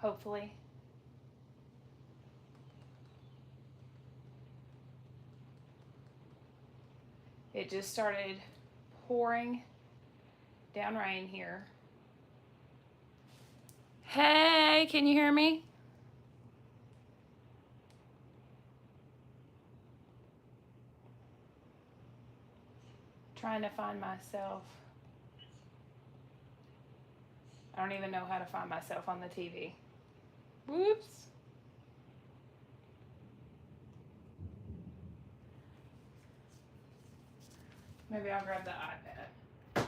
hopefully. It just started pouring down rain here. Hey, can you hear me? Trying to find myself. I don't even know how to find myself on the TV. Whoops. Maybe I'll grab the iPad.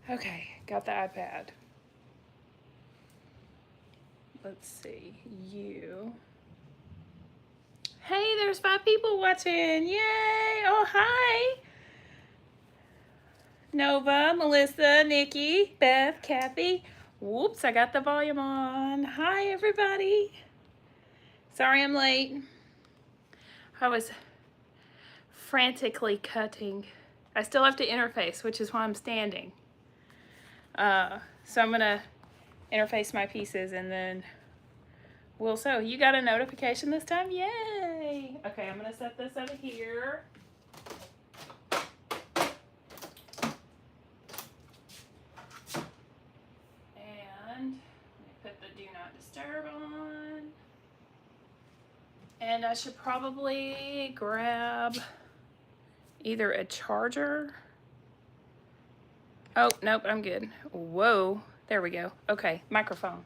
Okay, got the iPad. Let's see, you. Hey, there's 5 people watching. Yay! Oh, hi. Nova, Melissa, Nikki, Beth, Kathy. Whoops, I got the volume on. Hi, everybody. Sorry I'm late. I was frantically cutting. I still have to interface, which is why I'm standing. So I'm gonna interface my pieces and then we'll sew. You got a notification this time? Yay! Okay, I'm gonna set this over here. And let me put the do not disturb on. And I should probably grab either a charger. Oh, nope, I'm good. Whoa, there we go. Okay, microphone.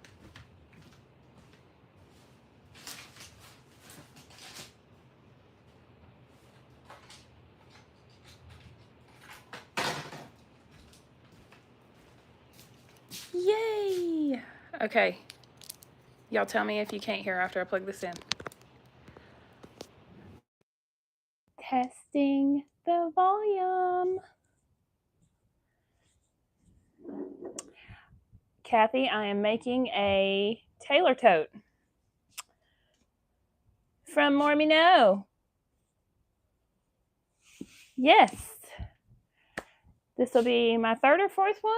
Yay! Okay, y'all tell me if you can't hear after I plug this in. Testing the volume. Kathy, I am making a Taylor Tote from More Me Know. Yes. This will be my 3rd or 4th one.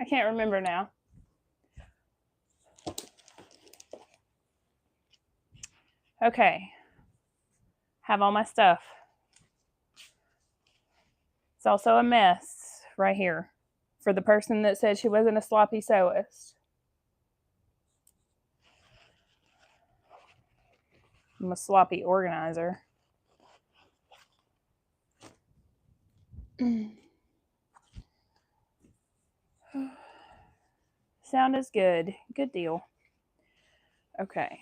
I can't remember now. Okay. Have all my stuff. It's also a mess right here for the person that said she wasn't a sloppy sewist. I'm a sloppy organizer. Sound is good. Good deal. Okay.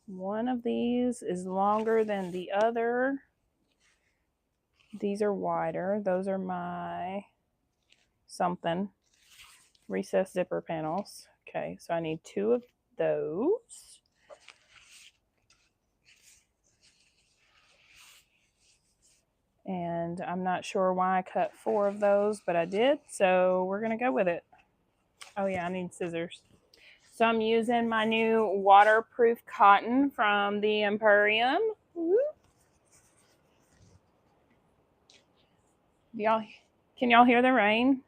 One of these is longer than the other. These are wider. Those are my something recessed zipper panels. Okay, so I need 2 of those. And I'm not sure why I cut 4 of those, but I did, so we're gonna go with it. Oh yeah, I need scissors. So I'm using my new waterproof cotton from the Emporium. Can y'all hear the rain?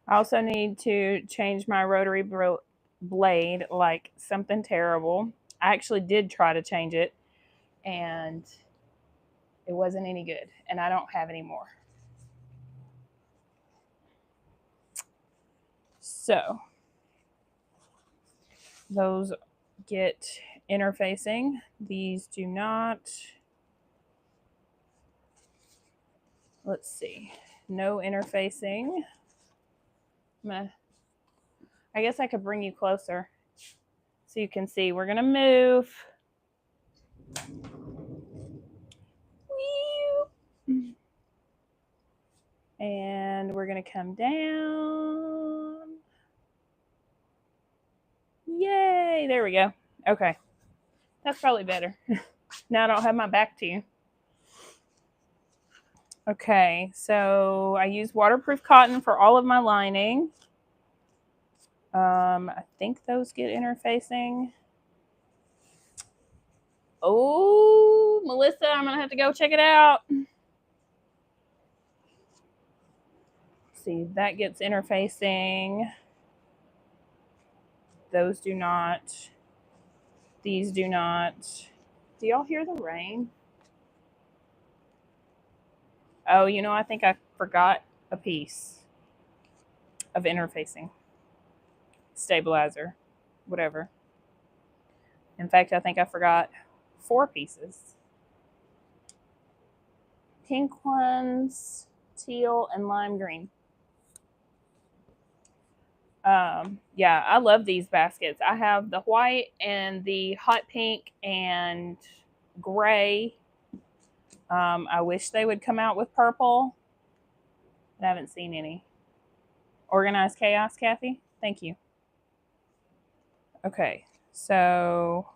I also need to change my rotary blade, like something terrible. I actually did try to change it and it wasn't any good, and I don't have any more. So those get interfacing. These do not. Let's see. No interfacing. I guess I could bring you closer so you can see. We're going to move. And we're going to come down. Yay! There we go. Okay. That's probably better. Now I don't have my back to you. Okay, so I use waterproof cotton for all of my lining. I think those get interfacing. Oh, Melissa, I'm going to have to go check it out. See, that gets interfacing. Those do not. These do not. Do y'all hear the rain? Oh, you know, I think I forgot a piece of interfacing. Stabilizer. Whatever. In fact, I think I forgot 4 pieces. Pink ones, teal, and lime green. Yeah, I love these baskets. I have the white and the hot pink and gray. I wish they would come out with purple. I haven't seen any. Organized Chaos, Kathy? Thank you. Okay, so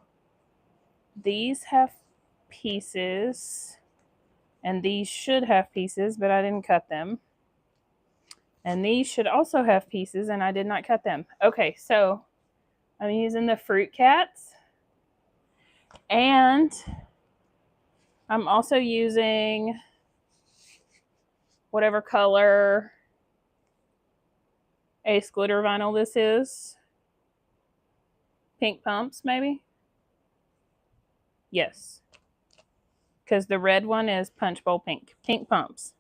these have pieces, and these should have pieces, but I didn't cut them. And these should also have pieces, and I did not cut them. Okay, so I'm using the Fruit Cats, and I'm also using whatever color Ace Glitter Vinyl this is. Pink Pumps, maybe? Yes. Because the red one is Punch Bowl Pink. Pink Pumps.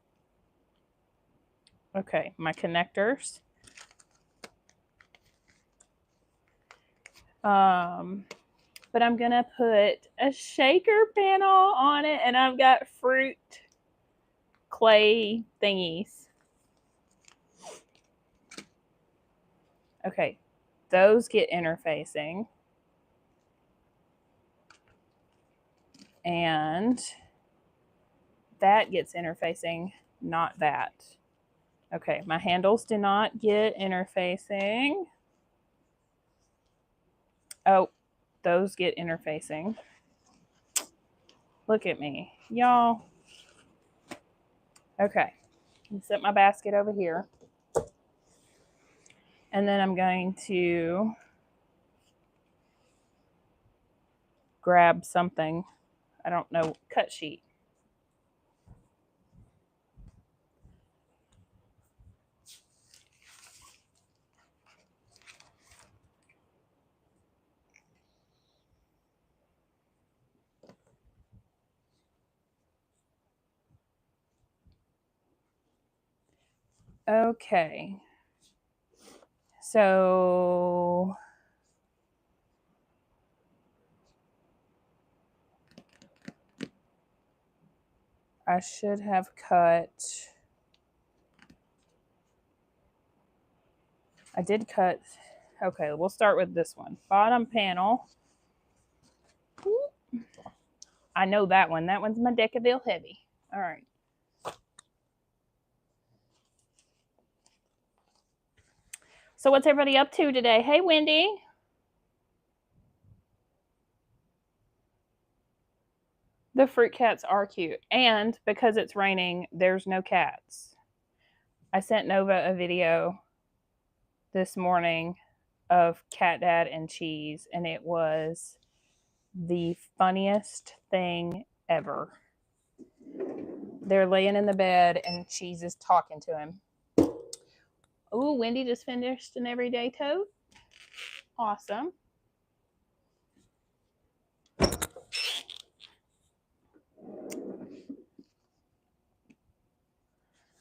Okay, my connectors. But I'm going to put a shaker panel on it, and I've got fruit clay thingies. Okay, those get interfacing. And that gets interfacing, not that. Okay, my handles do not get interfacing. Oh, those get interfacing. Look at me, y'all. Okay, set my basket over here. And then I'm going to grab something. I don't know, cut sheet. Okay. So I should have cut. I did cut. Okay, we'll start with this one. Bottom panel. I know that one. That one's my Decaville Heavy. All right. So what's everybody up to today? Hey, Wendy. The fruit cats are cute. And because it's raining, there's no cats. I sent Nova a video this morning of Cat Dad and Cheese, and it was the funniest thing ever. They're laying in the bed, and Cheese is talking to him. Ooh, Wendy just finished an everyday tote. Awesome.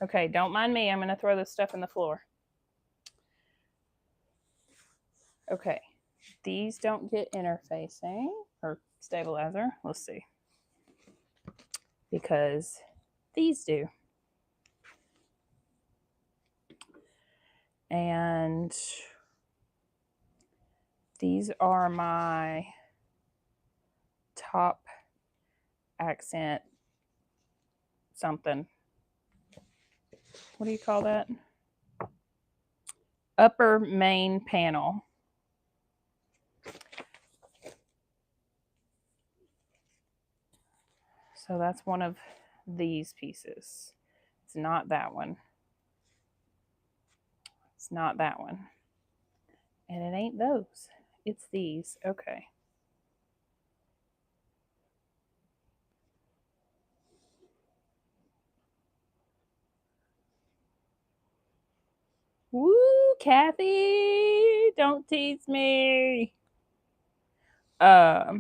Okay, don't mind me. I'm going to throw this stuff in the floor. Okay, these don't get interfacing or stabilizer. Let's see. Because these do. And these are my top accent something. What do you call that? Upper main panel. So that's one of these pieces. It's not that one. It's not that one. And it ain't those. It's these. Okay. Kathy, don't tease me. I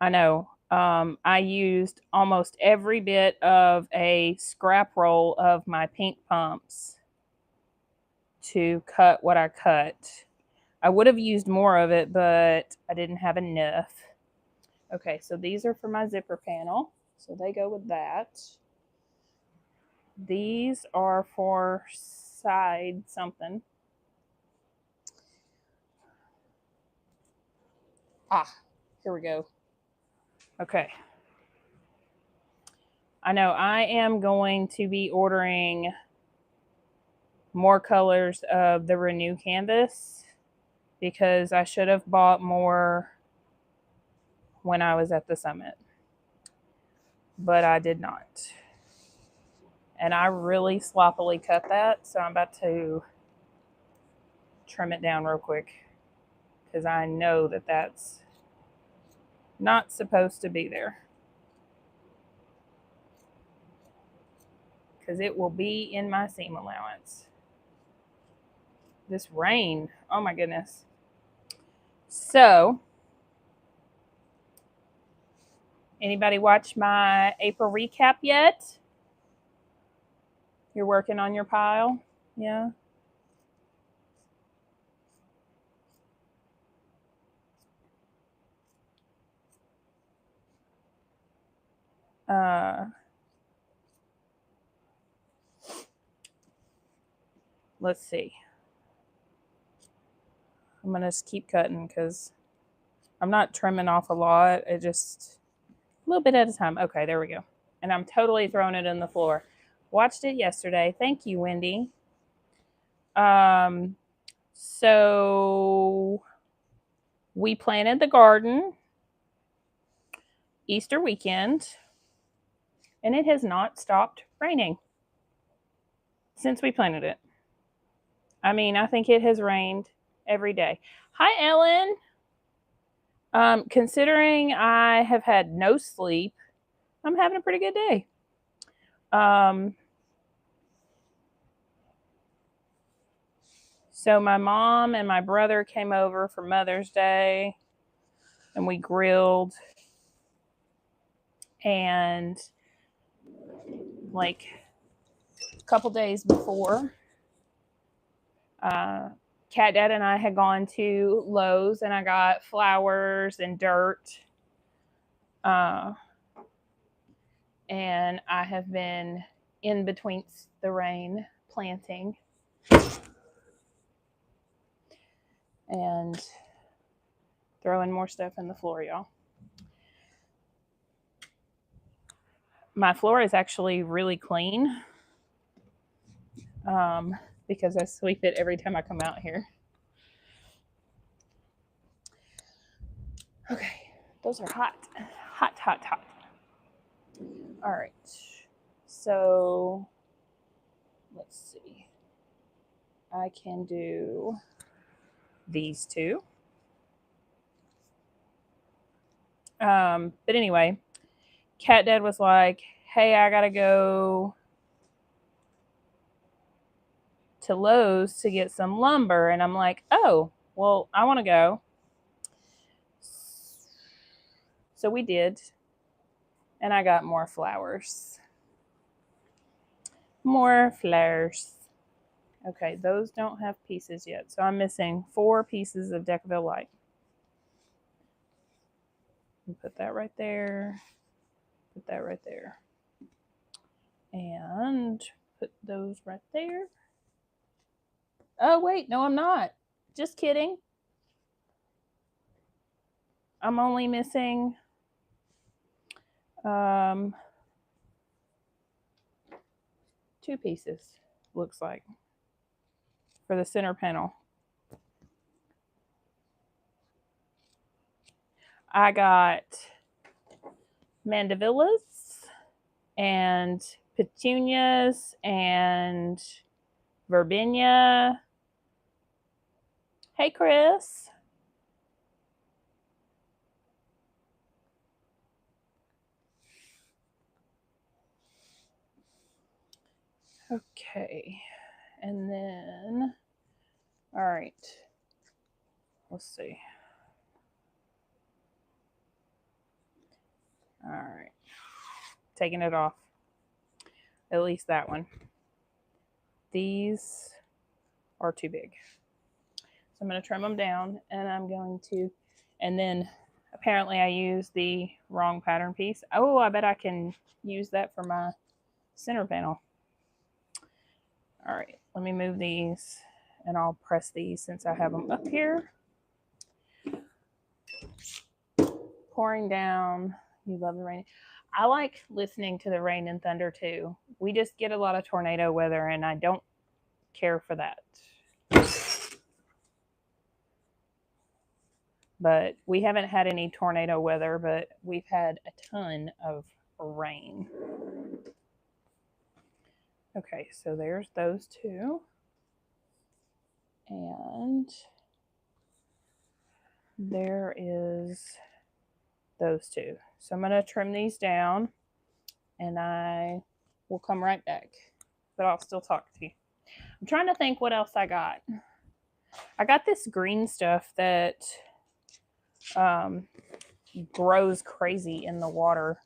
know. I used almost every bit of a scrap roll of my pink pumps to cut what I cut. I would have used more of it, but I didn't have enough. Okay, so these are for my zipper panel. So they go with that. These are for side something. Here we go. Okay. I know I am going to be ordering more colors of the Renew canvas because I should have bought more when I was at the summit, but I did not. And I really sloppily cut that, so I'm about to trim it down real quick because I know that that's not supposed to be there. Because it will be in my seam allowance. This rain, oh my goodness. So, anybody watch my April recap yet? You're working on your pile? Yeah. Let's see. I'm going to just keep cutting because I'm not trimming off a lot. It just a little bit at a time. Okay, there we go. And I'm totally throwing it in the floor. Watched it yesterday. Thank you, Wendy. So we planted the garden Easter weekend, and it has not stopped raining since we planted it. I mean, I think it has rained every day. Hi, Ellen. Considering I have had no sleep, I'm having a pretty good day. So my mom and my brother came over for Mother's Day, and we grilled. And like a couple days before, Cat Dad and I had gone to Lowe's, and I got flowers and dirt. And I have been in between the rain planting and throwing more stuff in the floor, y'all. My floor is actually really clean because I sweep it every time I come out here. Okay, those are hot. Hot, hot, hot. All right. So let's see. I can do these two. But anyway, Cat Dad was like, hey, I gotta go to Lowe's to get some lumber. And I'm like, oh, well, I want to go. So we did. And I got more flowers. More flowers. Okay, those don't have pieces yet. So I'm missing 4 pieces of Decaville Light. Put that right there. Put that right there. And put those right there. Oh, wait, no, I'm not. Just kidding. I'm only missing 2 pieces, looks like, for the center panel. I got mandavillas and petunias and verbena. Hey, Chris. Okay, and then All right. Let's see. All right. Taking it off. At least that one. These are too big. So I'm going to trim them down, and I'm going to, and then apparently I used the wrong pattern piece. Oh, I bet I can use that for my center panel. All right, let me move these, and I'll press these since I have them up here. Pouring down. You love the rain. I like listening to the rain and thunder too. We just get a lot of tornado weather, and I don't care for that. But we haven't had any tornado weather, but we've had a ton of rain. Okay, so there's those two. And there is those two. So I'm going to trim these down, and I will come right back. But I'll still talk to you. I'm trying to think what else I got. I got this green stuff that grows crazy in the water.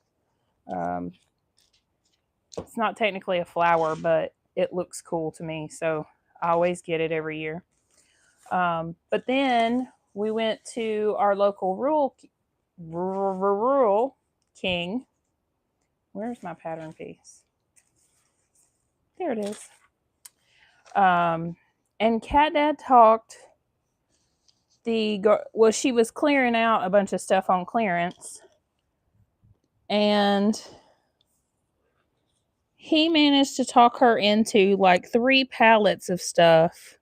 It's not technically a flower, but it looks cool to me, so I always get it every year. But then we went to our local rural king. Where's my pattern piece? There it is. And Cat Dad talked she was clearing out a bunch of stuff on clearance, and he managed to talk her into like 3 pallets of stuff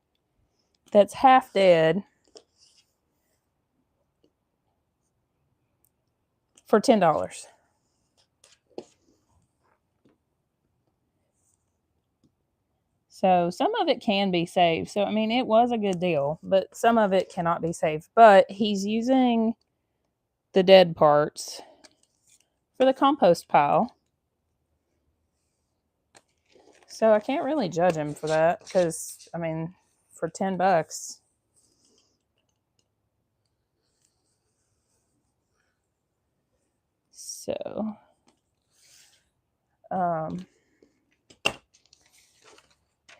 that's half dead for $10. So some of it can be saved. So, I mean, it was a good deal, but some of it cannot be saved. But he's using the dead parts for the compost pile. So I can't really judge him for that because, I mean, for $10. So,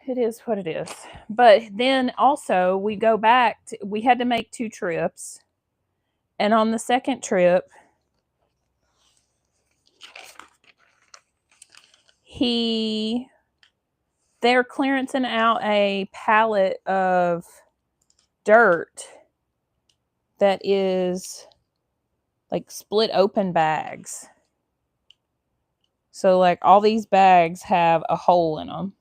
it is what it is. But then also we go back we had to make 2 trips. And on the second trip, they're clearancing out a pallet of dirt that is like split open bags. So like all these bags have a hole in them.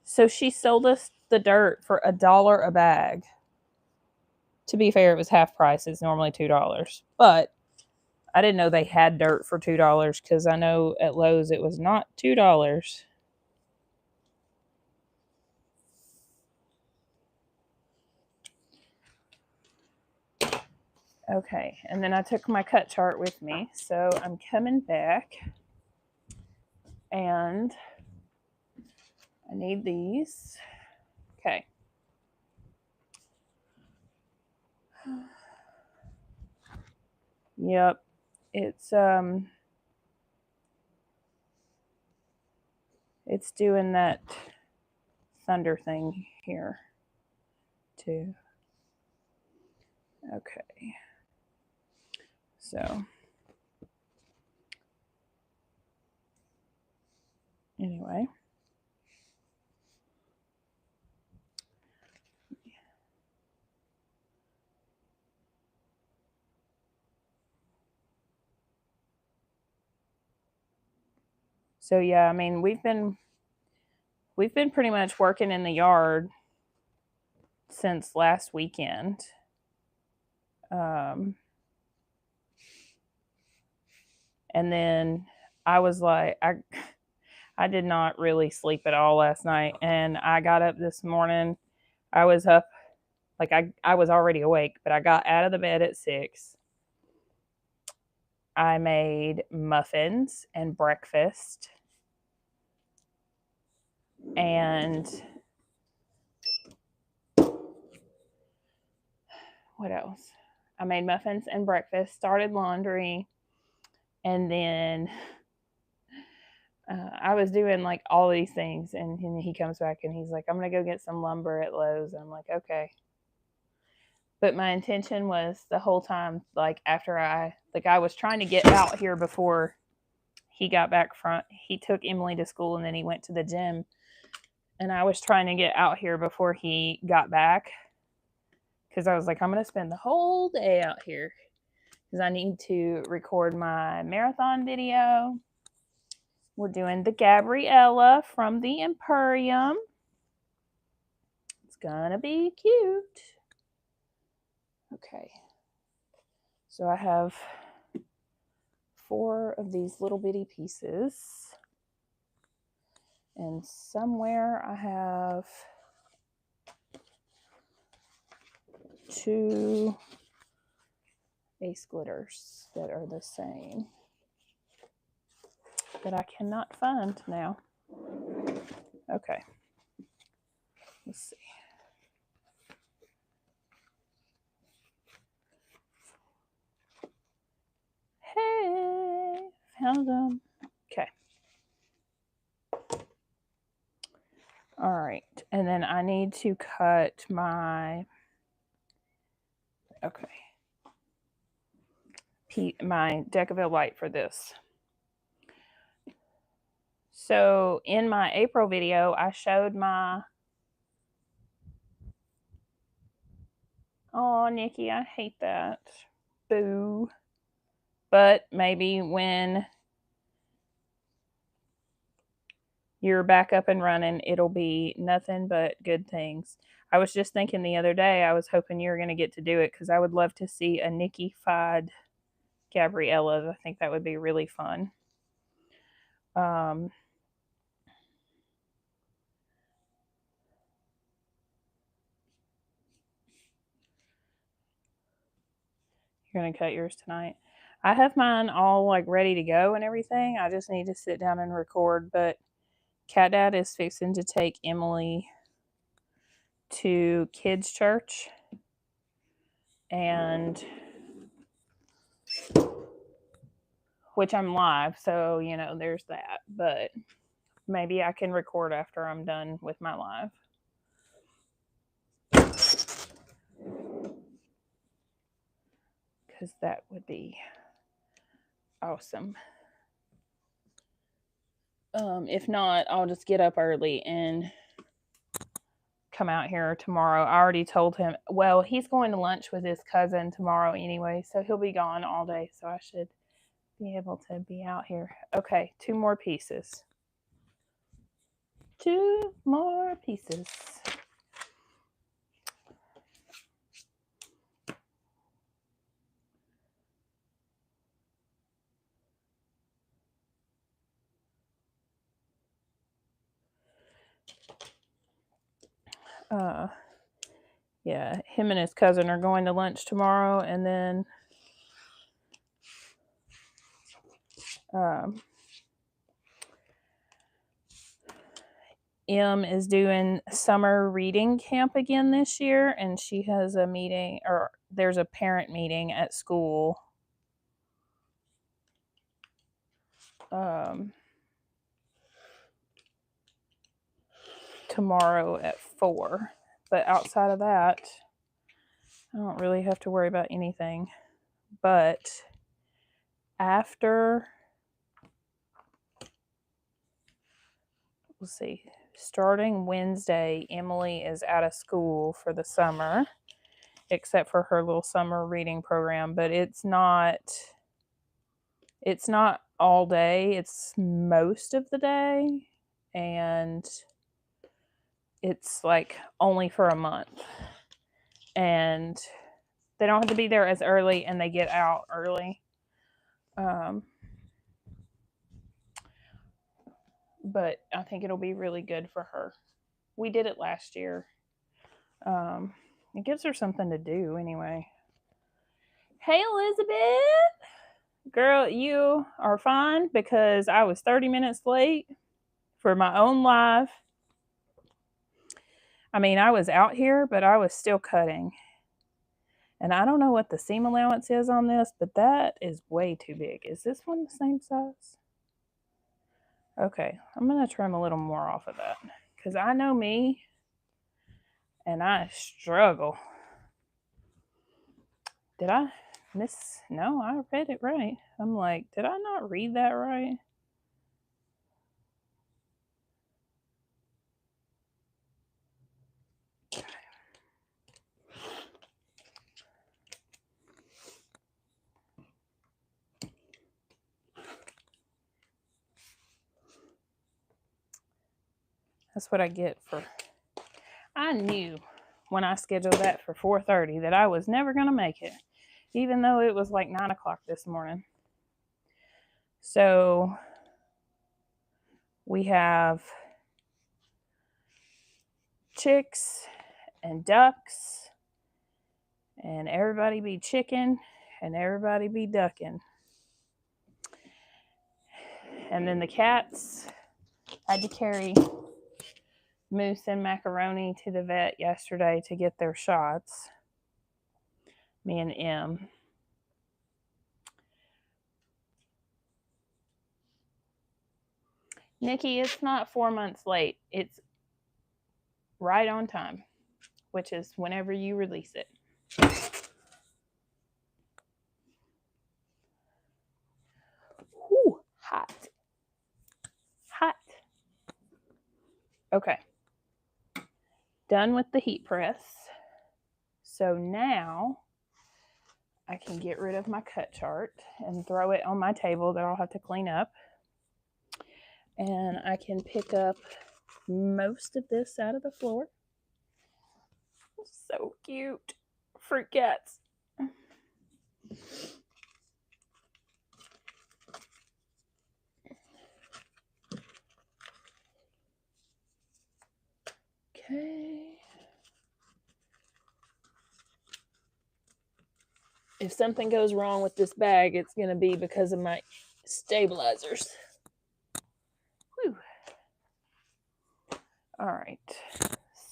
So she sold us the dirt for $1 a bag. To be fair, it was half price. It's normally $2. But I didn't know they had dirt for $2 because I know at Lowe's it was not $2. Okay, and then I took my cut chart with me, so I'm coming back, and I need these. Okay. Yep, it's doing that thunder thing here too. Okay. So anyway, so yeah, I mean, we've been pretty much working in the yard since last weekend. And then I was like, I did not really sleep at all last night, and I got up this morning. I was up, like I was already awake, but I got out of the bed at 6. I made muffins and breakfast, and And what else? I made muffins and breakfast, started laundry, and then I was doing like all these things, and he comes back and he's like, I'm going to go get some lumber at Lowe's. And I'm like, okay. But my intention was the whole time, like after I was trying to get out here before he got back from, he took Emily to school and then he went to the gym. And I was trying to get out here before he got back because I was like, I'm going to spend the whole day out here because I need to record my marathon video. We're doing the Gabriella from the Emporium. It's gonna be cute. Okay. So I have 4 of these little bitty pieces. And somewhere I have 2 ace glitters that are the same that I cannot find now. Okay. Let's see. Hey, found them. Okay. All right. And then I need to cut my, my Decaville light for this. So in my April video, I showed my, oh, Nikki, I hate that. Boo. But maybe when you're back up and running, it'll be nothing but good things. I was just thinking the other day, I was hoping you were going to get to do it because I would love to see a Nikki-fied Gabriella. I think that would be really fun. You're going to cut yours tonight. I have mine all like ready to go and everything. I just need to sit down and record. But Cat Dad is fixing to take Emily to kids' church. And which I'm live, so you know there's that. But maybe I can record after I'm done with my live. Because that would be awesome. If not, I'll just get up early and come out here tomorrow. I already told him, well, he's going to lunch with his cousin tomorrow anyway, so he'll be gone all day, so I should be able to be out here. Okay, 2 more pieces. 2 more pieces. Yeah, him and his cousin are going to lunch tomorrow, and then Em is doing summer reading camp again this year, and she has a meeting, or there's a parent meeting at school tomorrow at 4. But outside of that, I don't really have to worry about anything. But after, we'll see, starting Wednesday, Emily is out of school for the summer, except for her little summer reading program. But it's not all day. It's most of the day. And it's like only for a month. And they don't have to be there as early, and they get out early. But I think it'll be really good for her. We did it last year. It gives her something to do anyway. Hey, Elizabeth. Girl, you are fine because I was 30 minutes late for my own live. I mean, I was out here, but I was still cutting. And I don't know what the seam allowance is on this, but that is way too big. Is this one the same size? Okay, I'm going to trim a little more off of that because I know me and I struggle. Did I miss? No, I read it right. I'm like, did I not read that right? That's what I get for... I knew when I scheduled that for 4:30 that I was never going to make it, even though it was like 9 o'clock this morning. So we have chicks and ducks, and everybody be chicken and everybody be ducking. And then the cats had to carry Moose and Macaroni to the vet yesterday to get their shots. Me and M. Nikki, it's not 4 months late. It's right on time, which is whenever you release it. Ooh, hot. Hot. Okay. Done with the heat press. So now I can get rid of my cut chart and throw it on my table that I'll have to clean up. And I can pick up most of this out of the floor. So cute. Fruit cats. Okay. If something goes wrong with this bag, it's going to be because of my stabilizers. Whew. All right.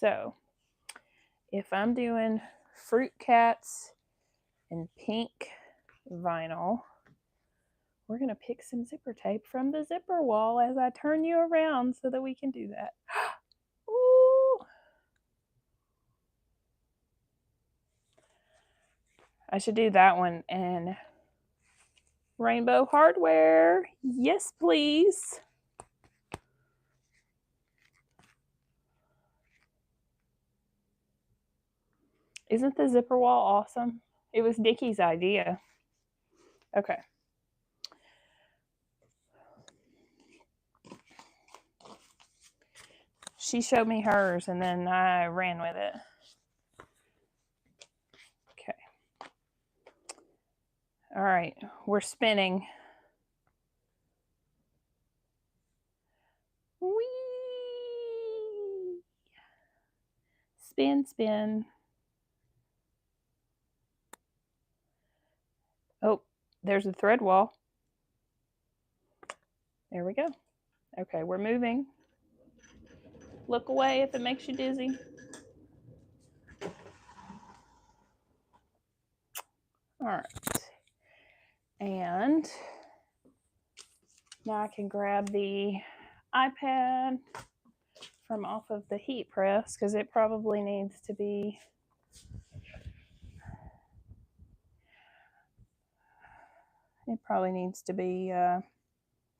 So if I'm doing fruit cats and pink vinyl, we're going to pick some zipper tape from the zipper wall as I turn you around so that we can do that. Ooh. I should do that one and Rainbow Hardware. Yes, please. Isn't the zipper wall awesome? It was Nikki's idea. Okay. She showed me hers and then I ran with it. Okay. All right. We're spinning. Whee! Spin, spin. Oh, there's a thread wall. There we go. Okay, we're moving. Look away if it makes you dizzy. All right. And now I can grab the iPad from off of the heat press because it probably needs to be you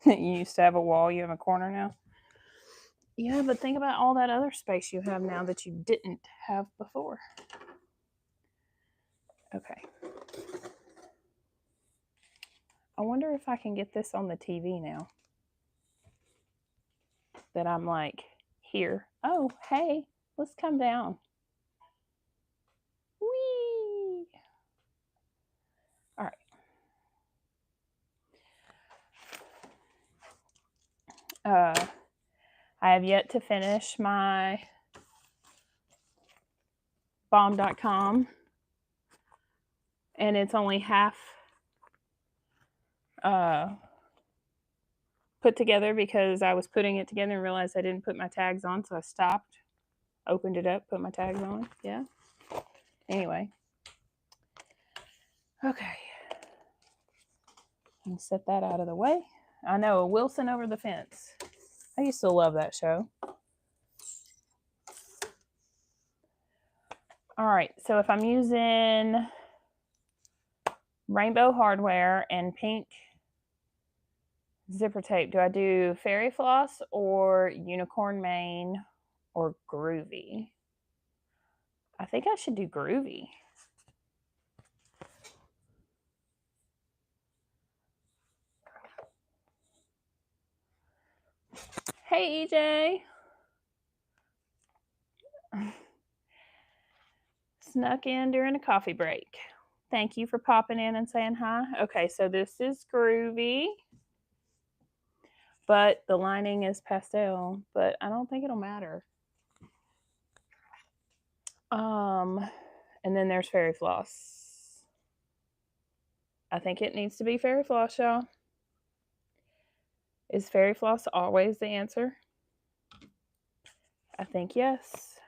used to have a wall, you have a corner now. Yeah, but think about all that other space you have now that you didn't have before. Okay. I wonder if I can get this on the TV now. That I'm like, here. Oh, hey, let's come down. Whee! All right. I have yet to finish my bomb.com, and it's only half put together because I was putting it together and realized I didn't put my tags on, so I stopped. Opened it up, put my tags on. Yeah. Anyway. Okay. And set that out of the way. I know, Wilson Over the Fence. I used to love that show. All right, so if I'm using rainbow hardware and pink zipper tape, do I do fairy floss or unicorn mane or groovy? I think I should do groovy. Hey, EJ. Snuck in during a coffee break. Thank you for popping in and saying hi. Okay, so this is groovy, but the lining is pastel, but I don't think it'll matter. And then there's fairy floss. I think it needs to be fairy floss, y'all. Is fairy floss always the answer? I think yes.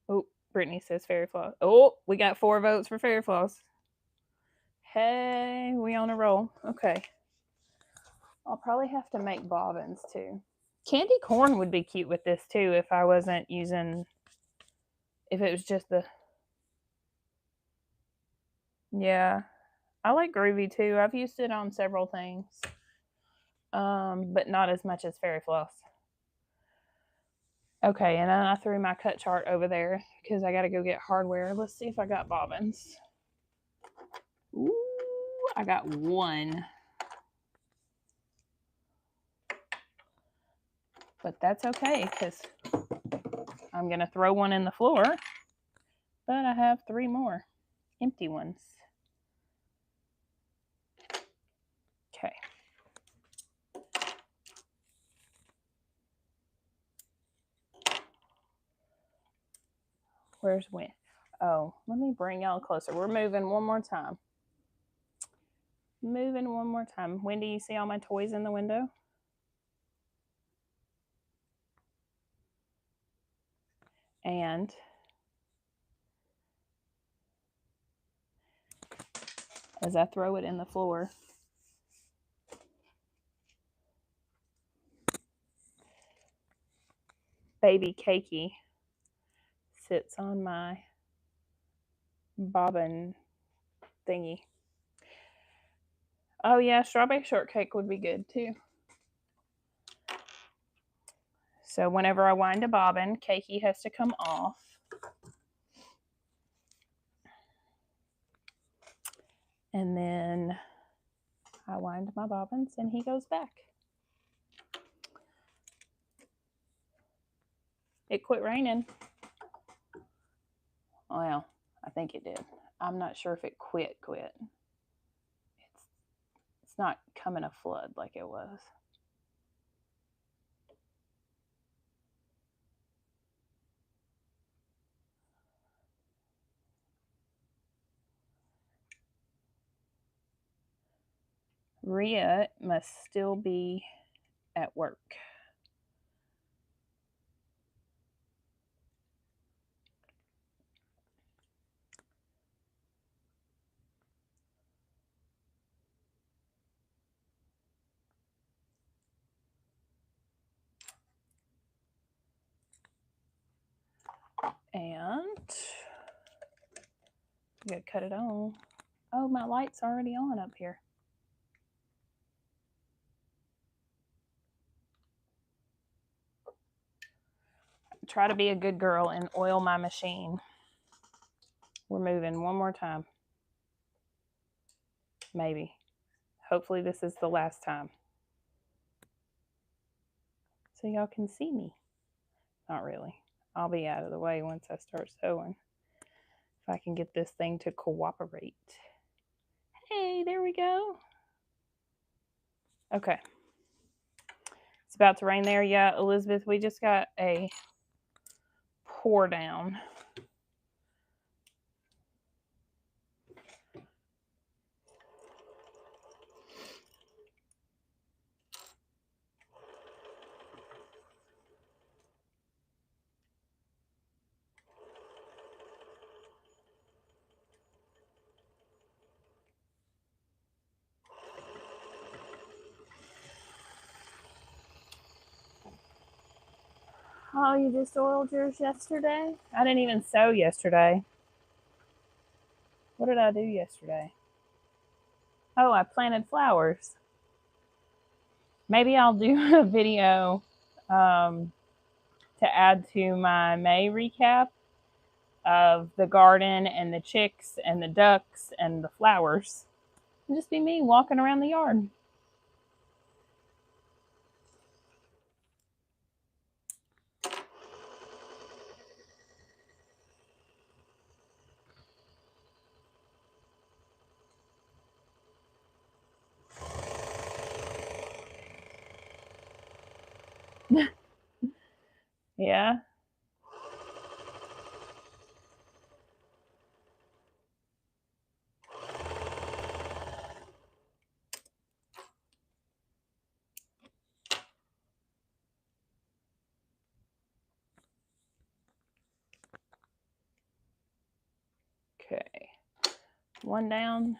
Oh, Brittany says fairy floss. Oh, we got 4 votes for fairy floss. Hey, we on a roll. Okay. I'll probably have to make bobbins too. Candy corn would be cute with this too if I wasn't using, if it was just the, yeah. I like groovy too. I've used it on several things, but not as much as fairy floss. Okay, and then I threw my cut chart over there because I got to go get hardware. Let's see if I got bobbins. Ooh, I got 1. But that's okay because I'm going to throw 1 in the floor. But I have 3 more empty ones. Okay. Where's Wendy? Oh, let me bring y'all closer. We're moving one more time. Moving one more time. Wendy, you see all my toys in the window? And as I throw it in the floor, baby Cakey sits on my bobbin thingy. Oh yeah, strawberry shortcake would be good too. So whenever I wind a bobbin, Cakey has to come off. And then I wind my bobbins and he goes back. It quit raining. Well, I think it did. I'm not sure if it quit. It's not coming a flood like it was. Rhea must still be at work. And you gotta cut it on. Oh, my light's already on up here. Try to be a good girl and oil my machine. We're moving one more time. Maybe. Hopefully this is the last time. So y'all can see me. Not really. I'll be out of the way once I start sewing. If I can get this thing to cooperate. Hey, there we go. Okay. It's about to rain there. Yeah, Elizabeth, we just got a pour down. Oh, you just oiled yours yesterday? I didn't even sew yesterday. What did I do yesterday? Oh, I planted flowers. Maybe I'll do a video to add to my May recap of the garden and the chicks and the ducks and the flowers. It'll just be me walking around the yard. Yeah. Okay. One down,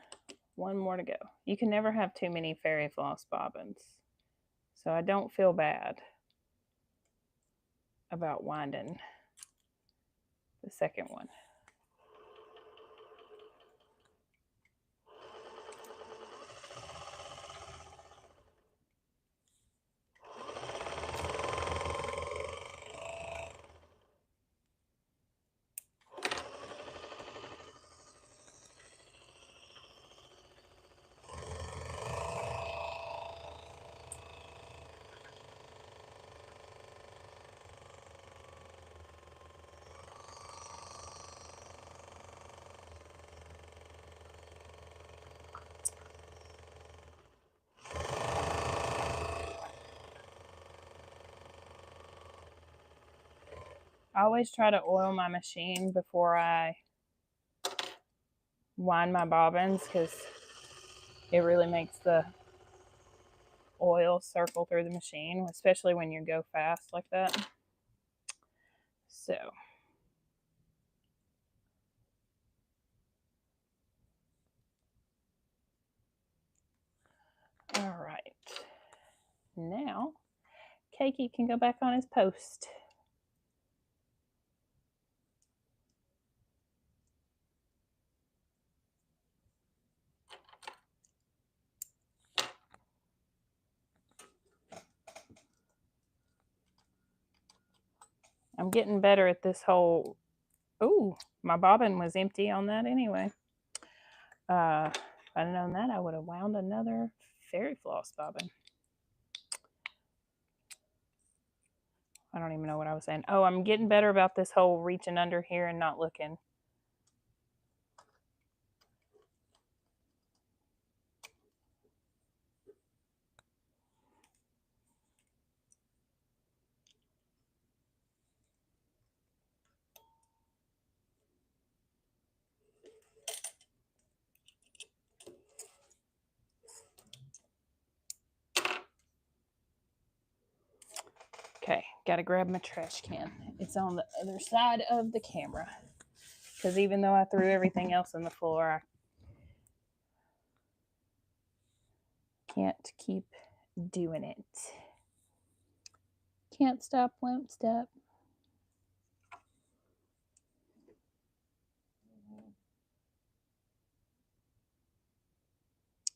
one more to go. You can never have too many fairy floss bobbins. So I don't feel bad about winding the second one. I always try to oil my machine before I wind my bobbins because it really makes the oil circle through the machine, especially when you go fast like that. So all right, now Cakey can go back on his post. I'm getting better at this whole, ooh, my bobbin was empty on that anyway. If I'd known that, I would have wound another fairy floss bobbin. I don't even know what I was saying. Oh, I'm getting better about this whole reaching under here and not looking. Okay, gotta grab my trash can. It's on the other side of the camera. Because even though I threw everything else on the floor, I can't keep doing it. Can't stop, won't stop.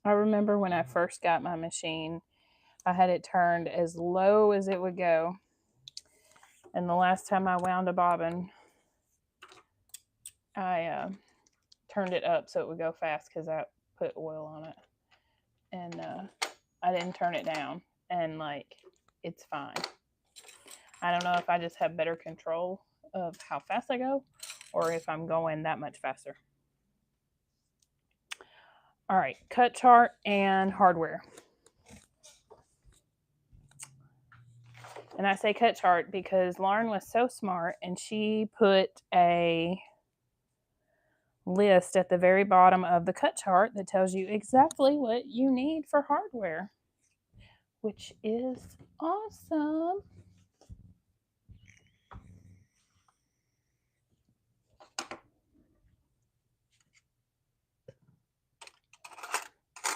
I remember when I first got my machine, I had it turned as low as it would go. And the last time I wound a bobbin, I turned it up so it would go fast because I put oil on it. And I didn't turn it down. And like, it's fine. I don't know if I just have better control of how fast I go or if I'm going that much faster. All right, cut chart and hardware. And I say cut chart because Lauren was so smart and she put a list at the very bottom of the cut chart that tells you exactly what you need for hardware, which is awesome.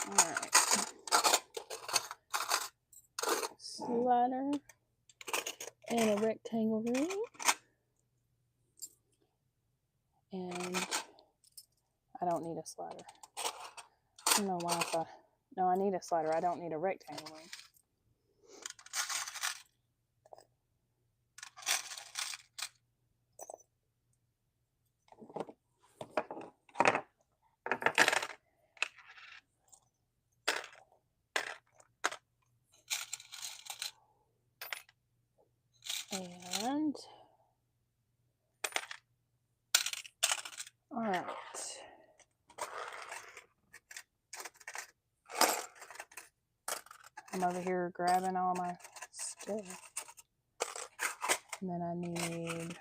All right. Slider. and a rectangle ring. And I don't need a slider. I don't know why I thought, no, I need a slider. I don't need a rectangle ring. And all right. I'm over here grabbing all my stuff. And then I need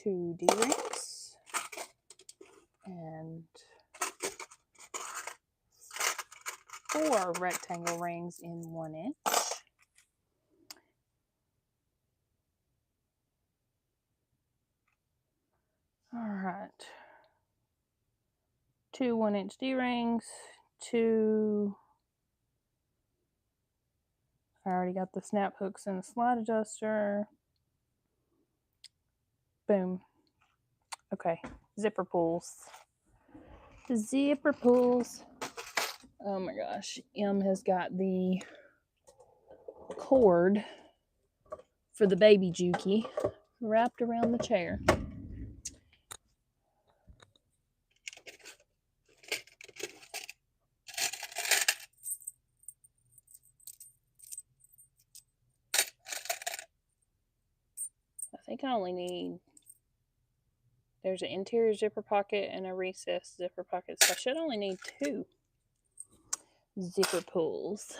2 D-rings and 4 rectangle rings in 1 inch. All right. 2 1-inch D-rings, 2. I already got the snap hooks and the slide adjuster. Boom. Okay, zipper pulls. Zipper pulls. Oh my gosh, Em has got the cord for the baby Juki wrapped around the chair. I think I only need, there's an interior zipper pocket and a recessed zipper pocket, so I should only need 2 zipper pulls.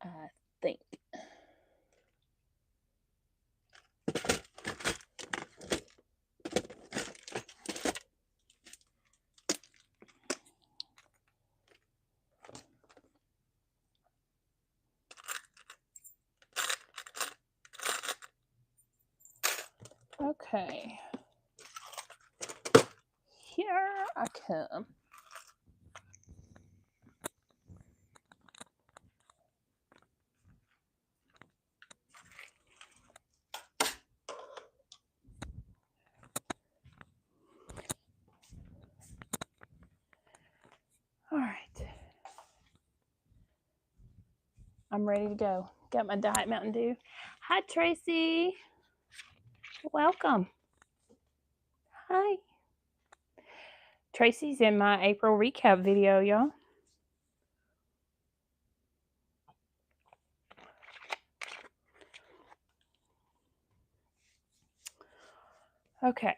I think. Okay. Here I come. All right. I'm ready to go. Got my Diet Mountain Dew. Hi, Tracy. Welcome. Hi. Tracy's in my April recap video, y'all. Okay.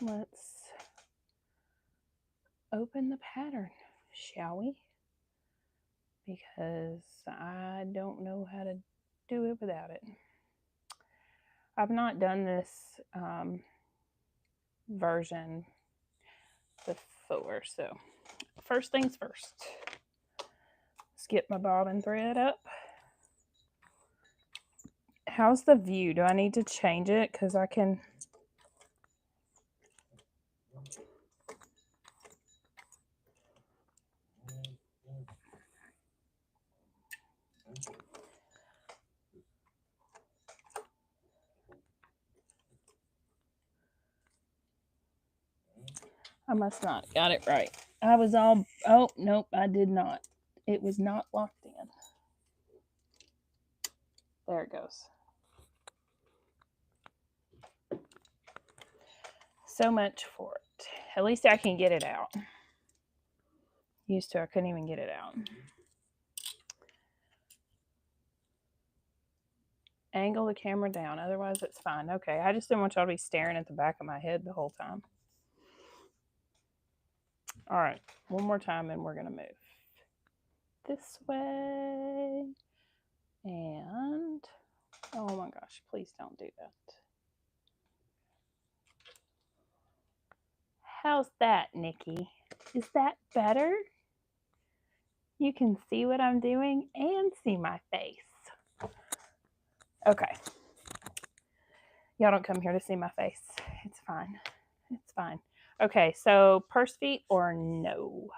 Let's open the pattern, shall we? Because I don't know how to do it without it. I've not done this version before, so first things first. Let's get my bobbin thread up. How's the view? Do I need to change it? Because I can... I must not got it right. I was all... Oh, nope, I did not. It was not locked in. There it goes. So much for it. At least I can get it out. Used to, I couldn't even get it out. Angle the camera down, otherwise it's fine. Okay, I just didn't want y'all to be staring at the back of my head the whole time. All right, one more time and we're gonna move this way. And, oh my gosh, please don't do that. How's that, Nikki? Is that better? You can see what I'm doing and see my face. Okay. Y'all don't come here to see my face. It's fine. It's fine. Okay, so purse feet or no?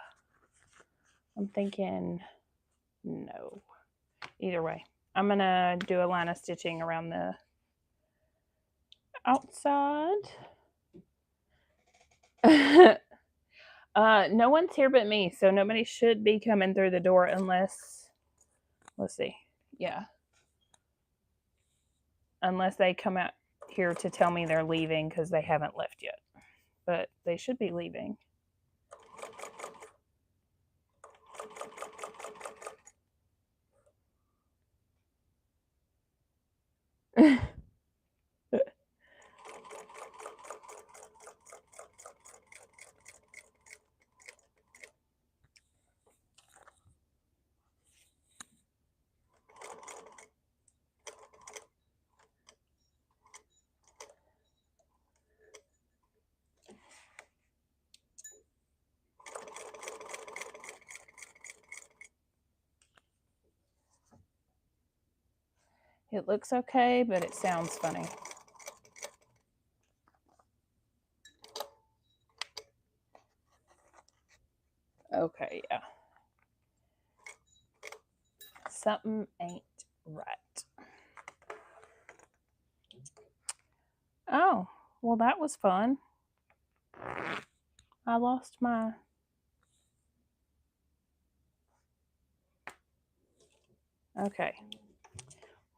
I'm thinking no. Either way. I'm going to do a line of stitching around the outside. No one's here but me, so nobody should be coming through the door unless, let's see, yeah. Unless they come out here to tell me they're leaving because they haven't left yet. But they should be leaving. It looks okay, but it sounds funny. Okay, yeah. Something ain't right. Oh, well, that was fun. I lost my... Okay.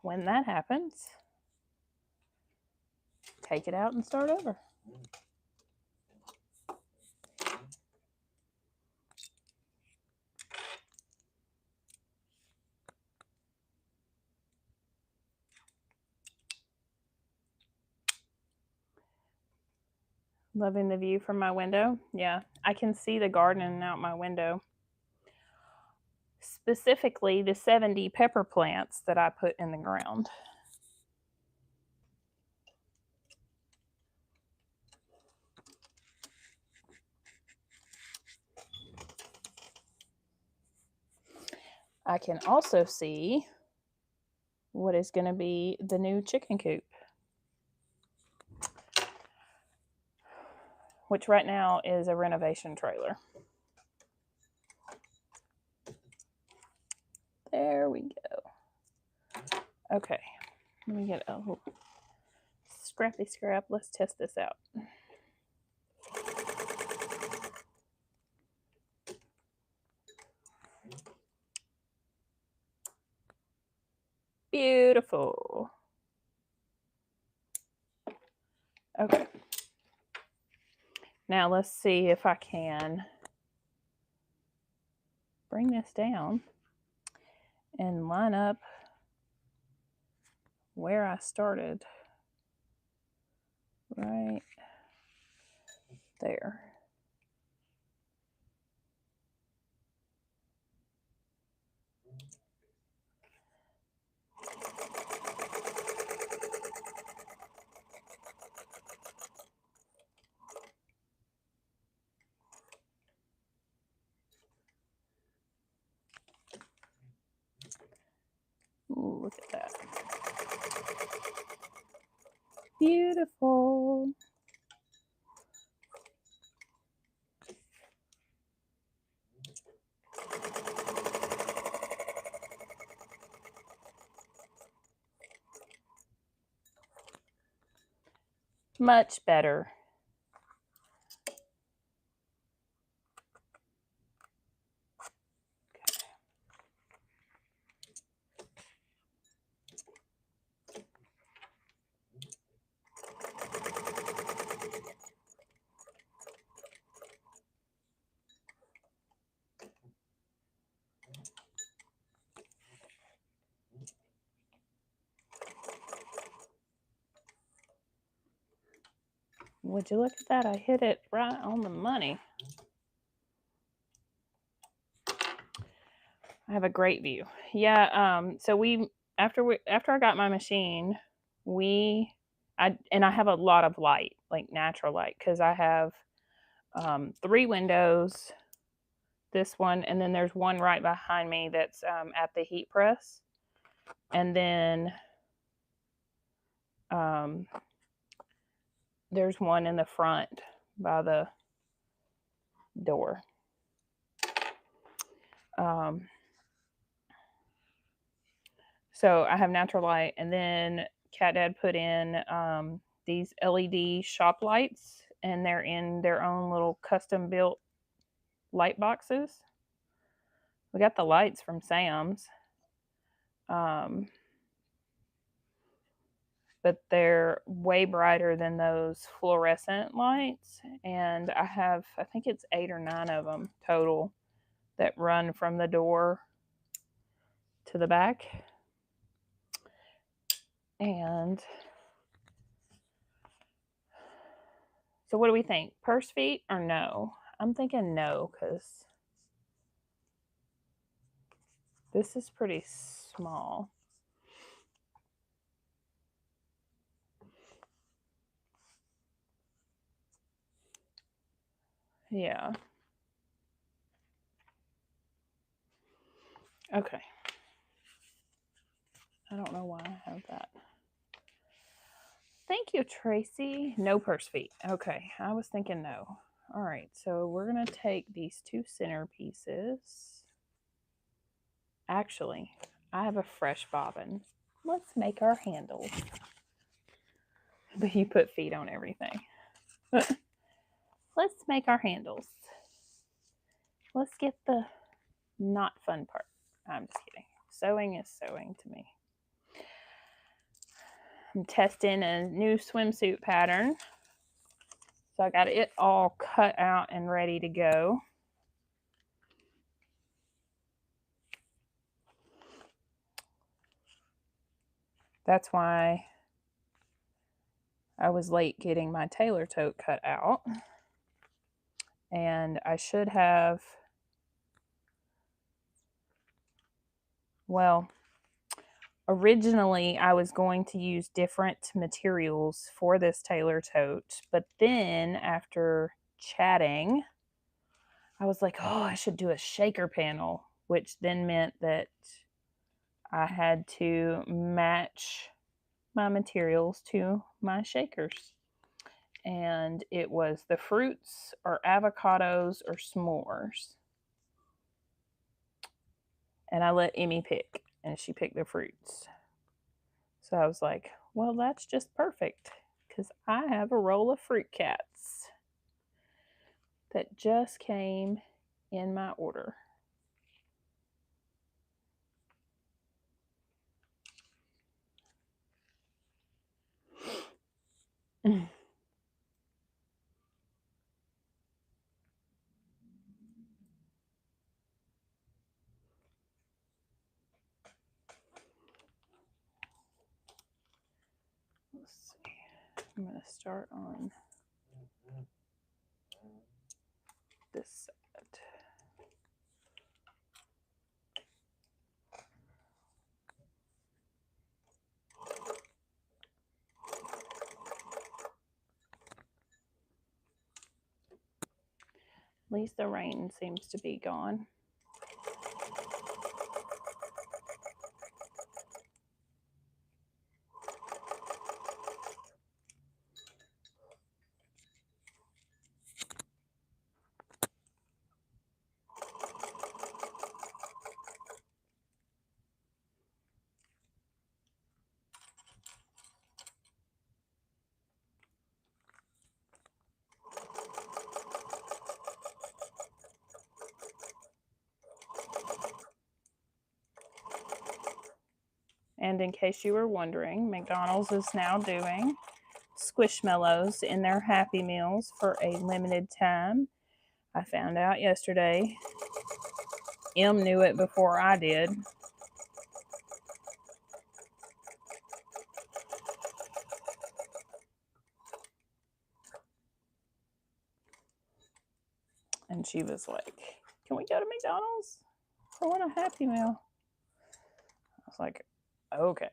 When that happens, take it out and start over. Loving the view from my window. Yeah, I can see the garden out my window. Specifically, the 70 pepper plants that I put in the ground. I can also see what is going to be the new chicken coop, which right now is a renovation trailer. There we go. Okay, let me get a scrappy scrap. Let's test this out. Beautiful. Okay. Now let's see if I can bring this down and line up where I started. Right there. Ooh, look at that. Beautiful. Much better. Would you look at that? I hit it right on the money. I have a great view. Yeah, so after I got my machine, I have a lot of light, like natural light, because I have 3 windows, this one, and then there's one right behind me that's at the heat press. And then there's one in the front by the door. So I have natural light, and then Cat Dad put in these LED shop lights, and they're in their own little custom built light boxes. We got the lights from Sam's, but they're way brighter than those fluorescent lights. And I think it's 8 or 9 of them total that run from the door to the back. And so what do we think? Purse feet or no? I'm thinking no, because this is pretty small. Yeah. Okay. I don't know why I have that. Thank you, Tracy. No purse feet. Okay. I was thinking no. All right. So we're going to take these 2 center pieces. Actually, I have a fresh bobbin. Let's make our handles. But you put feet on everything. Let's make our handles. Let's get the not fun part. I'm just kidding. Sewing is sewing to me. I'm testing a new swimsuit pattern. So I got it all cut out and ready to go. That's why I was late getting my Taylor Tote cut out. And I should have, well, originally I was going to use different materials for this Taylor Tote, but then after chatting, I was like, oh, I should do a shaker panel, which then meant that I had to match my materials to my shakers. And it was the fruits or avocados or s'mores. And I let Emmy pick, and she picked the fruits. So I was like, well, that's just perfect, because I have a roll of fruit cats that just came in my order. Let's see. I'm going to start on this side. At least the rain seems to be gone. And in case you were wondering, McDonald's is now doing Squishmallows in their Happy Meals for a limited time. I found out yesterday. Em knew it before I did. And she was like, can we go to McDonald's? I want a Happy Meal. I was like, okay.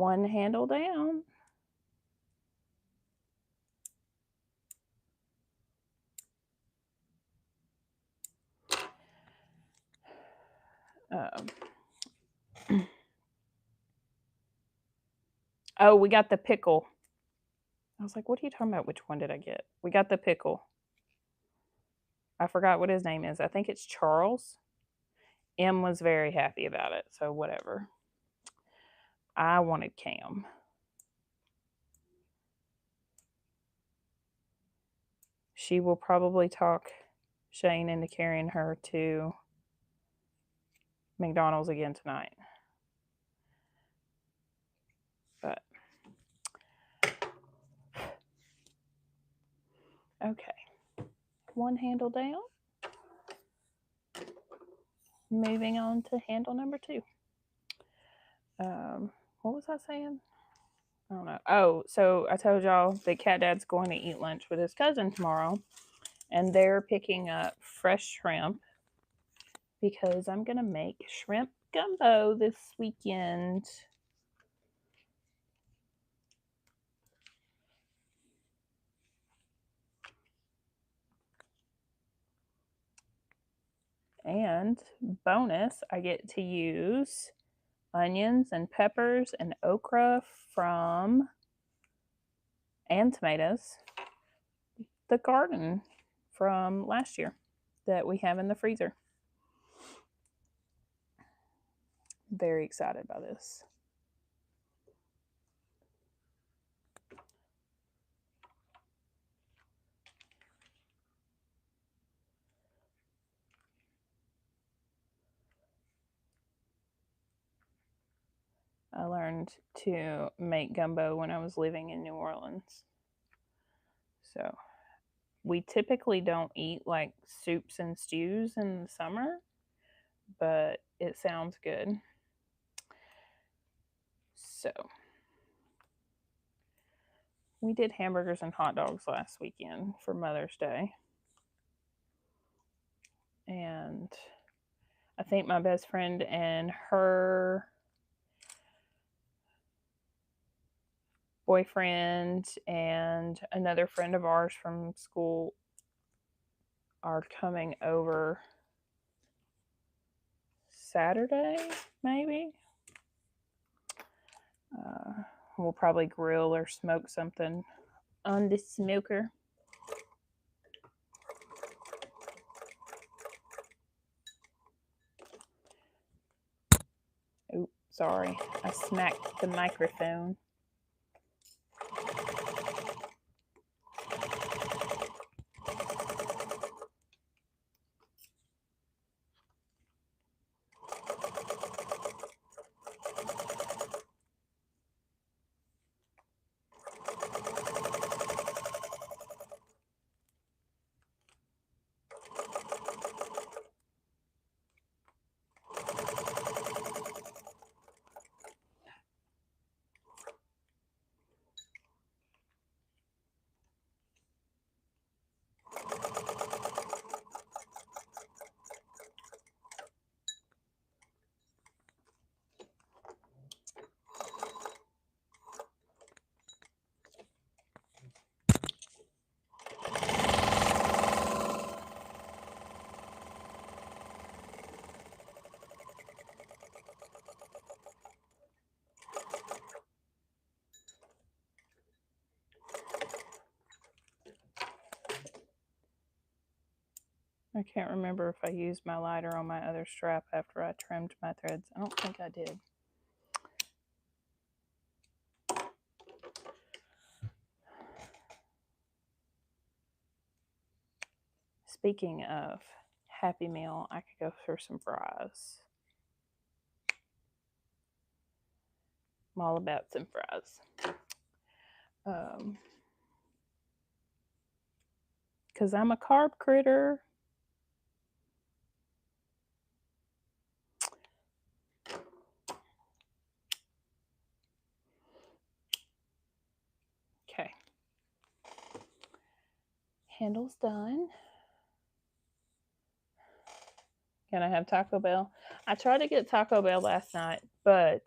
One handle down. Oh, we got the pickle. I was like, what are you talking about? Which one did I get? We got the pickle. I forgot what his name is. I think it's Charles. M was very happy about it, so whatever. I wanted Cam. She will probably talk Shane into carrying her to McDonald's again tonight. But okay. One handle down. Moving on to handle number 2. What was I saying? I don't know. Oh, so I told y'all that Cat Dad's going to eat lunch with his cousin tomorrow, and they're picking up fresh shrimp because I'm going to make shrimp gumbo this weekend. And bonus, I get to use onions and peppers and okra from, and tomatoes, the garden from last year that we have in the freezer. Very excited about this. I learned to make gumbo when I was living in New Orleans. So we typically don't eat like soups and stews in the summer, but it sounds good. So we did hamburgers and hot dogs last weekend for Mother's Day. And I think my best friend and her boyfriend and another friend of ours from school are coming over Saturday, maybe. We'll probably grill or smoke something on the smoker. Oops, sorry. I smacked the microphone. I can't remember if I used my lighter on my other strap after I trimmed my threads. I don't think I did. Speaking of Happy Meal, I could go for some fries. I'm all about some fries. Because I'm a carb critter. Okay. Handle's done. Can I have Taco Bell? I tried to get Taco Bell last night, but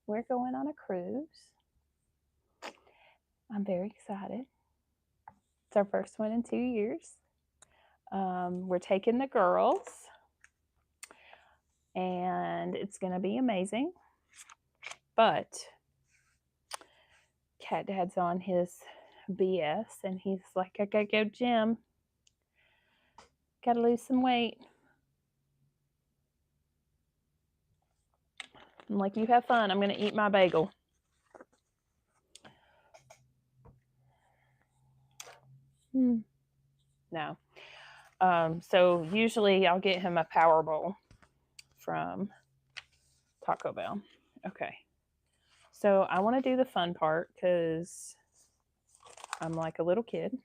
we're going on a cruise. I'm very excited. It's our first one in 2 years. We're taking the girls, and it's going to be amazing. But Cat Dad's on his BS, and he's like, I gotta go gym. Gotta lose some weight. I'm like, you have fun. I'm going to eat my bagel. No. So usually I'll get him a Power Bowl from Taco Bell. Okay. So I want to do the fun part because I'm like a little kid.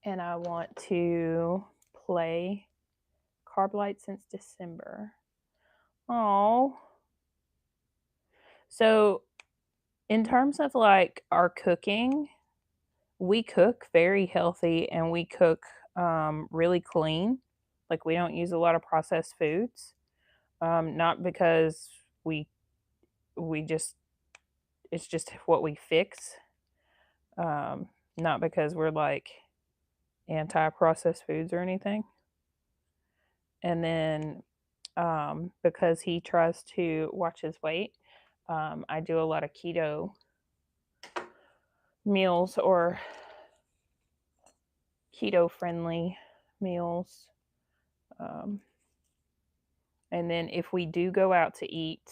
And I want to play Carb Light since December. Oh. So in terms of like our cooking, we cook very healthy and we cook really clean. Like we don't use a lot of processed foods. Not because we just, it's just what we fix. Not because we're like anti-processed foods or anything. And then because he tries to watch his weight, I do a lot of keto meals or keto friendly meals. And then if we do go out to eat,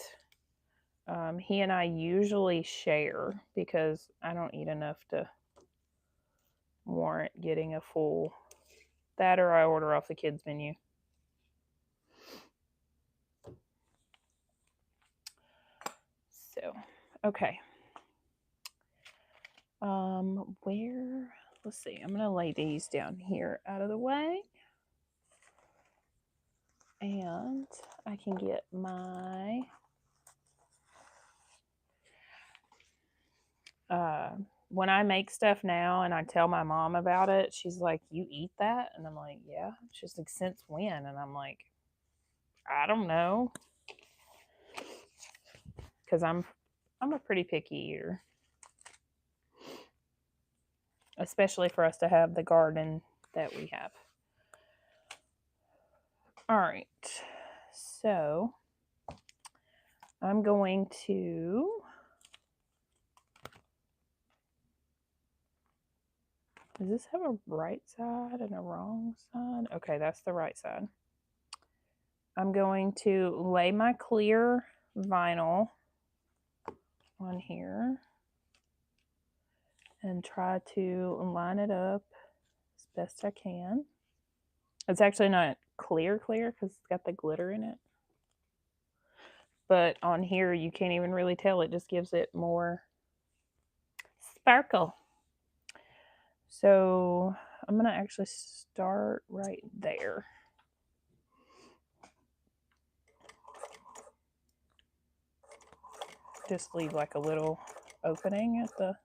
he and I usually share because I don't eat enough to warrant getting a full, that or I order off the kids' menu. So, okay. Where, let's see, I'm going to lay these down here out of the way. And I can get my when I make stuff now and I tell my mom about it, she's like, you eat that? And I'm like, yeah. She's like, since when? And I'm like, I don't know. Because I'm a pretty picky eater. Especially for us to have the garden that we have. All right. So I'm going to does this have a right side and a wrong side? Okay, that's the right side. I'm going to lay my clear vinyl on here and try to line it up as best I can. It's actually not clear because it's got the glitter in it. But on here, you can't even really tell. It just gives it more sparkle. So I'm going to actually start right there. Just leave like a little opening at the...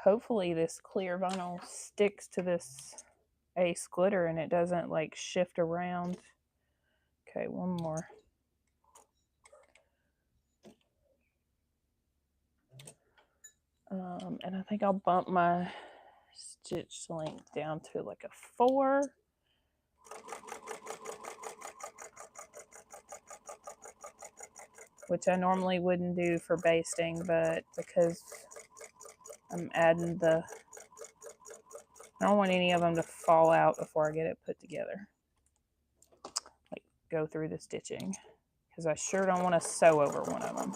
Hopefully this clear vinyl sticks to this Ace glitter and it doesn't like shift around. Okay, one more. And I think I'll bump my stitch length down to like a 4. Which I normally wouldn't do for basting, but because I'm adding the... I don't want any of them to fall out before I get it put together. Like, go through the stitching. Because I sure don't want to sew over one of them.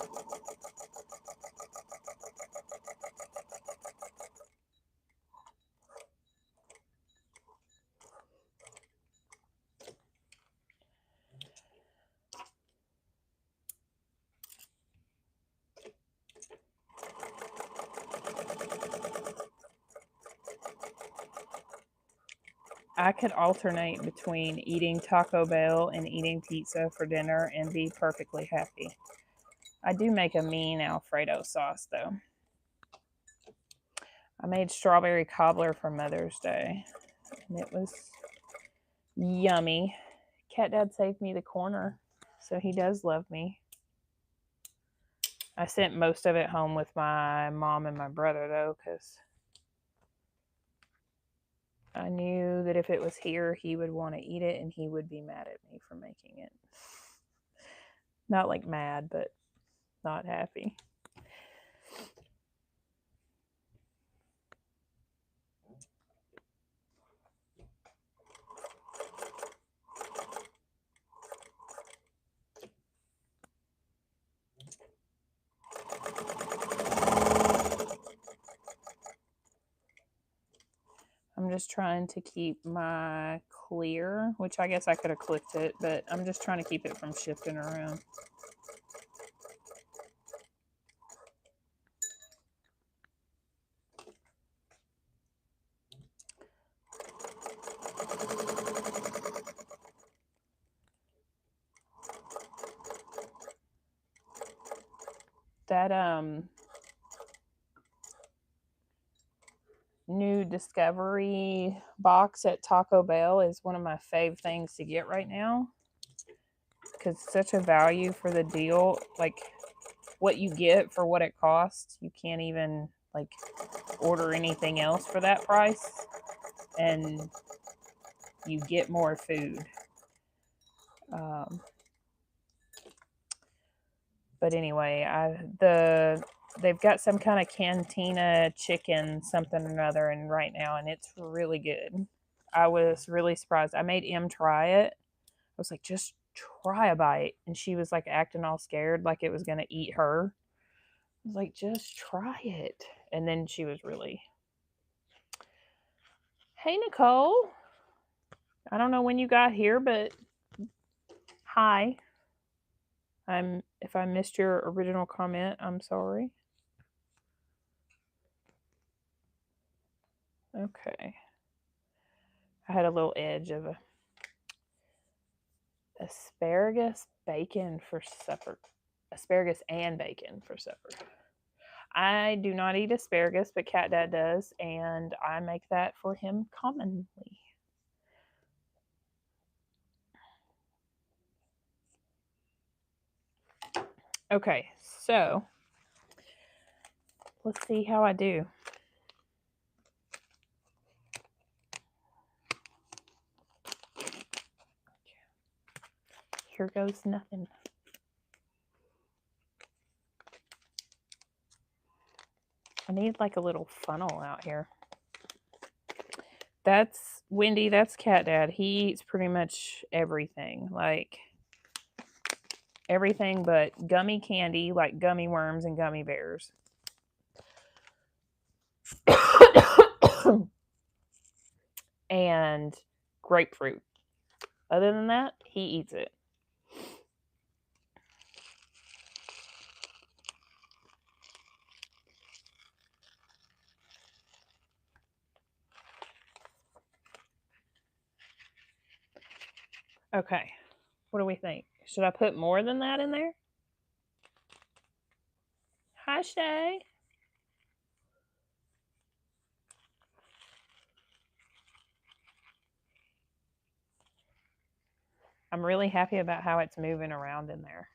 I could alternate between eating Taco Bell and eating pizza for dinner and be perfectly happy. I do make a mean Alfredo sauce, though. I made strawberry cobbler for Mother's Day, and it was yummy. Cat Dad saved me the corner, so he does love me. I sent most of it home with my mom and my brother, though, because I knew that if it was here, he would want to eat it and he would be mad at me for making it. Not like mad, but not happy. I'm just trying to keep my clear, which I guess I could have clicked it, but I'm just trying to keep it from shifting around. That new Discovery box at Taco Bell is one of my fave things to get right now, because it's such a value for the deal. Like, what you get for what it costs, you can't even like order anything else for that price, and you get more food. But anyway, they've got some kind of cantina chicken something or another in right now, and it's really good. I was really surprised. I made Em try it. I was like, just try a bite, and she was like acting all scared, like it was gonna eat her. I was like, just try it, and then she was really. Hey, Nicole. I don't know when you got here, but hi. If I missed your original comment, I'm sorry. Okay. I had a little edge of asparagus bacon for supper. Asparagus and bacon for supper. I do not eat asparagus, but Cat Dad does, and I make that for him commonly. Okay, so let's see how I do. Here goes nothing. I need like a little funnel out here. That's Wendy, that's Cat Dad. He eats pretty much everything. Like everything but gummy candy, like gummy worms and gummy bears. And grapefruit. Other than that, he eats it. Okay. What do we think? Should I put more than that in there? Hi, Shay. I'm really happy about how it's moving around in there.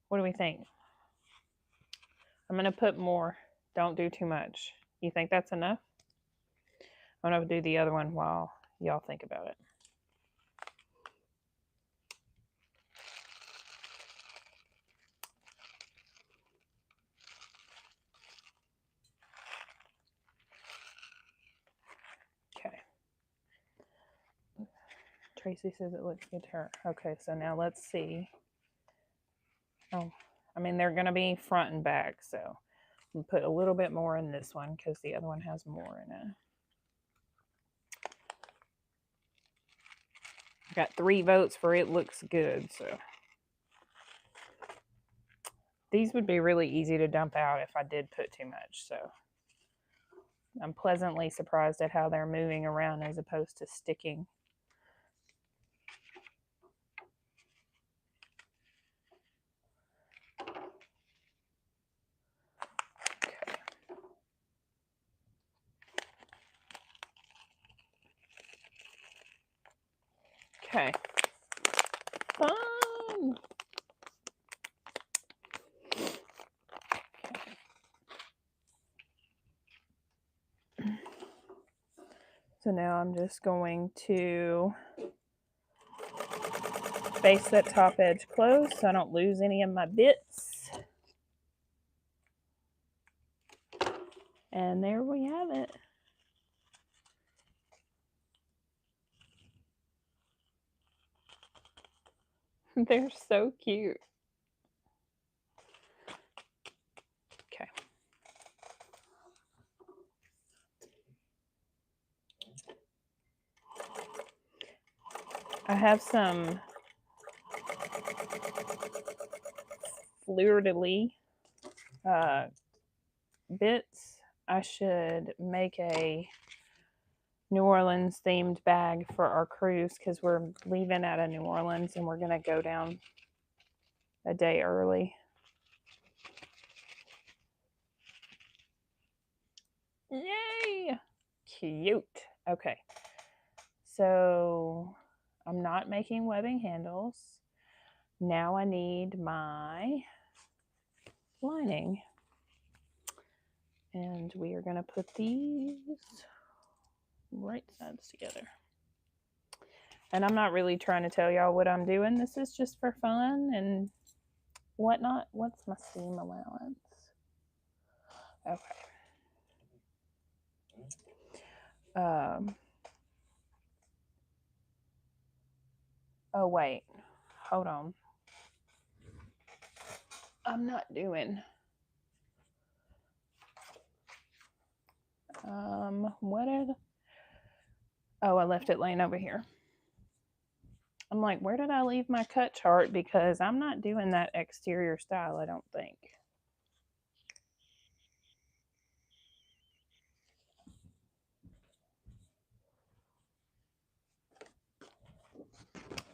What do we think? I'm going to put more. Don't do too much. You think that's enough? I'm going to do the other one while y'all think about it. Okay. Tracy says it looks good to her. Okay, so now let's see. Oh, I mean, they're going to be front and back, so I'm put a little bit more in this one because the other one has more in it. I got 3 votes for it looks good, so. These would be really easy to dump out if I did put too much, so. I'm pleasantly surprised at how they're moving around as opposed to sticking. Okay. Fun. So now I'm just going to baste that top edge close so I don't lose any of my bits. And there we have it. They're so cute. Okay. I have some fleur-de-lis bits. I should make a New Orleans themed bag for our cruise because we're leaving out of New Orleans and we're going to go down a day early. Yay! Cute. Okay. So I'm not making webbing handles. Now I need my lining. And we are going to put these right sides together. And I'm not really trying to tell y'all what I'm doing. This is just for fun and whatnot. What's my seam allowance? Okay. Oh, wait. Hold on. I'm not doing. What are the... Oh, I left it laying over here. I'm like, where did I leave my cut chart? Because I'm not doing that exterior style, I don't think.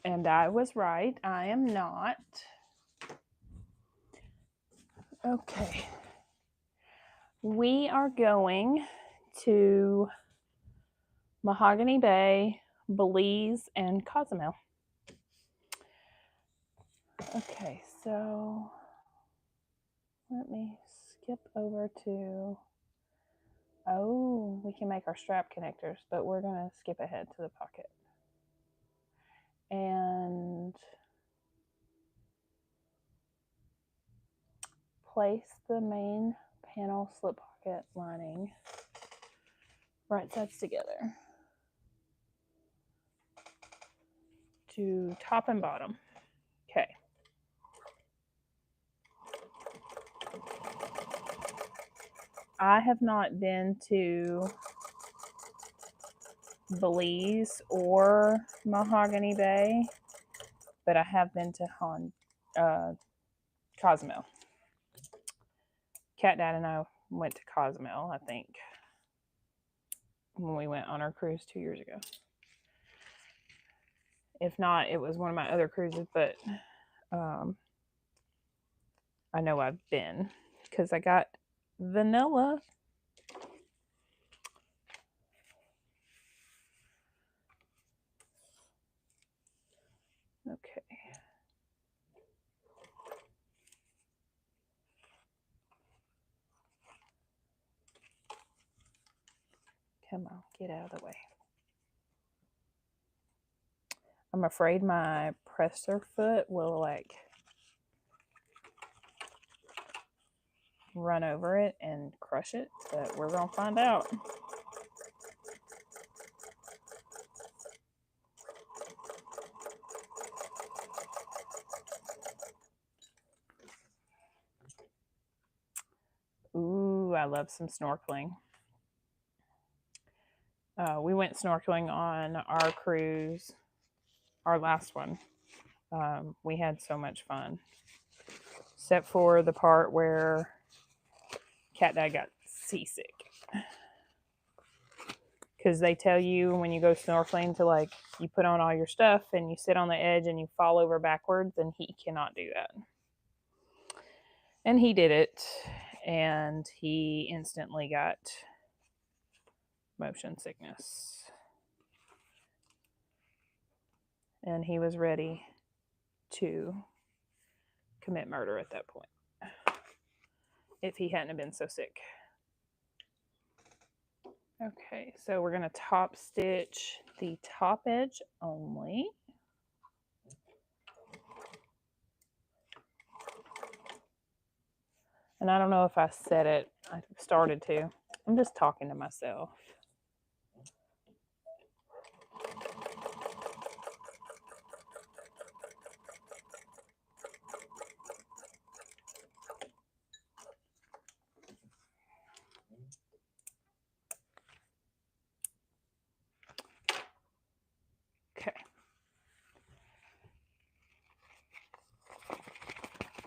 And I was right. I am not. Okay. We are going to Mahogany Bay, Belize, and Cozumel. Okay, so let me skip over to... Oh, we can make our strap connectors, but we're going to skip ahead to the pocket. And place the main panel slip pocket lining right sides together to top and bottom. Okay. I have not been to Belize or Mahogany Bay, but I have been to Cozumel. Cat Dad and I went to Cozumel, I think, when we went on our cruise 2 years ago. If not, it was one of my other cruises, but I know I've been because I got vanilla. Okay. Come on, get out of the way. I'm afraid my presser foot will like run over it and crush it, but we're gonna find out. Ooh, I love some snorkeling. We went snorkeling on our cruise, our last one. We had so much fun, except for the part where Cat Dad got seasick. Because they tell you when you go snorkeling to like, you put on all your stuff and you sit on the edge and you fall over backwards, and he cannot do that. And he did it, and he instantly got motion sickness. And he was ready to commit murder at that point if he hadn't been so sick. Okay, so we're going to top stitch the top edge only. And I don't know if I said it. I started to. I'm just talking to myself. Okay.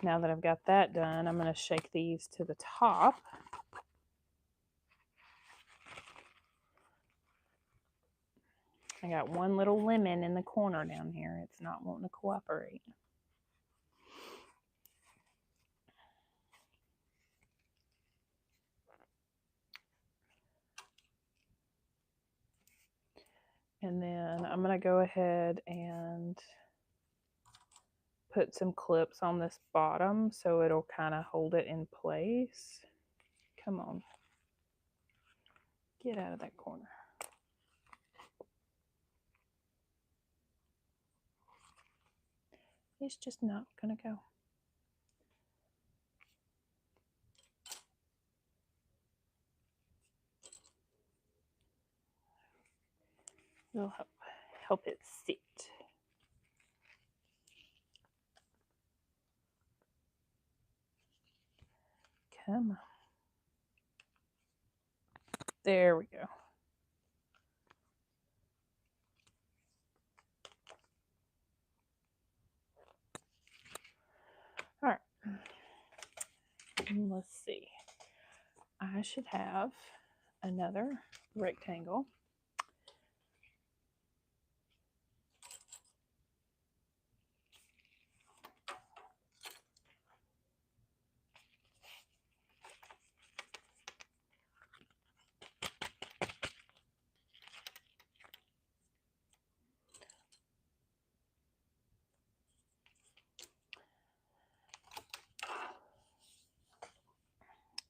Now that I've got that done, I'm going to shake these to the top. I got one little lemon in the corner down here. It's not wanting to cooperate. And then I'm going to go ahead and put some clips on this bottom so it'll kind of hold it in place. Come on. Get out of that corner. It's just not going to go. It'll help it sit. Come on. There we go. All right. Let's see. I should have another rectangle.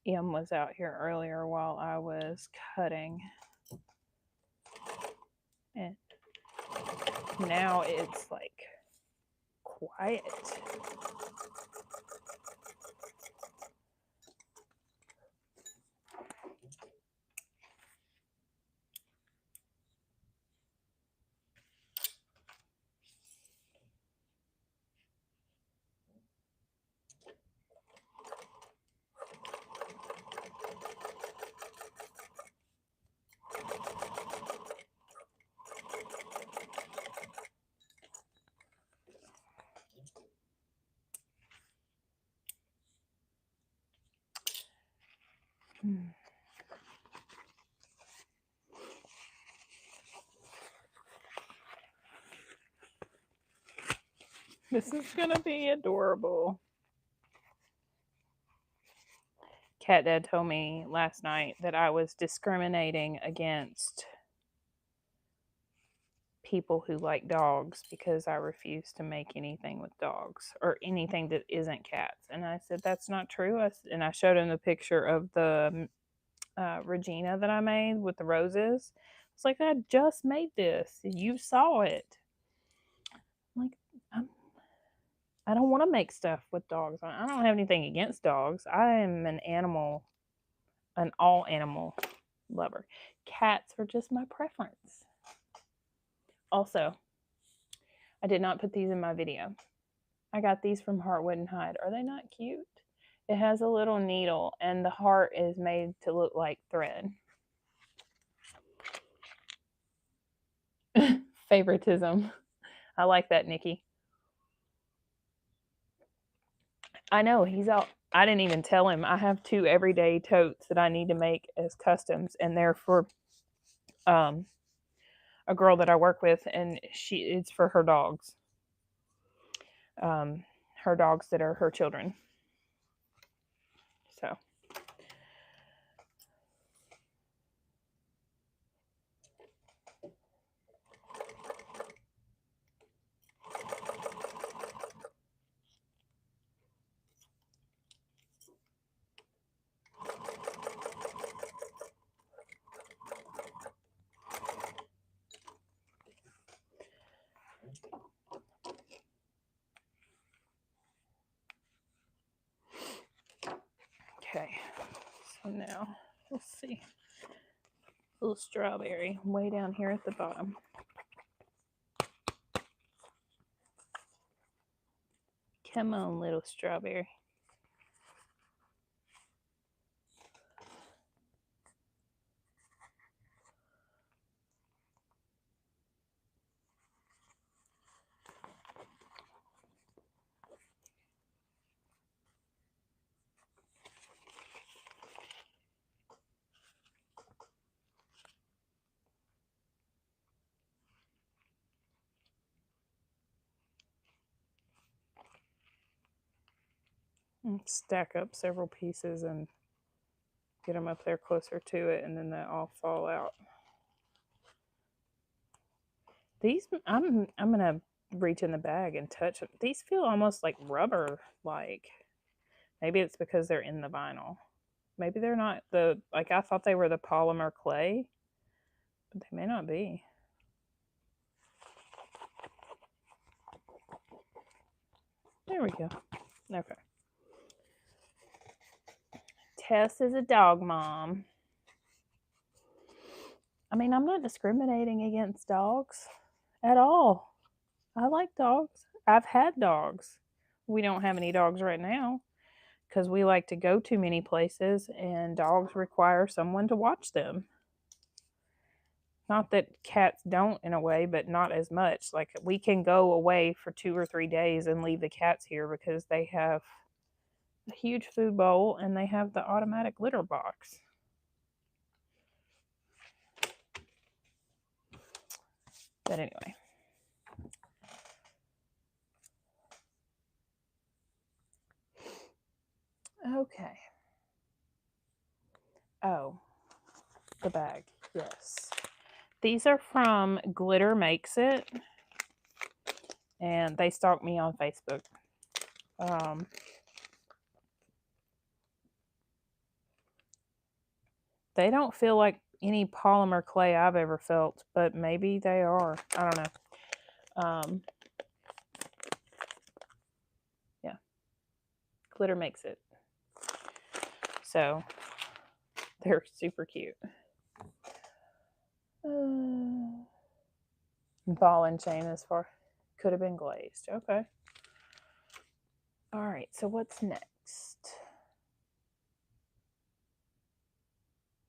Em was out here earlier while I was cutting. And now it's like quiet. This is gonna be adorable. Cat Dad told me last night that I was discriminating against people who like dogs because I refuse to make anything with dogs or anything that isn't cats. And I said, that's not true. And I showed him the picture of the Regina that I made with the roses. It's like, I just made this. You saw it. I'm like, I don't want to make stuff with dogs. I don't have anything against dogs. I am an all animal lover. Cats are just my preference. Also, I did not put these in my video. I got these from Heartwood and Hide. Are they not cute? It has a little needle and the heart is made to look like thread. Favoritism. I like that, Nikki. I know, he's out. I didn't even tell him. I have 2 everyday totes that I need to make as customs, and they're for a girl that I work with, and it's for her dogs. Her dogs that are her children. So. Okay, so now we'll see. A little strawberry way down here at the bottom. Come on, little strawberry. And stack up several pieces and get them up there closer to it, and then they all fall out. These, I'm gonna reach in the bag and touch them. These feel almost like rubber, like. Maybe it's because they're in the vinyl. Maybe they're not like I thought they were the polymer clay, but they may not be. There we go. Okay. Tess is a dog mom. I mean, I'm not discriminating against dogs at all. I like dogs. I've had dogs. We don't have any dogs right now because we like to go to many places and dogs require someone to watch them. Not that cats don't in a way, but not as much. Like we can go away for 2 or 3 days and leave the cats here because they have a huge food bowl and they have the automatic litter box. But anyway. Okay. Oh, the bag. Yes. These are from Glitter Makes It. And they stalked me on Facebook. They don't feel like any polymer clay I've ever felt, but maybe they are. I don't know. Yeah. Glitter Makes It. So, they're super cute. Ball and chain as far. Could have been glazed. Okay. All right. So, what's next?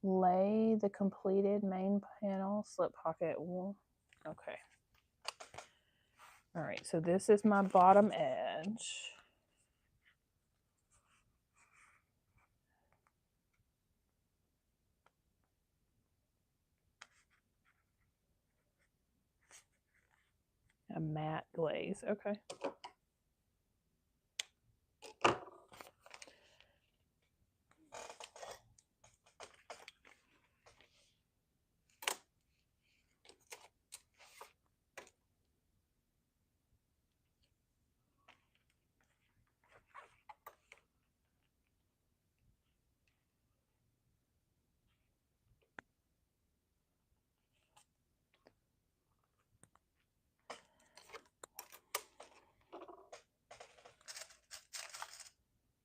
Lay the completed main panel slip pocket wool. Okay. All right. So, this is my bottom edge. A matte glaze. Okay.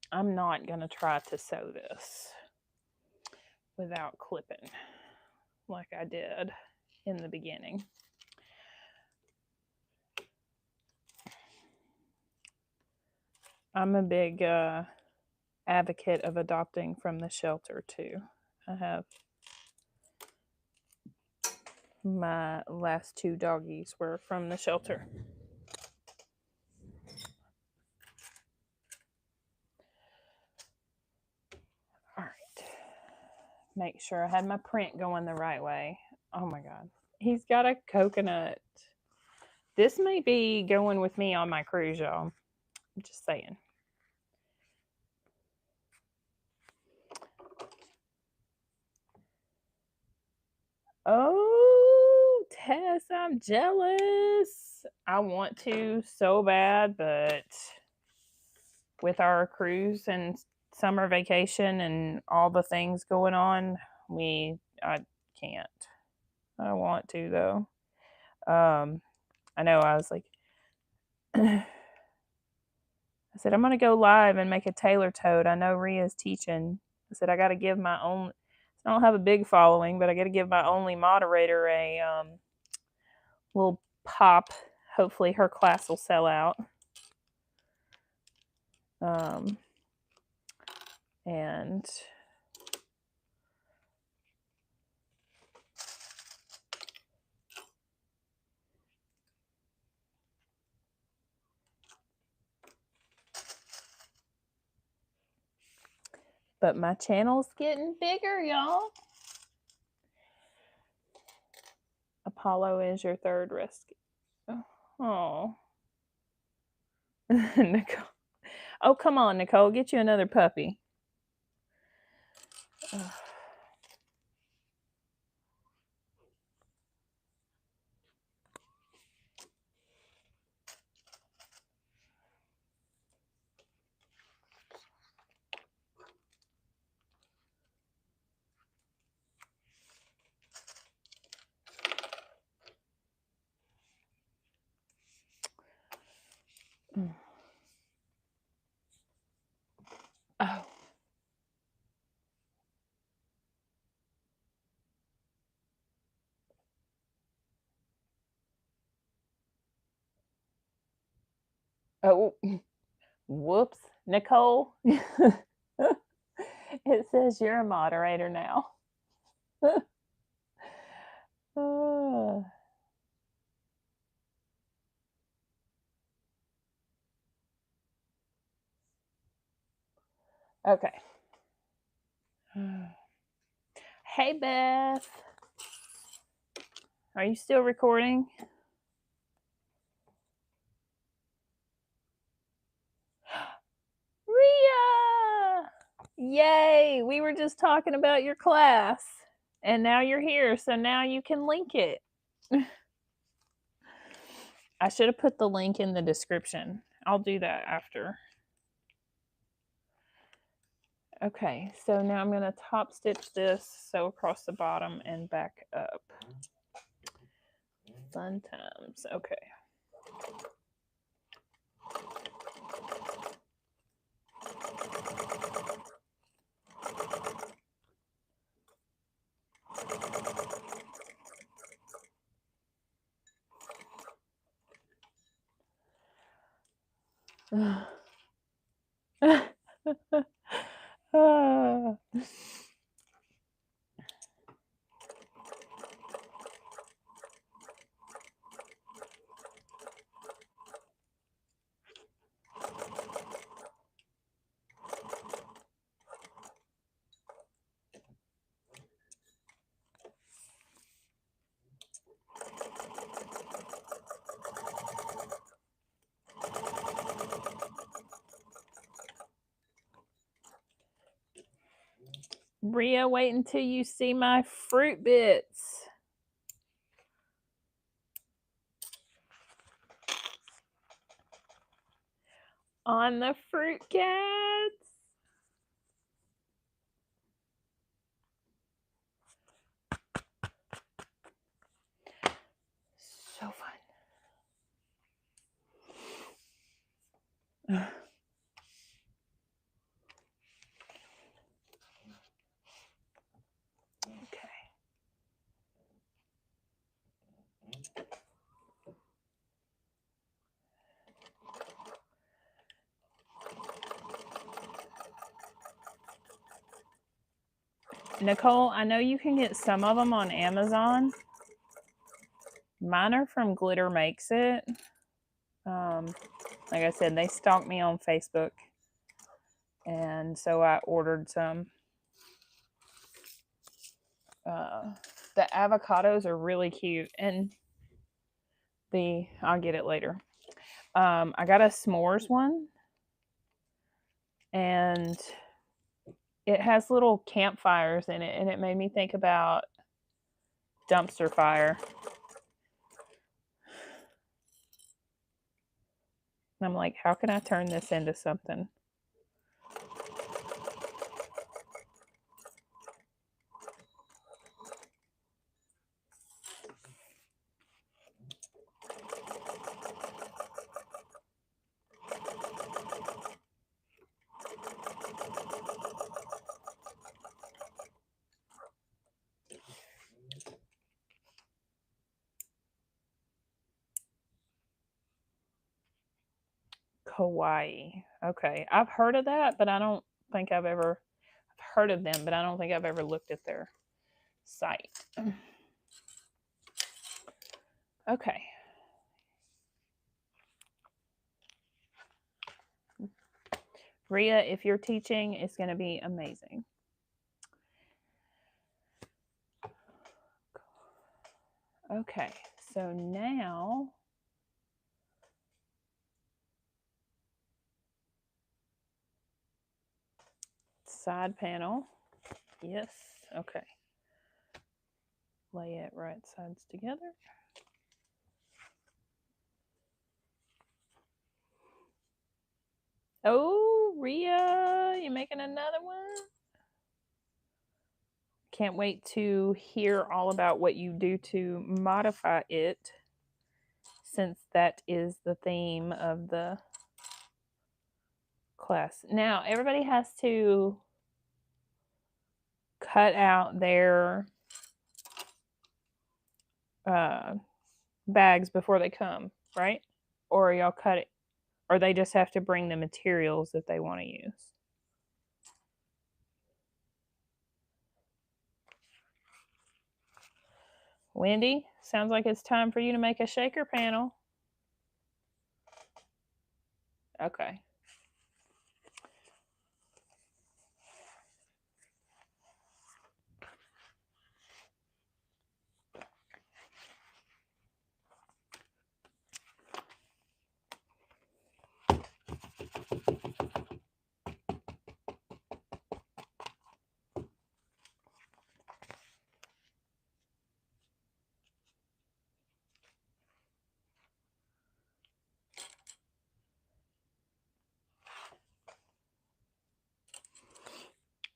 I'm not going to try to sew this without clipping like I did in the beginning. I'm a big advocate of adopting from the shelter too. I have my last 2 doggies were from the shelter. All right. Make sure I had my print going the right way. Oh my God. He's got a coconut. This may be going with me on my cruise, y'all. I'm just saying. Oh, Tess, I'm jealous. I want to so bad, but with our cruise and summer vacation and all the things going on, I can't. I want to though. I know I was like, I said I'm gonna go live and make a Taylor Tote. I know Ria's teaching I said I got to give my own. I don't have a big following, but I got to give my only moderator a little pop. Hopefully her class will sell out. And but my channel's getting bigger, y'all. Apollo is your third rescue. Oh. Nicole. Oh, come on, Nicole. Get you another puppy. Oh. Oh. Whoops. Nicole. It says you're a moderator now. Okay. Hey, Beth. Are you still recording? Rhea! Yay! We were just talking about your class. And now you're here, so now you can link it. I should have put the link in the description. I'll do that after. Okay, so now I'm going to top stitch this, sew across the bottom and back up. Fun times. Okay. Rhea, wait until you see my fruit bits. On the fruit cats. So fun. Okay. Nicole, I know you can get some of them on Amazon. Mine are from Glitter Makes It. Like I said, they stalked me on Facebook. And so I ordered some. The avocados are really cute. And I'll get it later. I got a s'mores one. And it has little campfires in it. And it made me think about dumpster fire. And I'm like, how can I turn this into something? Hawaii. Okay. I've heard of that, but I don't think I've heard of them, but I don't think I've ever looked at their site. Okay. Rhea, if you're teaching, it's going to be amazing. Okay, so now side panel. Yes, okay. Lay it right sides together. Oh, Rhea, you making another one? Can't wait to hear all about what you do to modify it, since that is the theme of the class. Now, everybody has to cut out their bags before they come, right? Or y'all cut it, or they just have to bring the materials that they want to use. Wendy, sounds like it's time for you to make a shaker panel. Okay.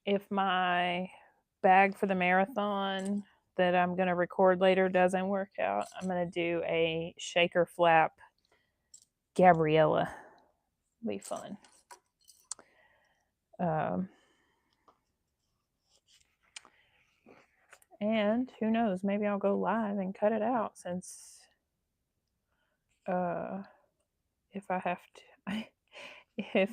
If my bag for the marathon that I'm going to record later doesn't work out, I'm going to do a shaker flap Gabriella. It'll be fun. And who knows, maybe I'll go live and cut it out, since if I have to if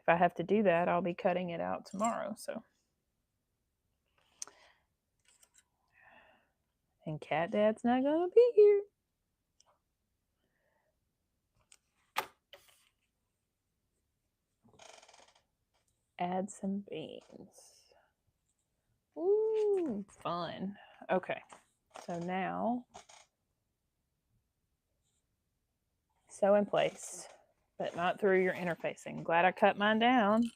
I have to do that, I'll be cutting it out tomorrow. So, and Cat Dad's not gonna be here. Add some beans. Ooh, fun. Okay, so now sew in place, but not through your interfacing. Glad I cut mine down.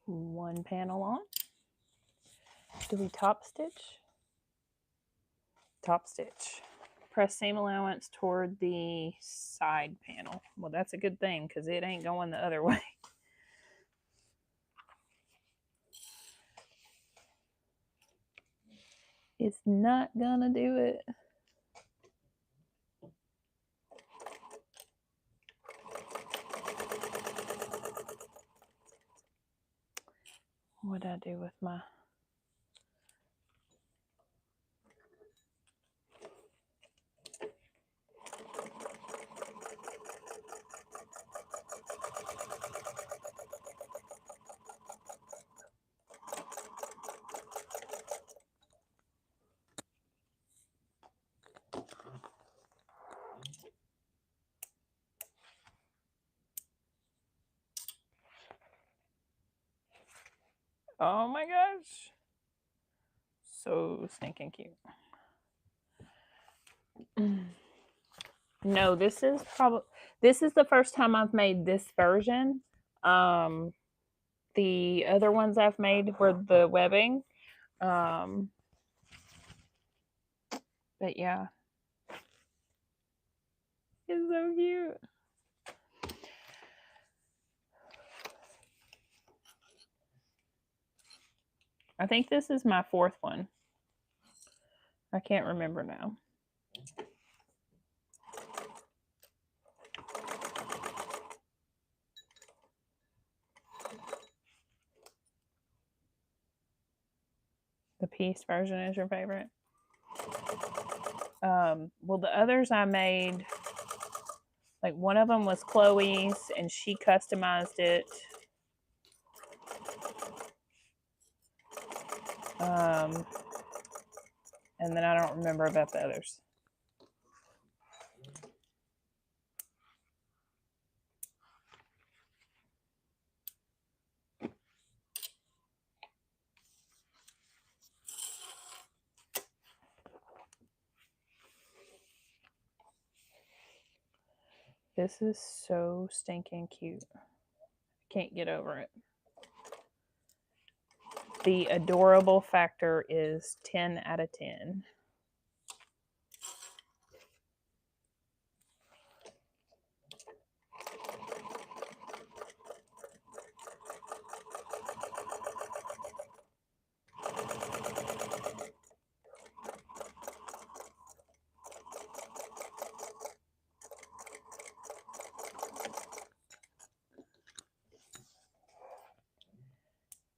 One panel on. Do we top stitch? Top stitch. Press seam allowance toward the side panel. Well, that's a good thing, because it ain't going the other way. It's not gonna do it. What'd I do with my... Oh my gosh. So stinking cute. No, this is the first time I've made this version. The other ones I've made were the webbing. But yeah. It's so cute. I think this is my fourth one. I can't remember now. The piece version is your favorite? Well, the others I made, like one of them was Chloe's and she customized it. And then I don't remember about the others. This is so stinking cute. Can't get over it. The adorable factor is 10 out of 10.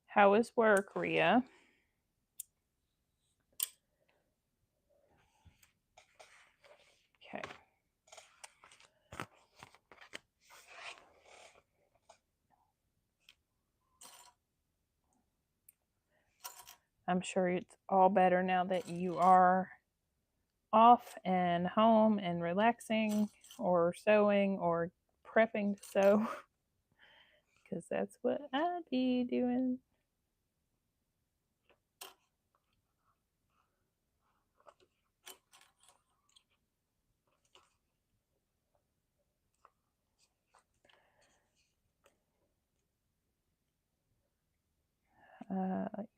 How is work, Rhea? Okay. I'm sure it's all better now that you are off and home and relaxing or sewing or prepping to sew, because that's what I'd be doing.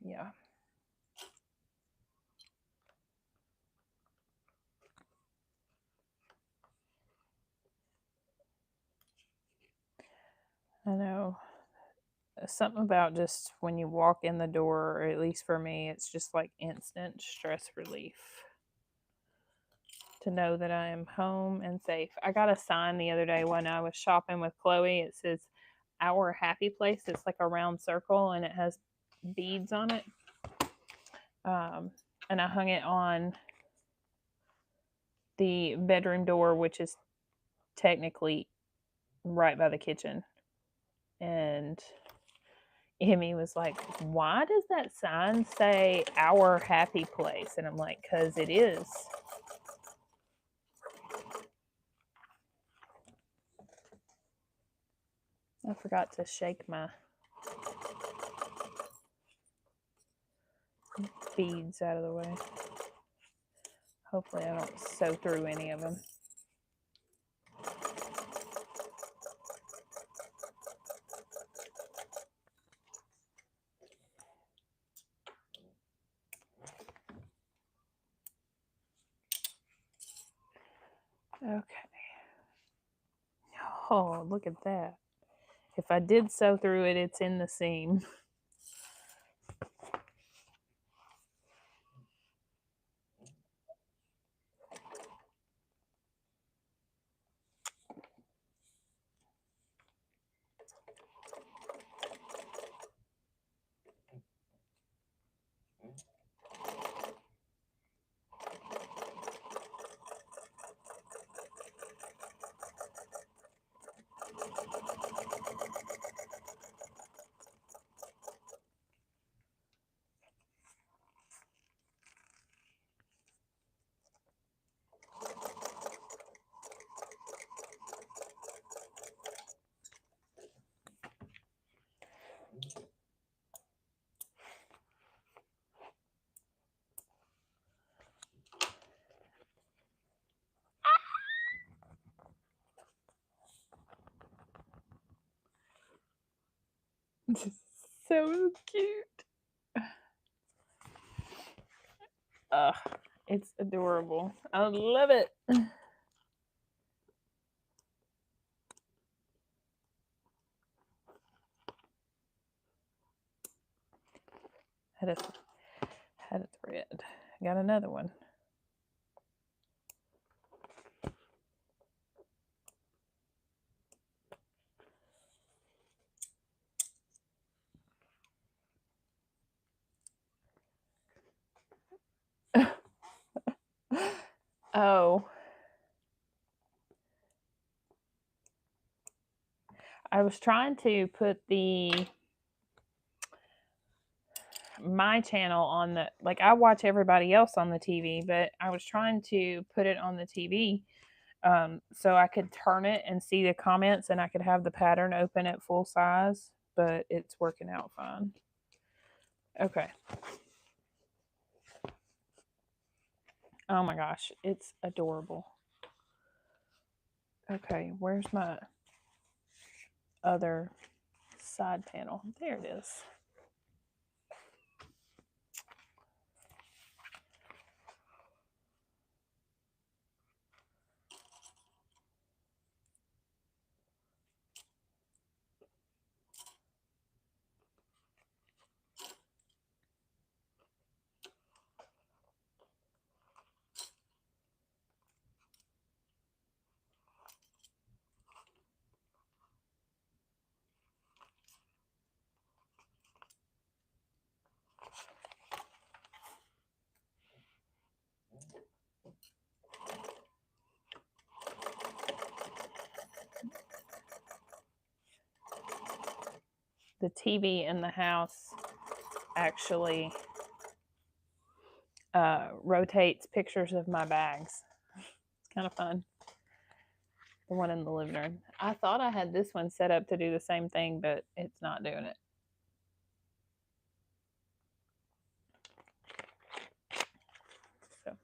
Yeah. I know. Something about just when you walk in the door, or at least for me, it's just like instant stress relief to know that I am home and safe. I got a sign the other day when I was shopping with Chloe. It says "Our Happy Place." It's like a round circle and it has beads on it. And I hung it on the bedroom door, which is technically right by the kitchen. And Emmy was like, "Why does that sign say Our Happy Place?" And I'm like, "Because it is." I forgot to shake my beads out of the way. Hopefully I don't sew through any of them. Okay. Oh, look at that. If I did sew through it, it's in the seam. So cute. It's adorable. I love it. Had a thread. Got another one. Oh. I was trying to put my channel on the, like, I watch everybody else on the TV, but I was trying to put it on the TV so I could turn it and see the comments and I could have the pattern open at full size, but it's working out fine. Okay. Oh my gosh, it's adorable. Okay, where's my other side panel? There it is. The TV in the house actually rotates pictures of my bags. It's kind of fun. The one in the living room. I thought I had this one set up to do the same thing, but it's not doing it. So,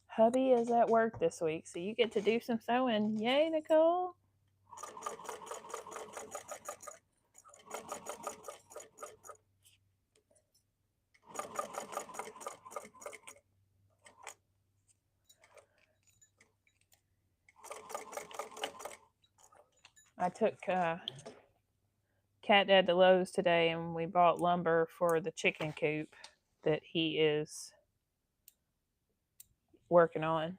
hubby is at work this week, so you get to do some sewing. Yay, Nicole! I took Cat Dad to Lowe's today and we bought lumber for the chicken coop that he is working on.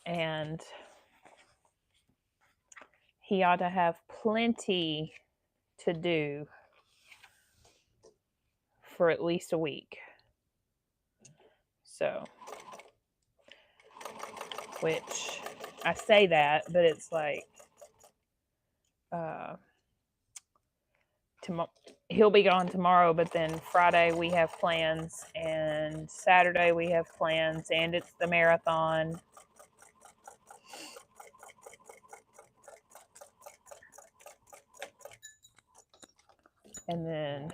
And he ought to have plenty to do for at least a week. So, which I say that, but it's like, he'll be gone tomorrow, but then Friday we have plans, and Saturday we have plans, and it's the marathon. And then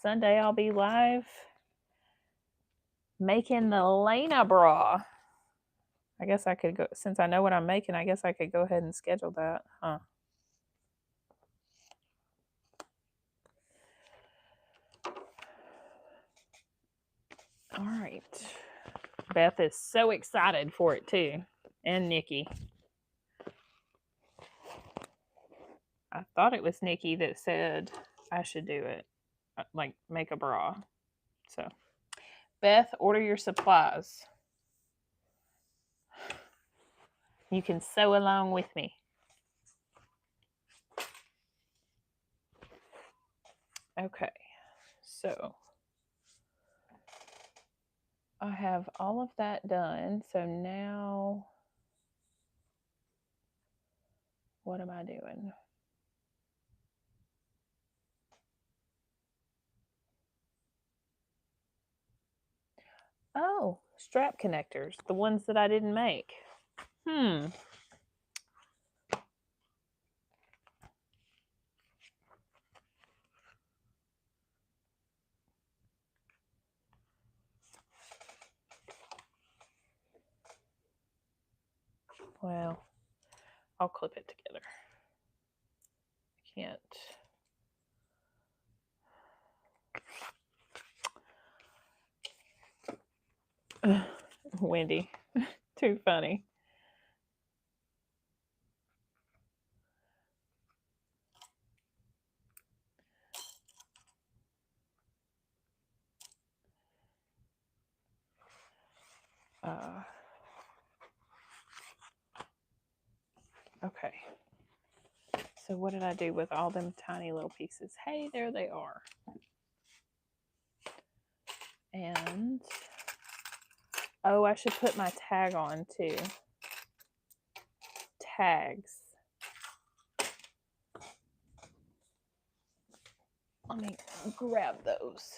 Sunday I'll be live making the Lena bra. I guess I could go, since I know what I'm making, I guess I could go ahead and schedule that, huh? All right. Beth is so excited for it too, and Nikki. I thought it was Nikki that said I should do it, like make a bra. So, Beth, order your supplies. You can sew along with me. Okay, so I have all of that done. So now, what am I doing? Oh, strap connectors, the ones that I didn't make. Well, I'll clip it together. I can't. Wendy. Too funny. Okay. So what did I do with all them tiny little pieces? Hey, there they are. And, oh, I should put my tag on too. Tags. Let me grab those.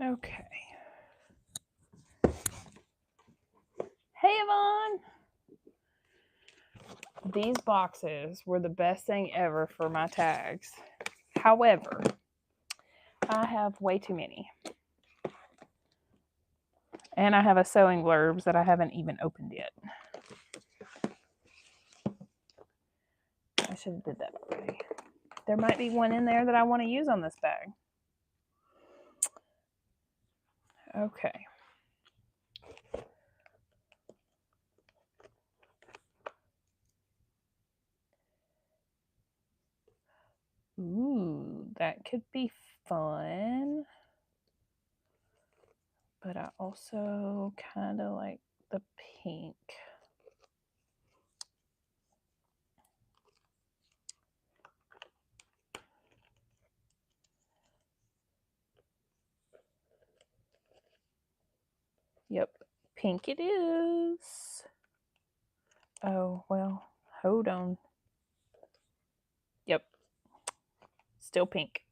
Okay. Hey, Yvonne. These boxes were the best thing ever for my tags. However, I have way too many. And I have a sewing blurbs that I haven't even opened yet. I should have did that already. There might be one in there that I want to use on this bag. Okay. Ooh, that could be fun. But I also kind of like the pink. Yep, pink it is. Oh, well, hold on. Yep, still pink.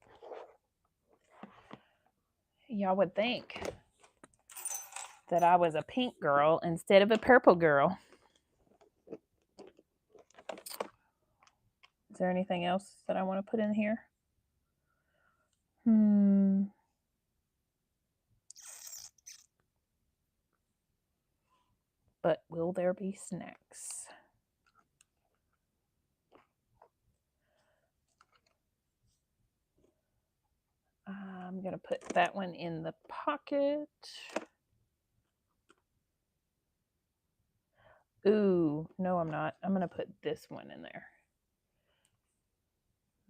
Y'all would think that I was a pink girl instead of a purple girl. Is there anything else that I want to put in here? But will there be snacks? I'm going to put that one in the pocket. Ooh, no, I'm not. I'm going to put this one in there.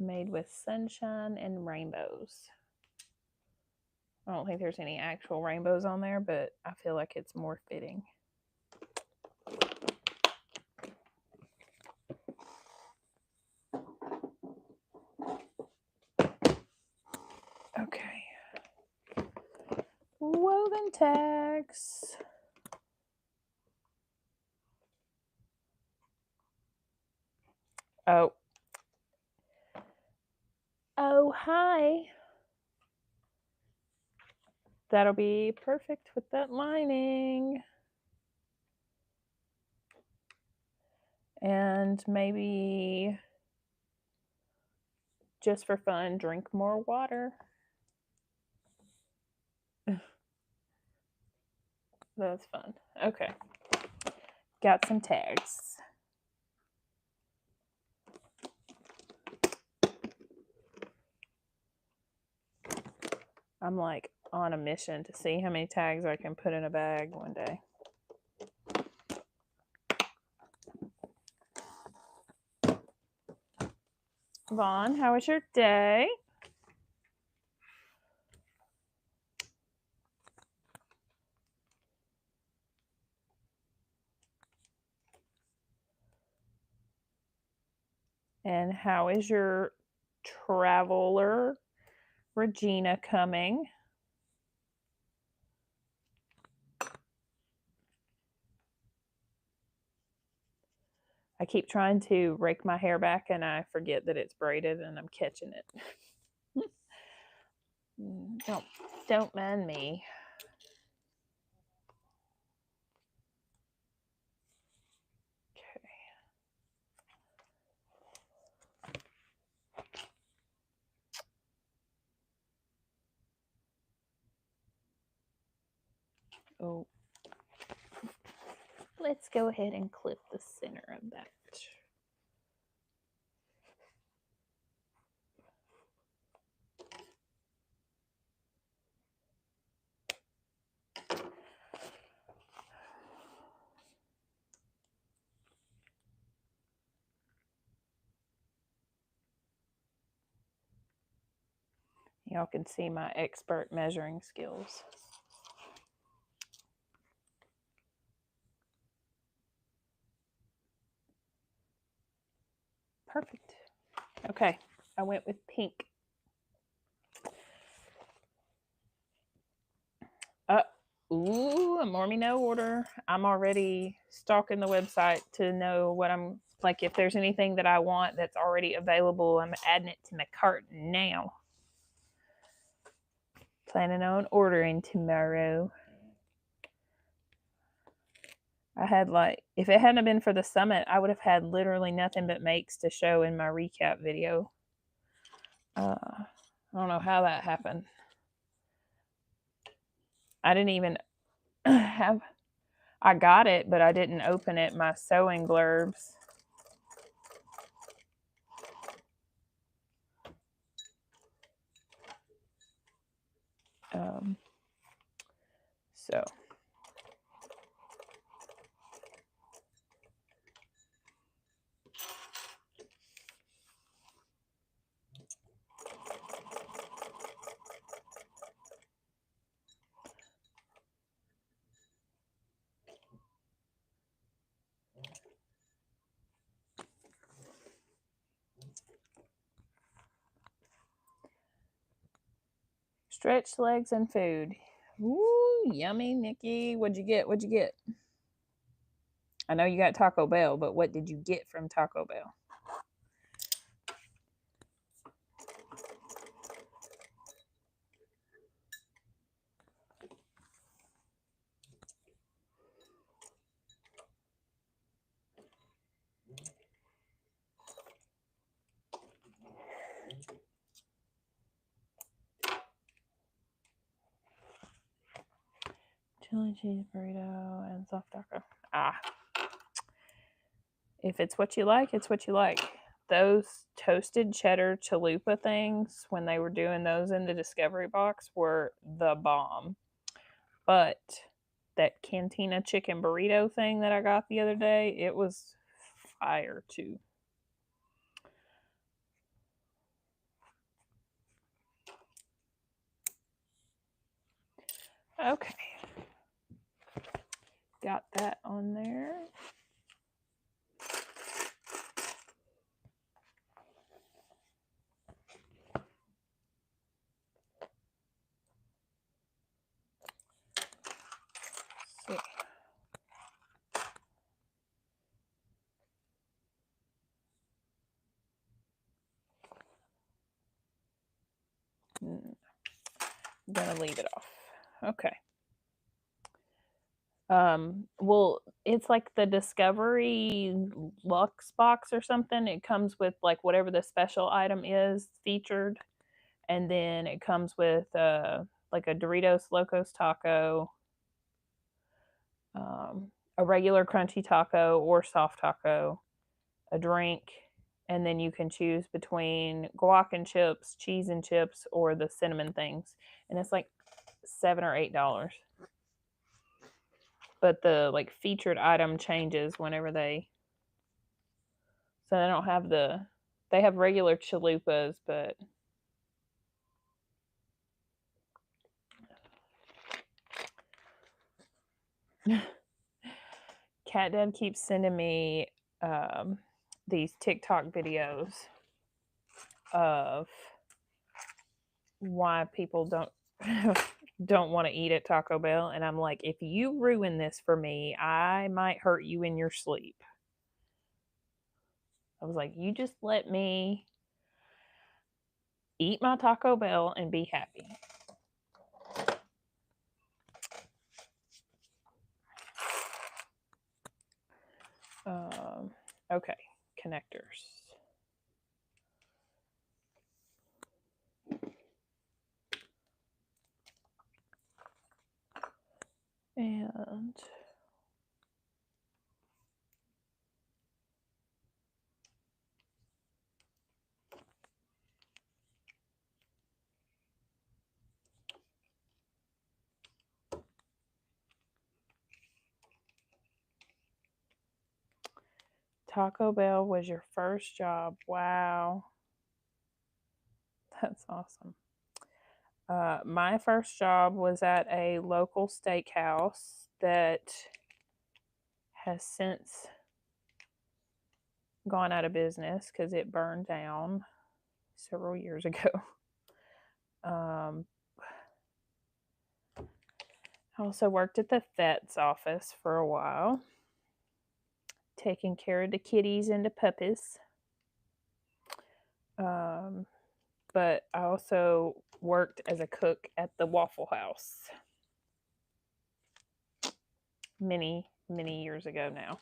Made with sunshine and rainbows. I don't think there's any actual rainbows on there, but I feel like it's more fitting. Okay. Woven tags. Oh. Oh, hi. That'll be perfect with that lining. And maybe just for fun, drink more water. That's fun. Okay. Got some tags. I'm like on a mission to see how many tags I can put in a bag one day. Vaughn, how was your day? And how is your traveler, Regina, coming? I keep trying to rake my hair back and I forget that it's braided and I'm catching it. Don't mind me. Okay. Oh. Let's go ahead and clip the center of that. Y'all can see my expert measuring skills. Perfect. Okay, I went with pink. Ooh, a more me know order. I'm already stalking the website to know what I'm like. If there's anything that I want that's already available, I'm adding it to my cart now. Planning on ordering tomorrow. I had like, if it hadn't been for the summit, I would have had literally nothing but makes to show in my recap video. I don't know how that happened. I didn't even have, I got it, but I didn't open it, my sewing blurbs. So. Stretched legs and food. Ooh, yummy, Nikki. What'd you get? What'd you get? I know you got Taco Bell, but what did you get from Taco Bell? Chili cheese burrito and soft taco. If it's what you like, it's what you like. Those toasted cheddar chalupa things, when they were doing those in the Discovery box, were the bomb. But that Cantina chicken burrito thing that I got the other day, it was fire too. Okay. Got that on there. See. I'm gonna leave it off. Okay. Well, it's like the Discovery Lux box or something. It comes with like whatever the special item is featured, and then it comes with like a Doritos Locos taco, a regular crunchy taco or soft taco, a drink, and then you can choose between guac and chips, cheese and chips, or the cinnamon things, and it's like $7 or $8. But the like featured item changes whenever they, so they don't have the, they have regular chalupas, but Cat Dad keeps sending me these TikTok videos of why people don't want to eat at Taco Bell, and I'm like, if you ruin this for me, I might hurt you in your sleep. I was like, you just let me eat my Taco Bell and be happy. Okay, connectors. And Taco Bell was your first job. Wow. That's awesome. My first job was at a local steakhouse that has since gone out of business because it burned down several years ago. I also worked at the vet's office for a while, taking care of the kitties and the puppies. But I also worked as a cook at the Waffle House many, many years ago now.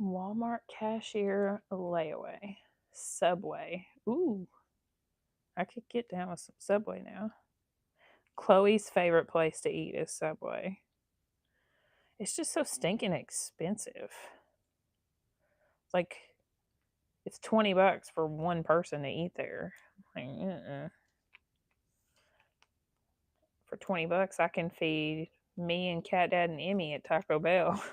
Walmart cashier layaway. Subway. Ooh. I could get down with some Subway now. Chloe's favorite place to eat is Subway. It's just so stinking expensive. Like, it's $20 for one person to eat there. Like, For $20, I can feed me and Cat Dad and Emmy at Taco Bell.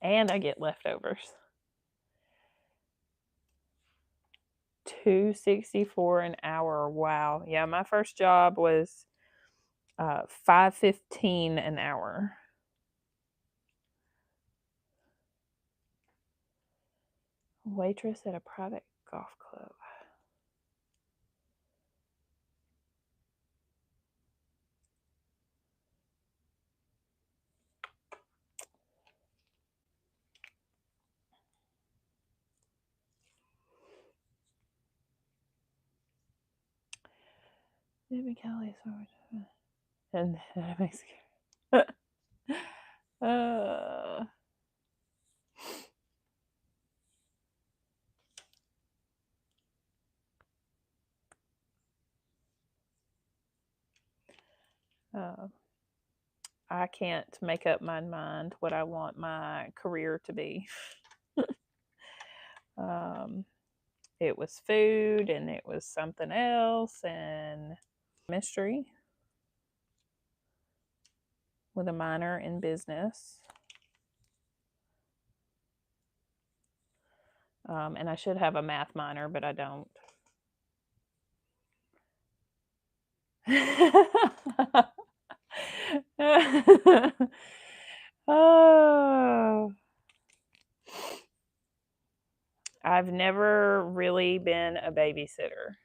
And I get leftovers. $2.64 an hour. Wow. Yeah, my first job was $5.15 an hour. Waitress at a private golf club. MMK, and that makes I can't make up my mind what I want my career to be. It was food and it was something else and chemistry with a minor in business. And I should have a math minor, but I don't. Oh. I've never really been a babysitter.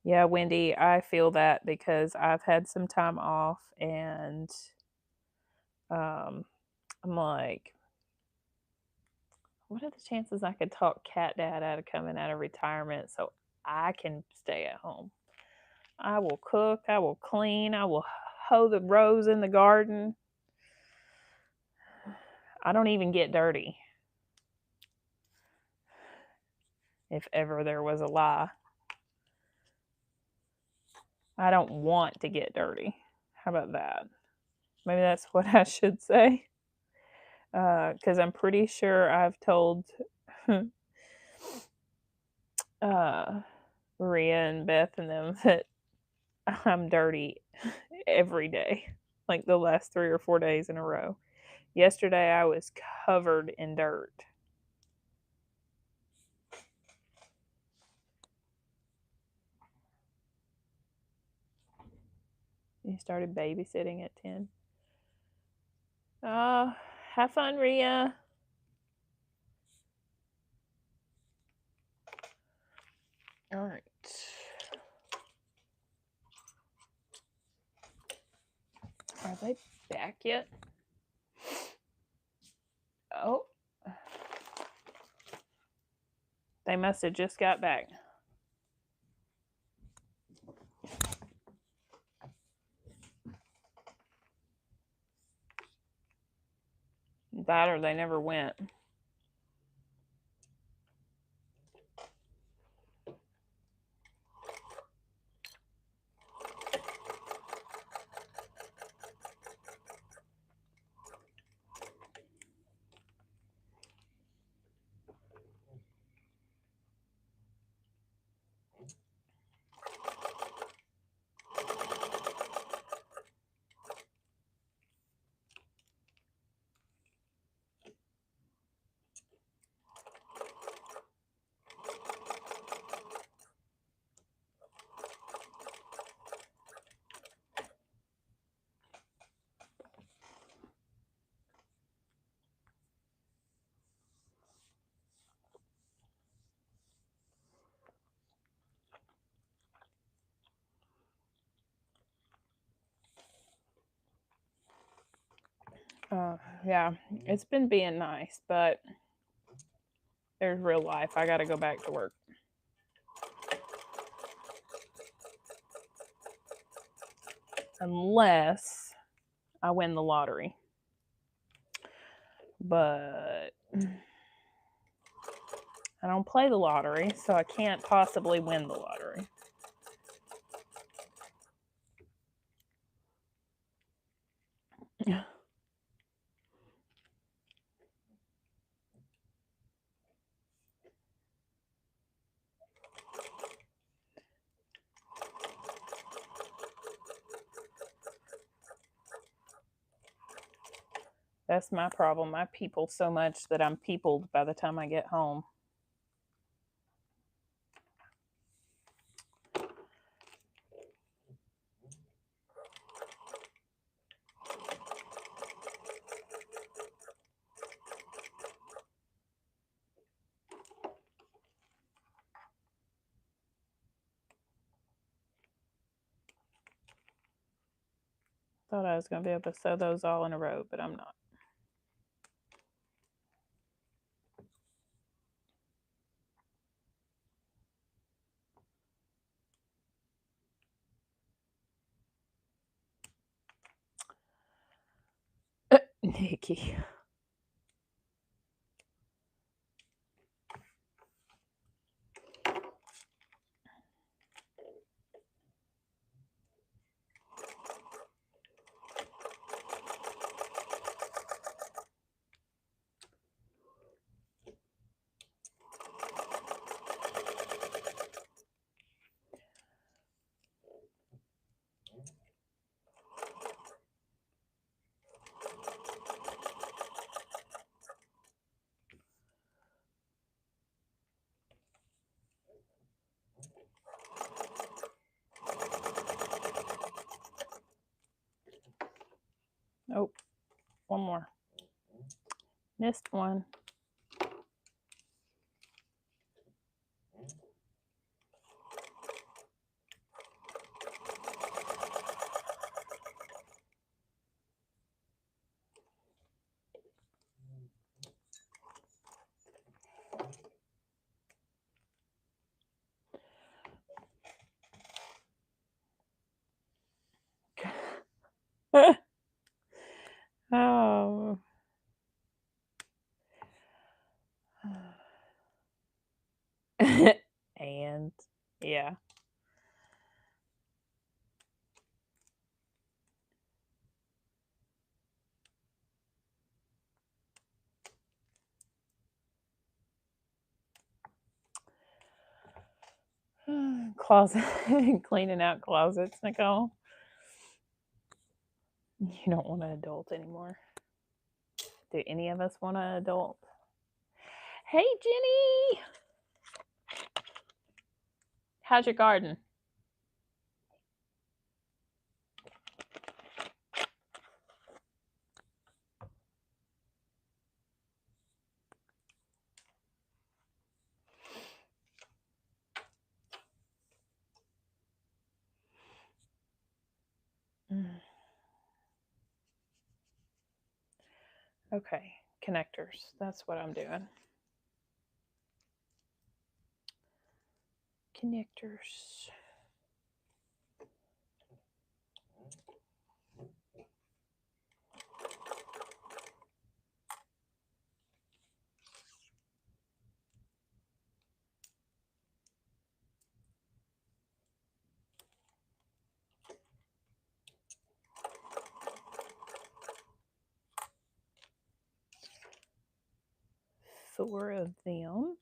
Yeah, Wendy, I feel that because I've had some time off and I'm like, what are the chances I could talk Cat Dad out of coming out of retirement so I can stay at home? I will cook, I will clean, I will hoe the rows in the garden. I don't even get dirty. if ever there was a lie. I don't want to get dirty. How about that? Maybe that's what I should say. Because I'm pretty sure I've told Maria and Beth and them that I'm dirty every day, like the last 3 or 4 days in a row. Yesterday I was covered in dirt. You started babysitting at 10. Have fun, Ria. All right. Are they back yet? Oh. They must have just got back. That or they never went. Yeah, it's been being nice, but there's real life. I got to go back to work. Unless I win the lottery. But I don't play the lottery, so I can't possibly win the lottery. That's my problem. I people so much that I'm peopled by the time I get home. Thought I was going to be able to sew those all in a row, but I'm not. Nikki. Oh, one more. Missed one. Oh. And yeah. Closet, cleaning out closets, Nicole. You don't want an adult anymore. Do any of us want an adult? Hey, Jenny! How's your garden? Okay, connectors. That's what I'm doing. Connectors. Four of them.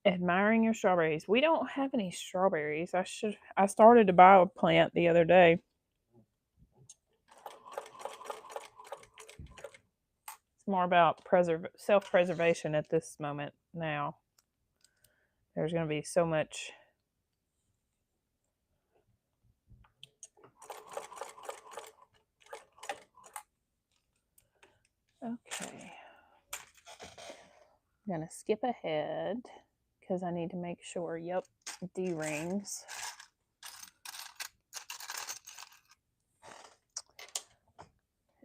Admiring your strawberries. We don't have any strawberries. I started to buy a plant the other day. It's more about self-preservation at this moment now. There's going to be so much. Okay. I'm going to skip ahead because I need to make sure. Yep, D-rings.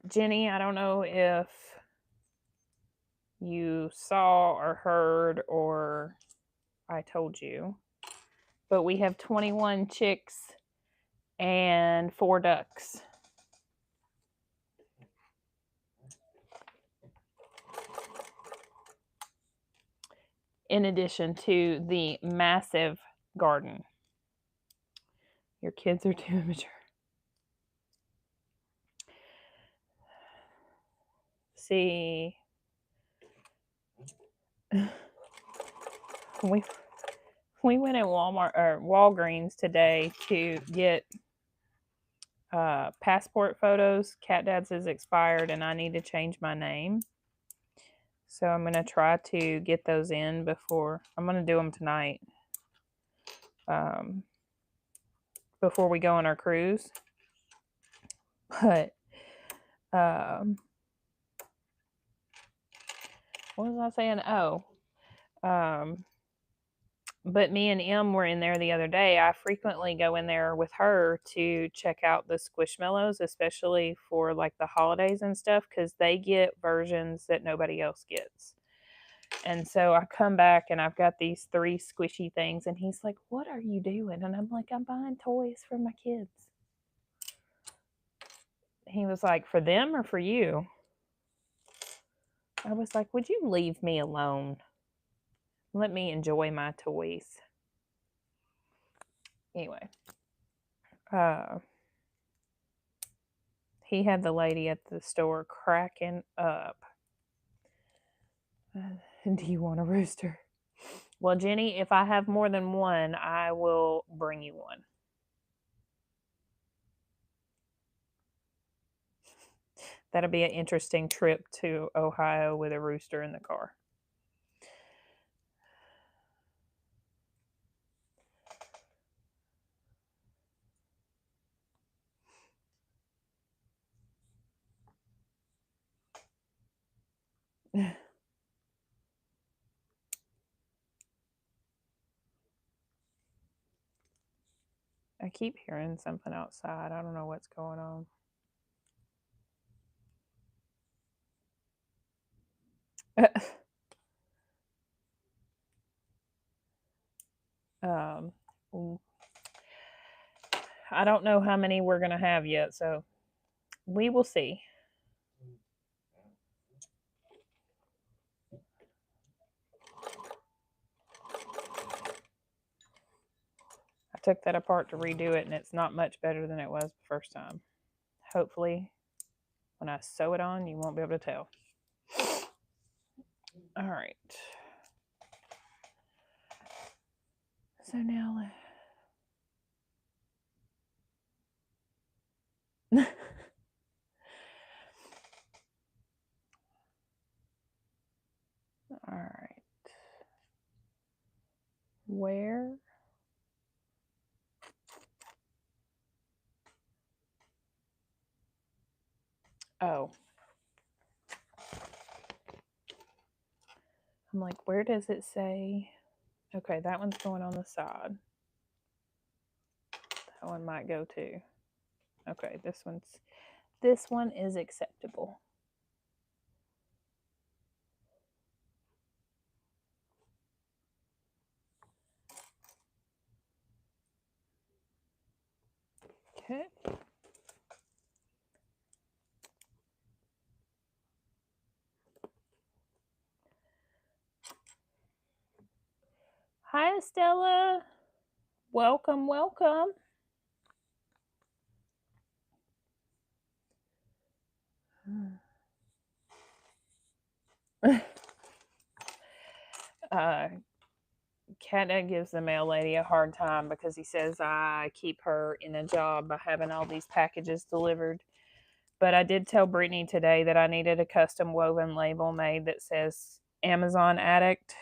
Jenny, I don't know if you saw or heard or I told you, but we have 21 chicks and 4 ducks. In addition to the massive garden. Your kids are too immature. See, we went in Walmart or Walgreens today to get passport photos. Cat Dad's is expired and I need to change my name. So I'm going to try to get those in before, I'm going to do them tonight. Before we go on our cruise. But, what was I saying? Oh, but me and Em were in there the other day. I frequently go in there with her to check out the Squishmallows, especially for like the holidays and stuff, because they get versions that nobody else gets. And so I come back and I've got these 3 squishy things, and he's like, "What are you doing?" And I'm like, "I'm buying toys for my kids." He was like, "For them or for you?" I was like, "Would you leave me alone? Let me enjoy my toys." Anyway, he had the lady at the store cracking up. Do you want a rooster? Well, Jenny, if I have more than one, I will bring you one. That'll be an interesting trip to Ohio with a rooster in the car. I keep hearing something outside. I don't know what's going on. I don't know how many we're going to have yet, so we will see. took that apart to redo it, and it's not much better than it was the first time. Hopefully, when I sew it on, you won't be able to tell. All right. So now... All right. Where? Oh. I'm like, where does it say? Okay, that one's going on the side. That one might go too. Okay, this one is acceptable. Okay. Hi, Estella. Welcome, welcome. Cat gives the mail lady a hard time because he says I keep her in a job by having all these packages delivered. But I did tell Brittany today that I needed a custom woven label made that says Amazon Addict,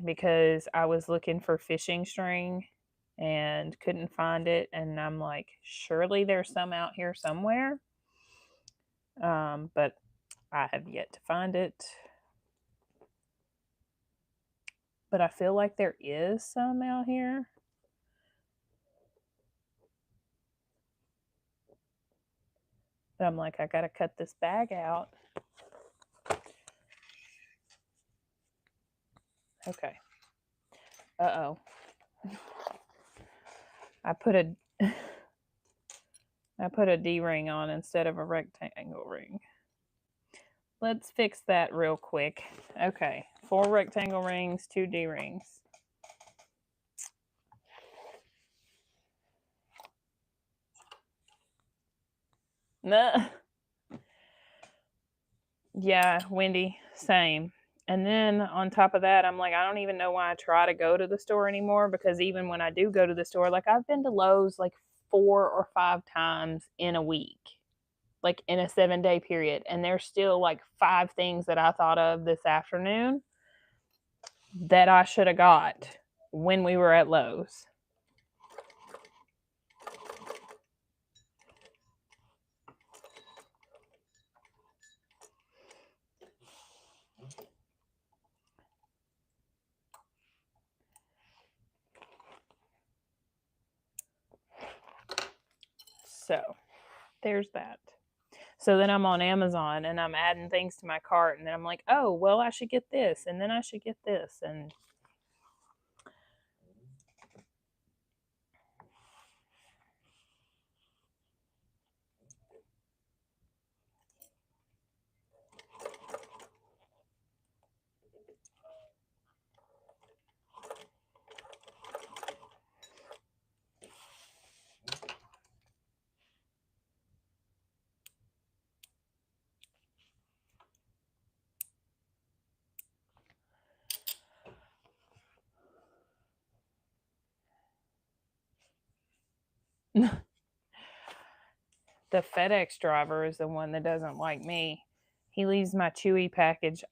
because I was looking for fishing string and couldn't find it. And I'm like, surely there's some out here somewhere. But I have yet to find it. But I feel like there is some out here. But I'm like, I gotta cut this bag out. Okay. Uh-oh. I put a D-ring on instead of a rectangle ring. Let's fix that real quick. Okay, 4 rectangle rings, 2 D-rings. Nah. Yeah, Wendy, same. And then on top of that, I'm like, I don't even know why I try to go to the store anymore, because even when I do go to the store, like I've been to Lowe's like 4 or 5 times in a week, like in a 7-day period. And there's still like 5 things that I thought of this afternoon that I should have got when we were at Lowe's. So there's that. So then I'm on Amazon and I'm adding things to my cart, and then I'm like, oh, well, I should get this, and then I should get this. And the FedEx driver is the one that doesn't like me. He leaves my Chewy package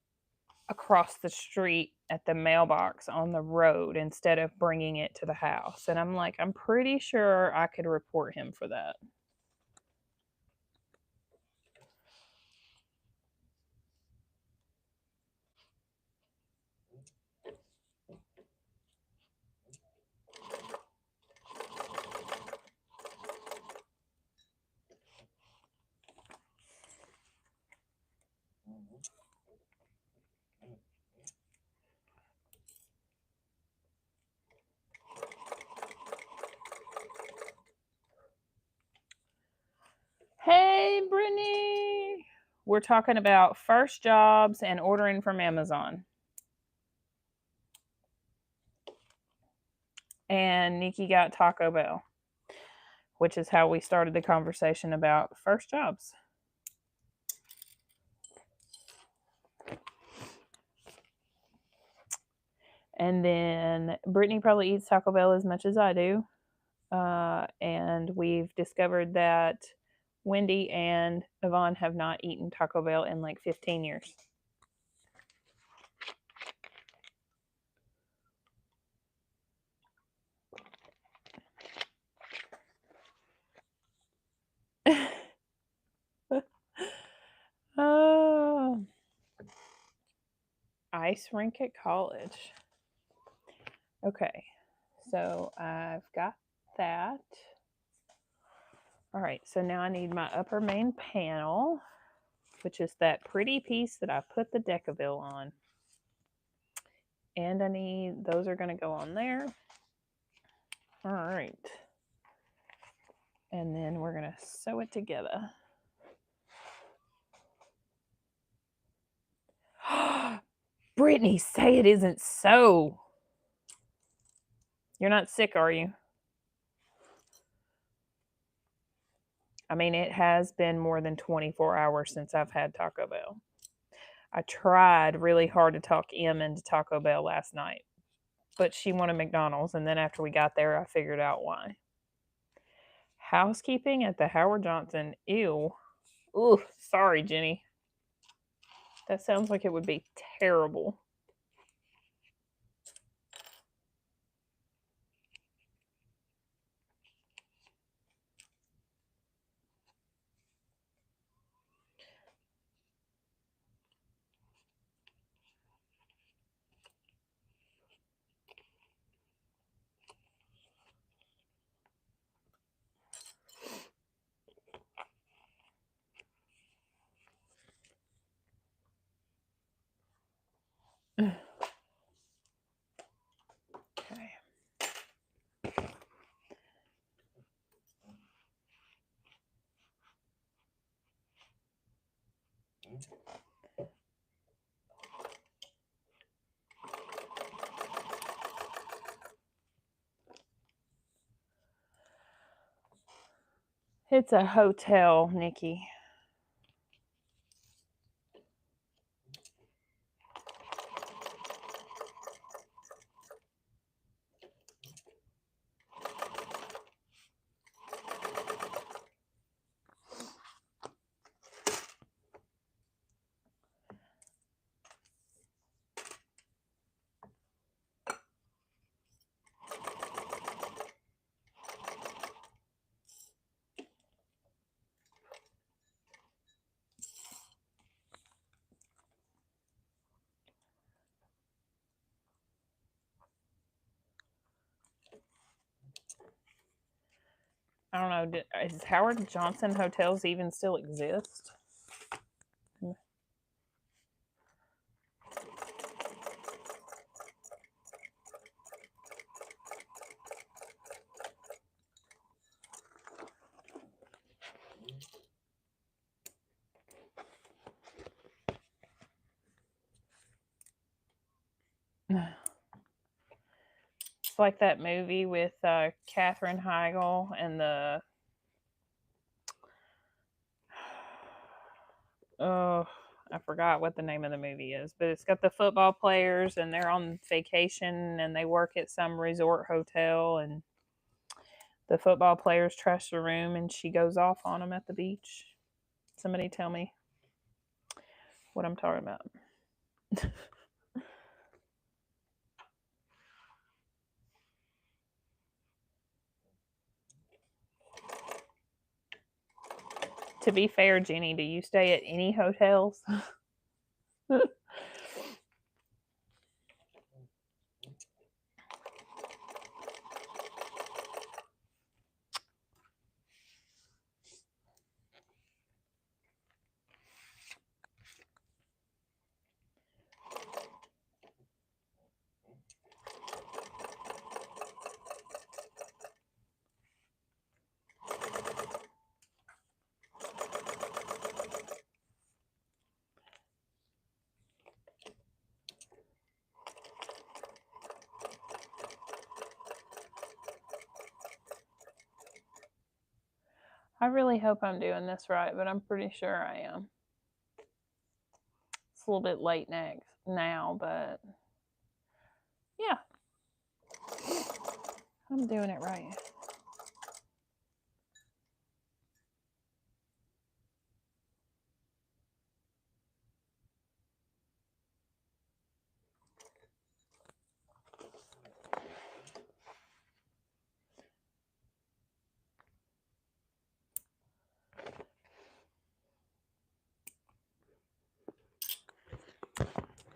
across the street at the mailbox on the road instead of bringing it to the house. And I'm like, I'm pretty sure I could report him for that. Hey, Brittany. We're talking about first jobs and ordering from Amazon. and Nikki got Taco Bell, which is how we started the conversation about first jobs. And then Brittany probably eats Taco Bell as much as I do. And we've discovered that Wendy and Yvonne have not eaten Taco Bell in like 15 years. Oh, ice rink at college. Okay, so I've got that. All right, so now I need my upper main panel, which is that pretty piece that I put the Decaville on. And I need, those are going to go on there. All right. And then we're going to sew it together. Brittany, say it isn't so. You're not sick, are you? I mean, it has been more than 24 hours since I've had Taco Bell. I tried really hard to talk Em into Taco Bell last night, but she wanted McDonald's, and then after we got there, I figured out why. Housekeeping at the Howard Johnson. Ew. Ugh, sorry, Jenny. That sounds like it would be terrible. Okay. It's a hotel, Nikki. I don't know. Is Howard Johnson hotels even still exist? It's like that movie with Katherine Heigl and the oh, I forgot what the name of the movie is, but it's got the football players and they're on vacation and they work at some resort hotel and the football players trash the room and she goes off on them at the beach. Somebody tell me what I'm talking about. To be fair, Jenny, do you stay at any hotels? I really hope I'm doing this right, but I'm pretty sure I am. It's a little bit late now, but yeah, I'm doing it right.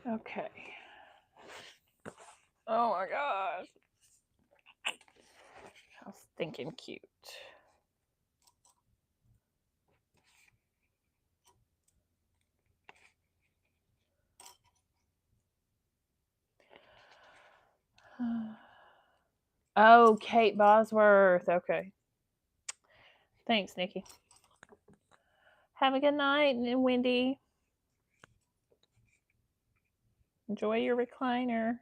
Okay. Oh my gosh. How stinking cute. Oh, Kate Bosworth. Okay. Thanks, Nikki. Have a good night, Wendy. Enjoy your recliner.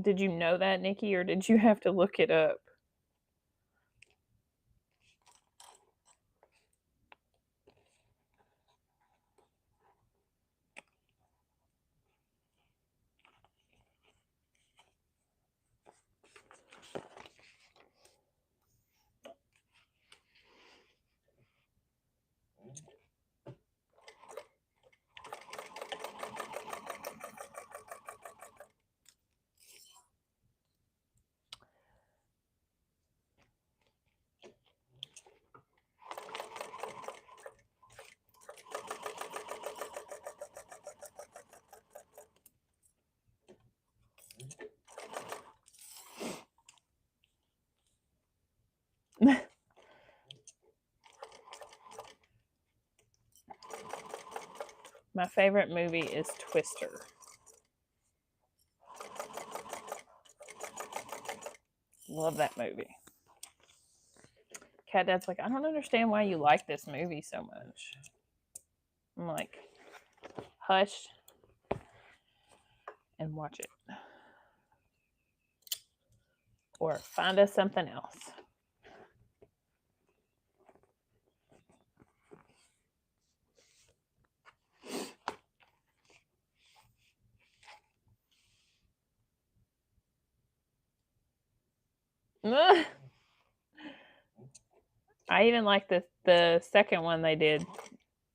Did you know that, Nikki, or did you have to look it up? My favorite movie is Twister. Love that movie. Cat Dad's like, I don't understand why you like this movie so much. I'm like, hush and watch it. Or find us something else. I even like the second one they did.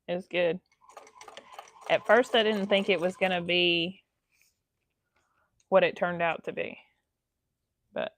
It was good. At first, I didn't think it was going to be what it turned out to be. But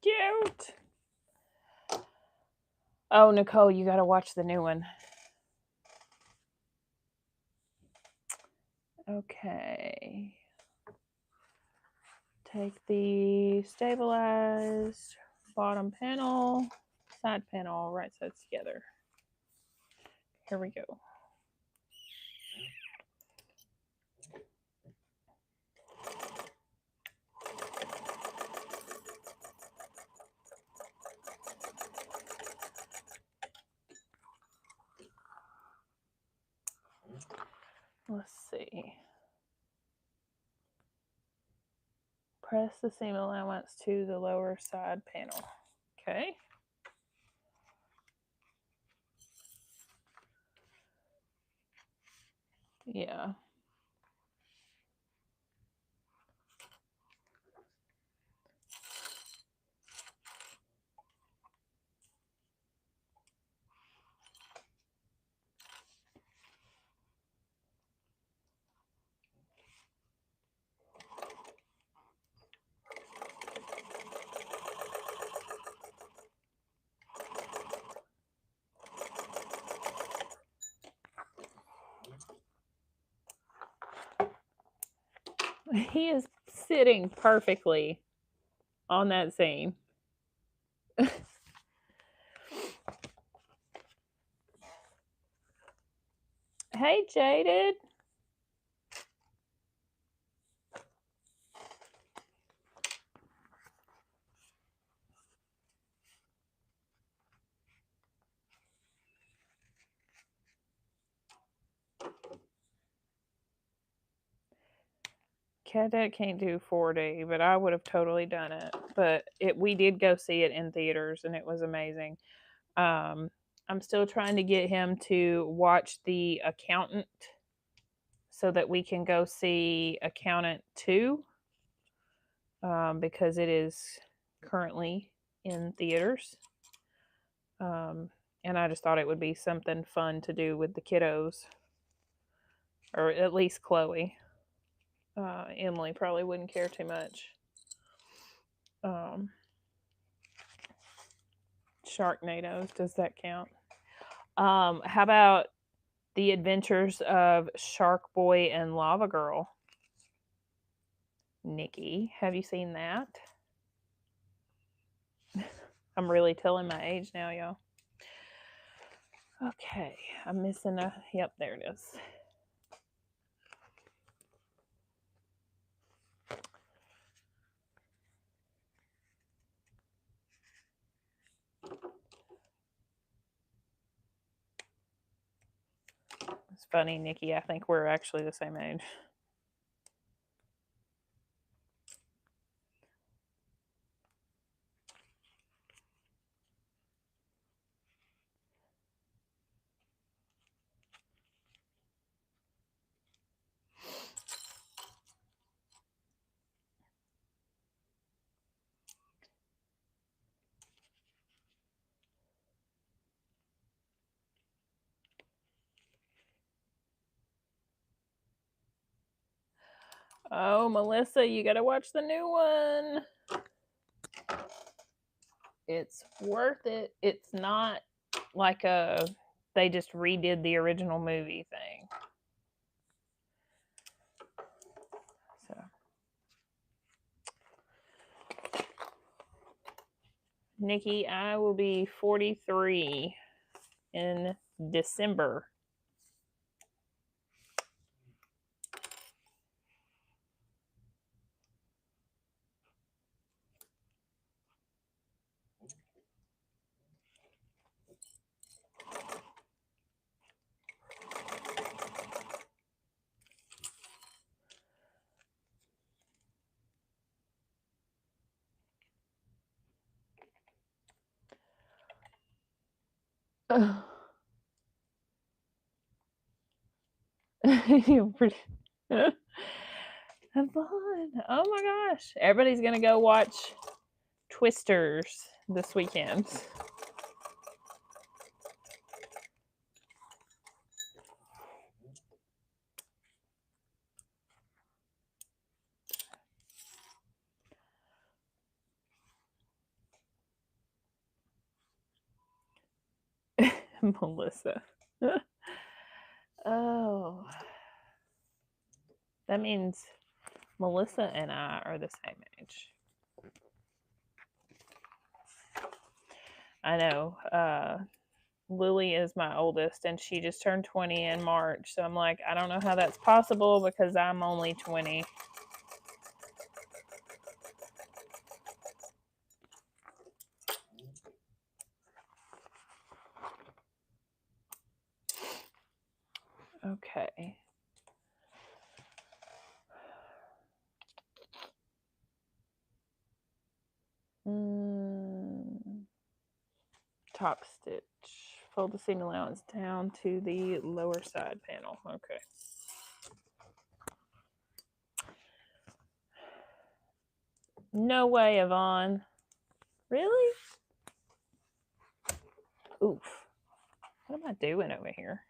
cute. Oh, Nicole, you got to watch the new one. Okay. Take the stabilized bottom panel, side panel, right sides together. Here we go. Let's see. Press the seam allowance to the lower side panel. Okay. Yeah. He is sitting perfectly on that scene. Hey, Jaded. Cat can't do 4D, but I would have totally done it. But we did go see it in theaters, and it was amazing. I'm still trying to get him to watch The Accountant so that we can go see Accountant 2 because it is currently in theaters. And I just thought it would be something fun to do with the kiddos, or at least Chloe. Emily probably wouldn't care too much. Sharknadoes, does that count? How about The Adventures of Shark Boy and Lava Girl? Nikki, have you seen that? I'm really telling my age now, y'all. Okay, I'm missing a. Yep, there it is. It's funny, Nikki. I think we're actually the same age. Oh, Melissa, you got to watch the new one. It's worth it. It's not like they just redid the original movie thing. So, Nikki, I will be 43 in December. Pretty. Have fun. Oh my gosh. Everybody's going to go watch Twisters this weekend. Melissa. Oh. That means Melissa and I are the same age. I know. Lily is my oldest, and she just turned 20 in March. So I'm like, I don't know how that's possible because I'm only 20. Okay. Top stitch. Fold the seam allowance down to the lower side panel. Okay. No way, Yvonne. Really? Oof. What am I doing over here?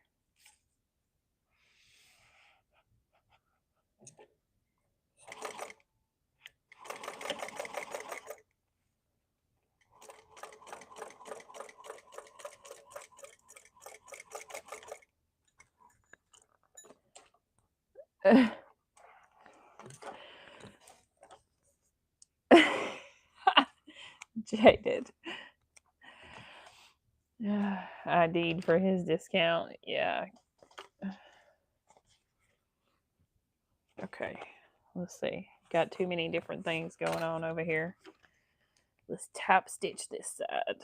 Jaded. ID'd for his discount. Yeah. Okay. Let's see. Got too many different things going on over here. Let's tap stitch this side.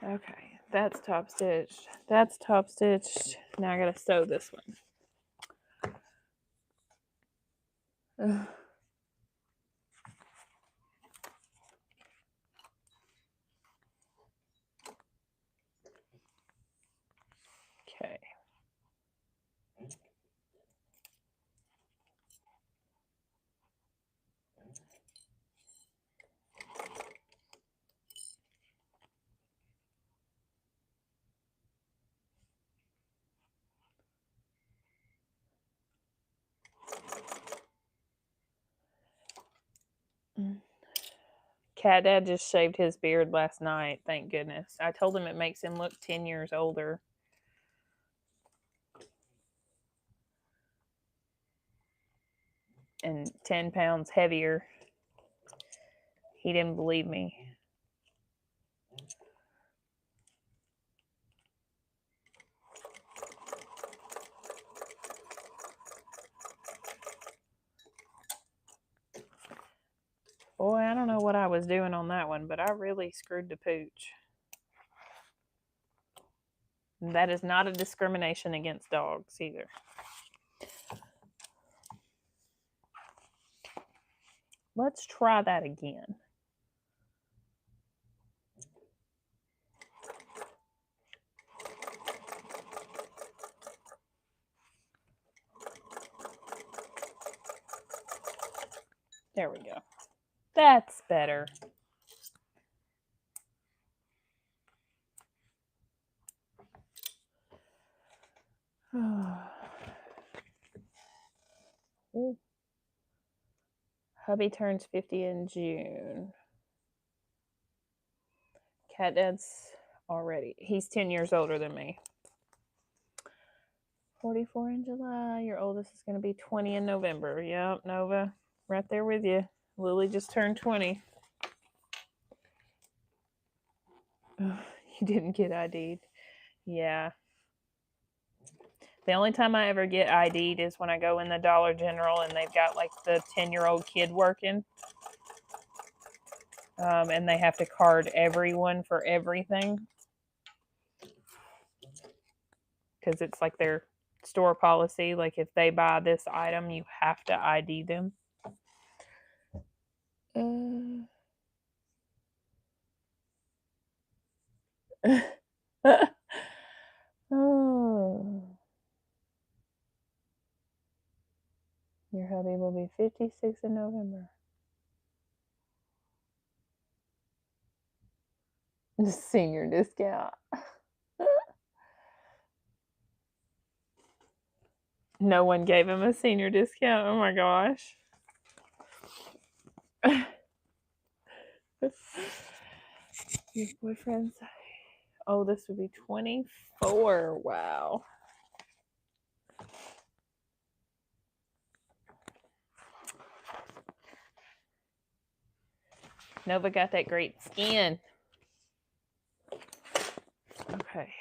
Okay, that's top stitched. That's top stitched. Now I gotta sew this one. Ugh. Okay. Cat Dad just shaved his beard last night, thank goodness. I told him it makes him look 10 years older. And 10 pounds heavier. He didn't believe me. Boy, I don't know what I was doing on that one, but I really screwed the pooch. That is not a discrimination against dogs either. Let's try that again. There we go. That's better. Ooh. Hubby turns 50 in June. Cat Dad's already. He's 10 years older than me. 44 in July. Your oldest is going to be 20 in November. Yep, Nova. Right there with you. Lily just turned 20. You didn't get ID'd. Yeah. The only time I ever get ID'd is when I go in the Dollar General and they've got like the 10-year-old kid working. And they have to card everyone for everything. Because it's like their store policy. Like if they buy this item, you have to ID them. Oh. Your hubby will be 56 in November. Senior discount. No one gave him a senior discount. Oh my gosh. Your boyfriend's oldest would be 24. Wow. Nova got that great skin. Okay.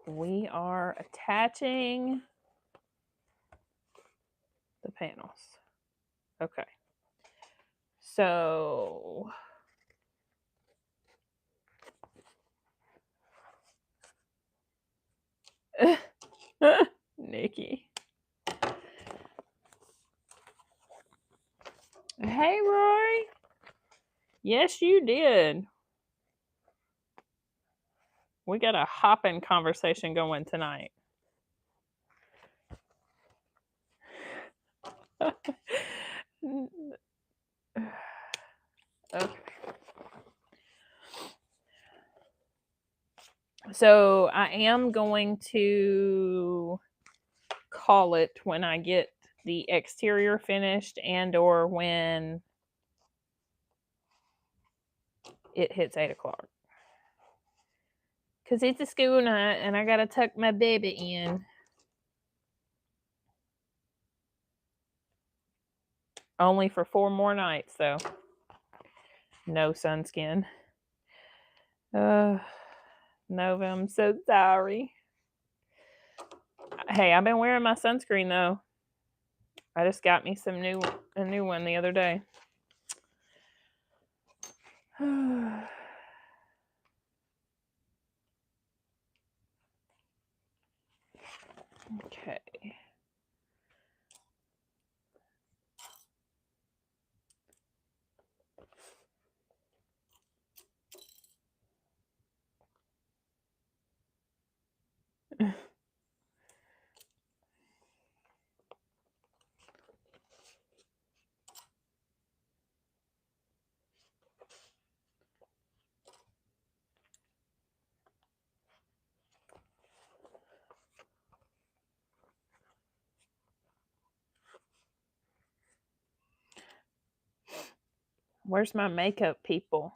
We are attaching the panels. Okay. So Nikki. Hey, Roy. Yes, you did. We got a hopping conversation going tonight. Okay. So I am going to call it when I get the exterior finished and or when it hits 8 o'clock. Because it's a school night and I got to tuck my baby in. Only for 4 more nights, though. No sunscreen. Nova, I'm so sorry. Hey, I've been wearing my sunscreen, though. I just got me a new one the other day. Okay. Where's my makeup people?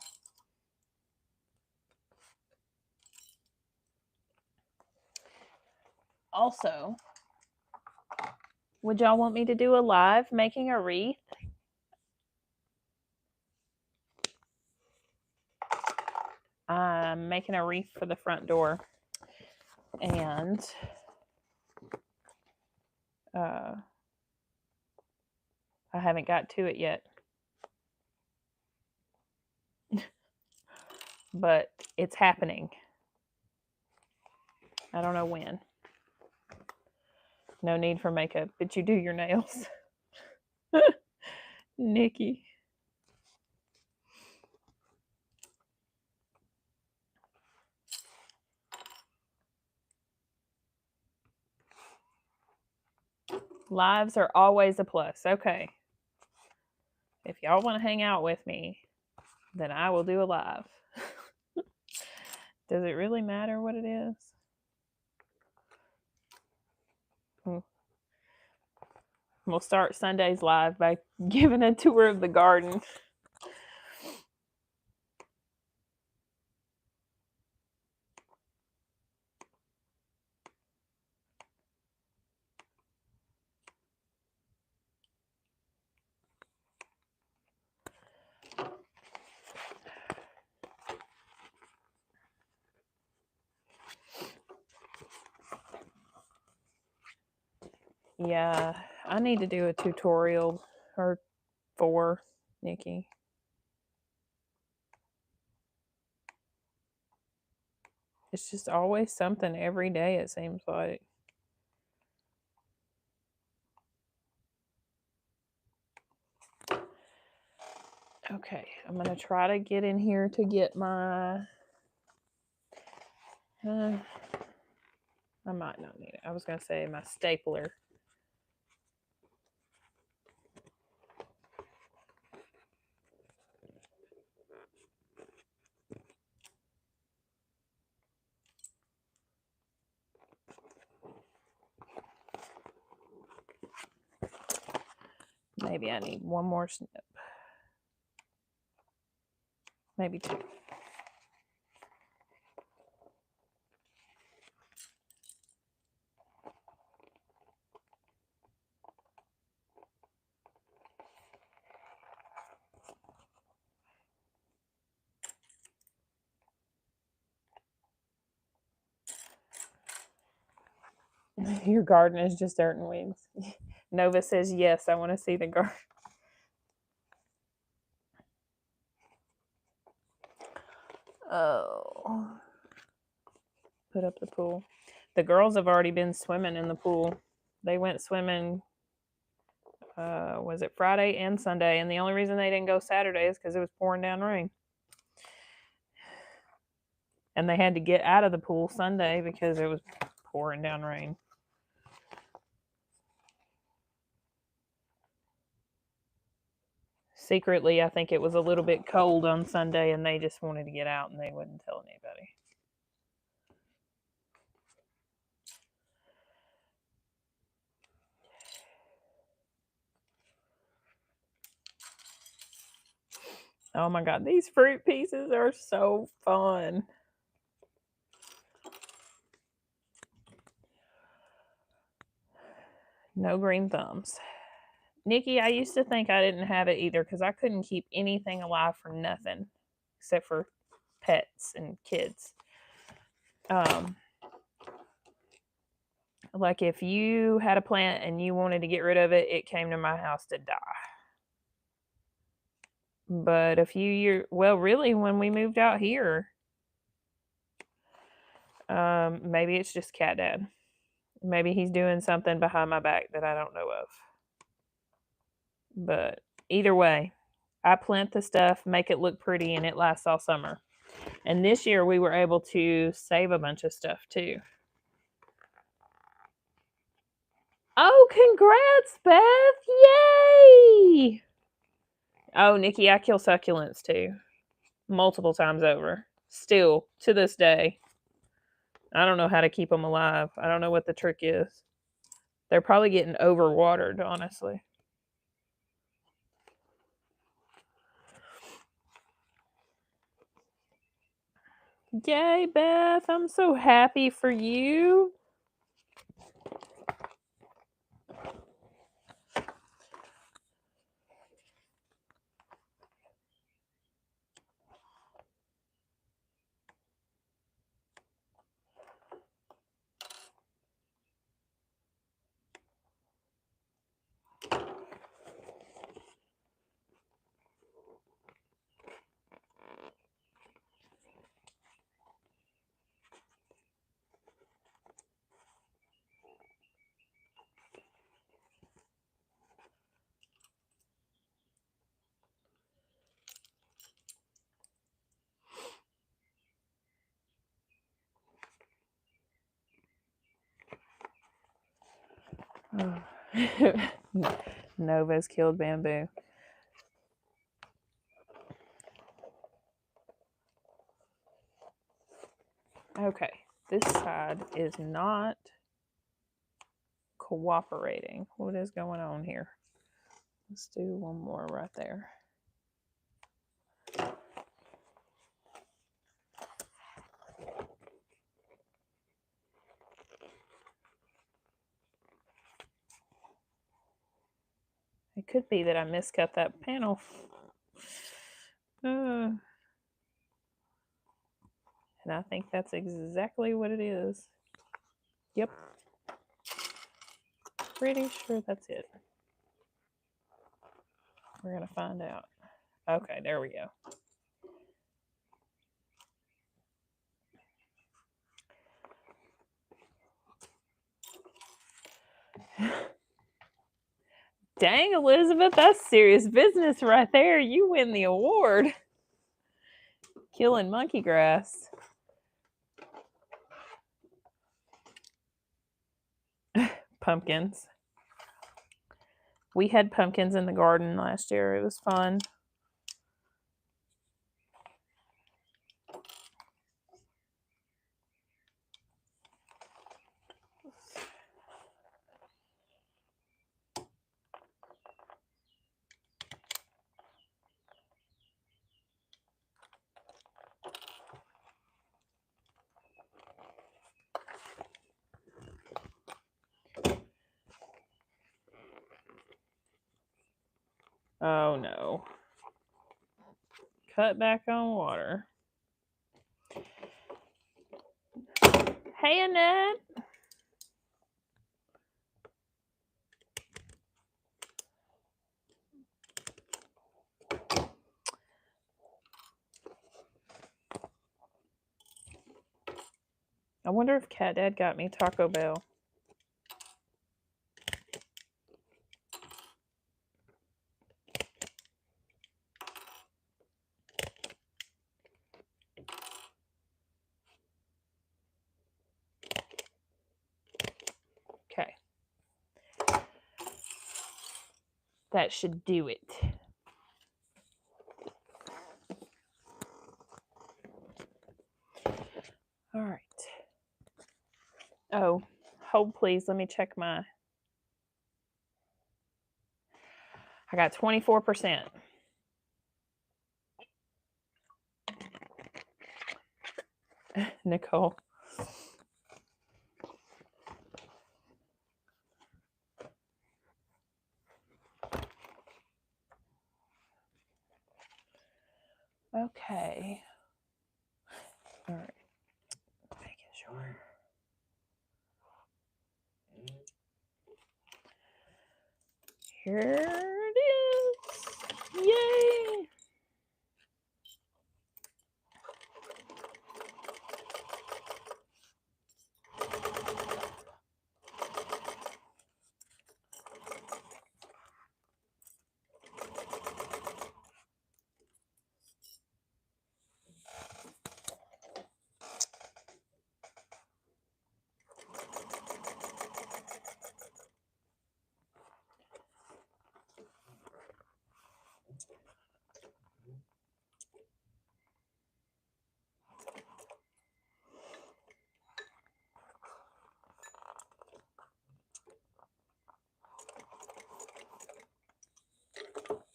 Also, would y'all want me to do a live making a wreath? I'm making a wreath for the front door. And I haven't got to it yet. But it's happening. I don't know when. No need for makeup, but you do your nails. Nikki. Lives are always a plus. Okay. If y'all want to hang out with me, then I will do a live. Does it really matter what it is? We'll start Sunday's live by giving a tour of the garden. Yeah, I need to do a tutorial or 4, Nikki. It's just always something every day, it seems like. Okay, I'm going to try to get in here to get my... I might not need it. I was going to say my stapler. Maybe I need one more snip. Maybe 2. Your garden is just dirt and weeds. Nova says, yes, I want to see the garden. Oh. Put up the pool. The girls have already been swimming in the pool. They went swimming, was it Friday and Sunday? And the only reason they didn't go Saturday is because it was pouring down rain. And they had to get out of the pool Sunday because it was pouring down rain. Secretly, I think it was a little bit cold on Sunday and they just wanted to get out and they wouldn't tell anybody. Oh my God, these fruit pieces are so fun. No green thumbs. Nikki, I used to think I didn't have it either because I couldn't keep anything alive for nothing except for pets and kids. Like if you had a plant and you wanted to get rid of it, it came to my house to die. But a few years, well, really, when we moved out here, maybe it's just Cat Dad. Maybe he's doing something behind my back that I don't know of. But either way, I plant the stuff, make it look pretty, and it lasts all summer. And this year we were able to save a bunch of stuff too. Oh, congrats, Beth! Yay! Oh, Nikki, I kill succulents too. Multiple times over. Still, to this day. I don't know how to keep them alive. I don't know what the trick is. They're probably getting overwatered, honestly. Yay, Beth. I'm so happy for you. Nova's killed bamboo. Okay, this side is not cooperating. What is going on here? Let's do one more right there. It could be that I miscut that panel. And I think that's exactly what it is. Yep. Pretty sure that's it. We're going to find out. Okay, there we go. Dang, Elizabeth, that's serious business right there. You win the award. Killing monkey grass. Pumpkins. We had pumpkins in the garden last year. It was fun. Oh no. Cut back on water. Hey, Annette. wonder if Cat Dad got me Taco Bell. Okay. That should do it. All right. Oh, hold please. Let me check my. I got 24%. Nicole. Okay. All right. Making sure. Here it is. Yay.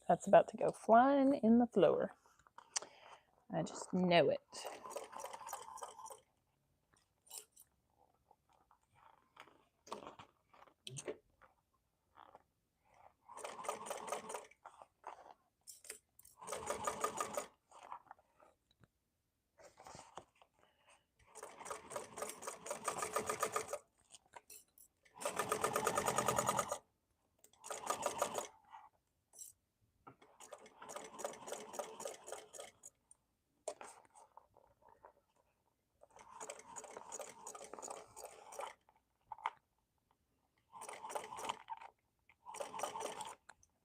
That's about to go flying in the floor. I just know it.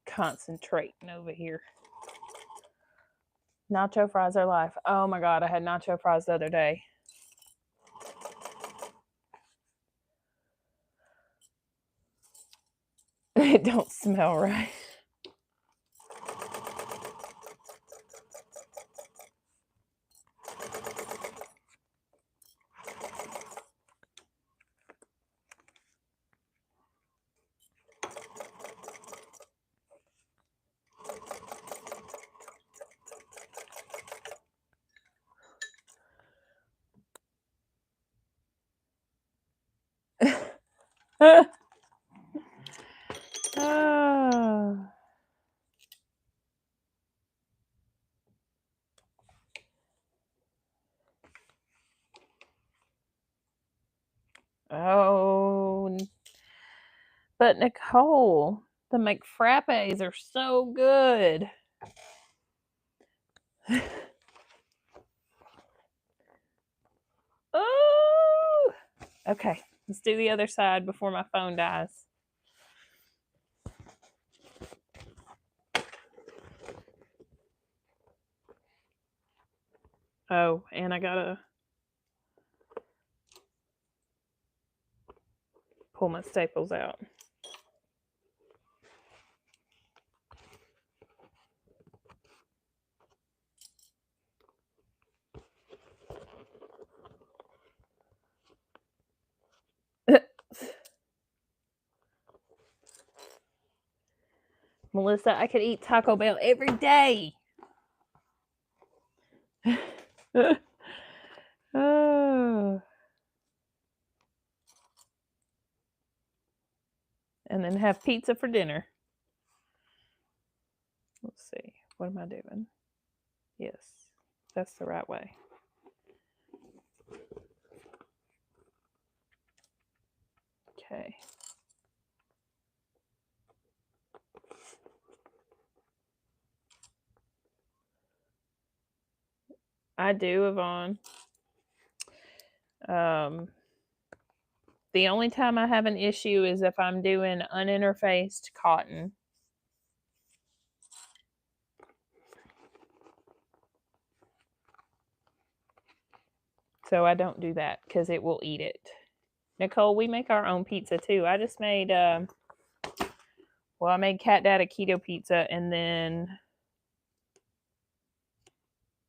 Concentrating over here. Nacho fries are life. Oh my God, I had nacho fries the other day. It don't smell right. Oh. Oh, but Nicole, the McFrappes are so good. Oh, okay. Let's do the other side before my phone dies. Oh, and I gotta pull my staples out. Melissa, I could eat Taco Bell every day. Oh. And then have pizza for dinner. Let's see. What am I doing? Yes, that's the right way. Okay. I do, Yvonne. The only time I have an issue is if I'm doing uninterfaced cotton. So I don't do that because it will eat it. Nicole, we make our own pizza too. I just made, I made Cat Dad a keto pizza, and then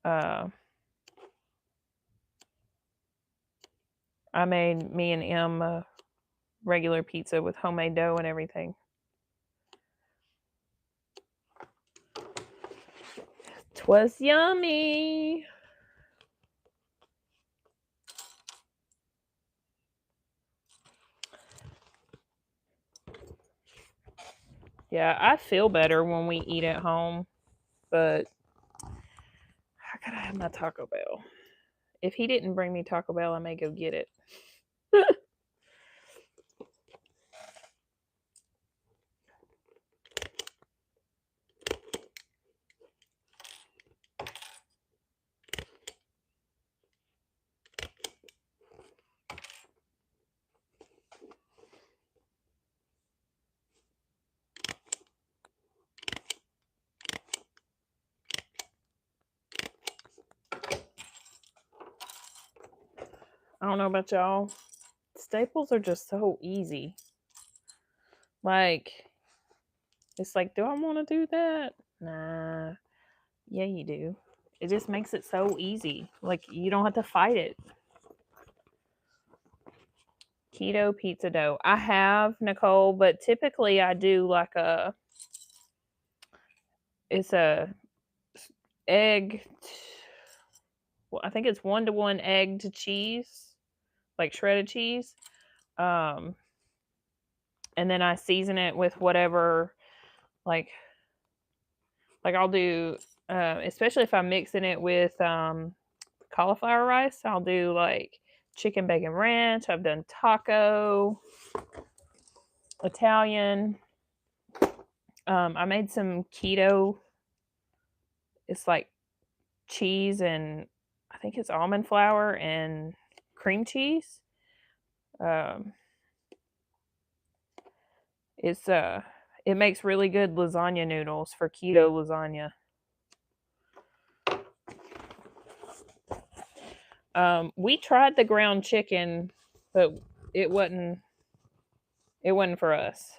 I made me and Em a regular pizza with homemade dough and everything. 'Twas yummy. Yeah, I feel better when we eat at home, but I gotta have my Taco Bell. If he didn't bring me Taco Bell, I may go get it. I don't know about y'all. Staples are just so easy. Like, it's like, do I want to do that? Nah. Yeah, you do. It just makes it so easy. Like, you don't have to fight it. Keto pizza dough. I have, Nicole, but typically I do like it's a egg. Well, I think it's 1-to-1 egg to cheese, like shredded cheese. And then I season it with whatever, like I'll do, especially if I'm mixing it with cauliflower rice, I'll do like chicken bacon ranch. I've done taco, Italian. I made some keto. It's like cheese and I think it's almond flour and cream cheese. It's it makes really good lasagna noodles for keto lasagna. We tried the ground chicken, but it wasn't for us.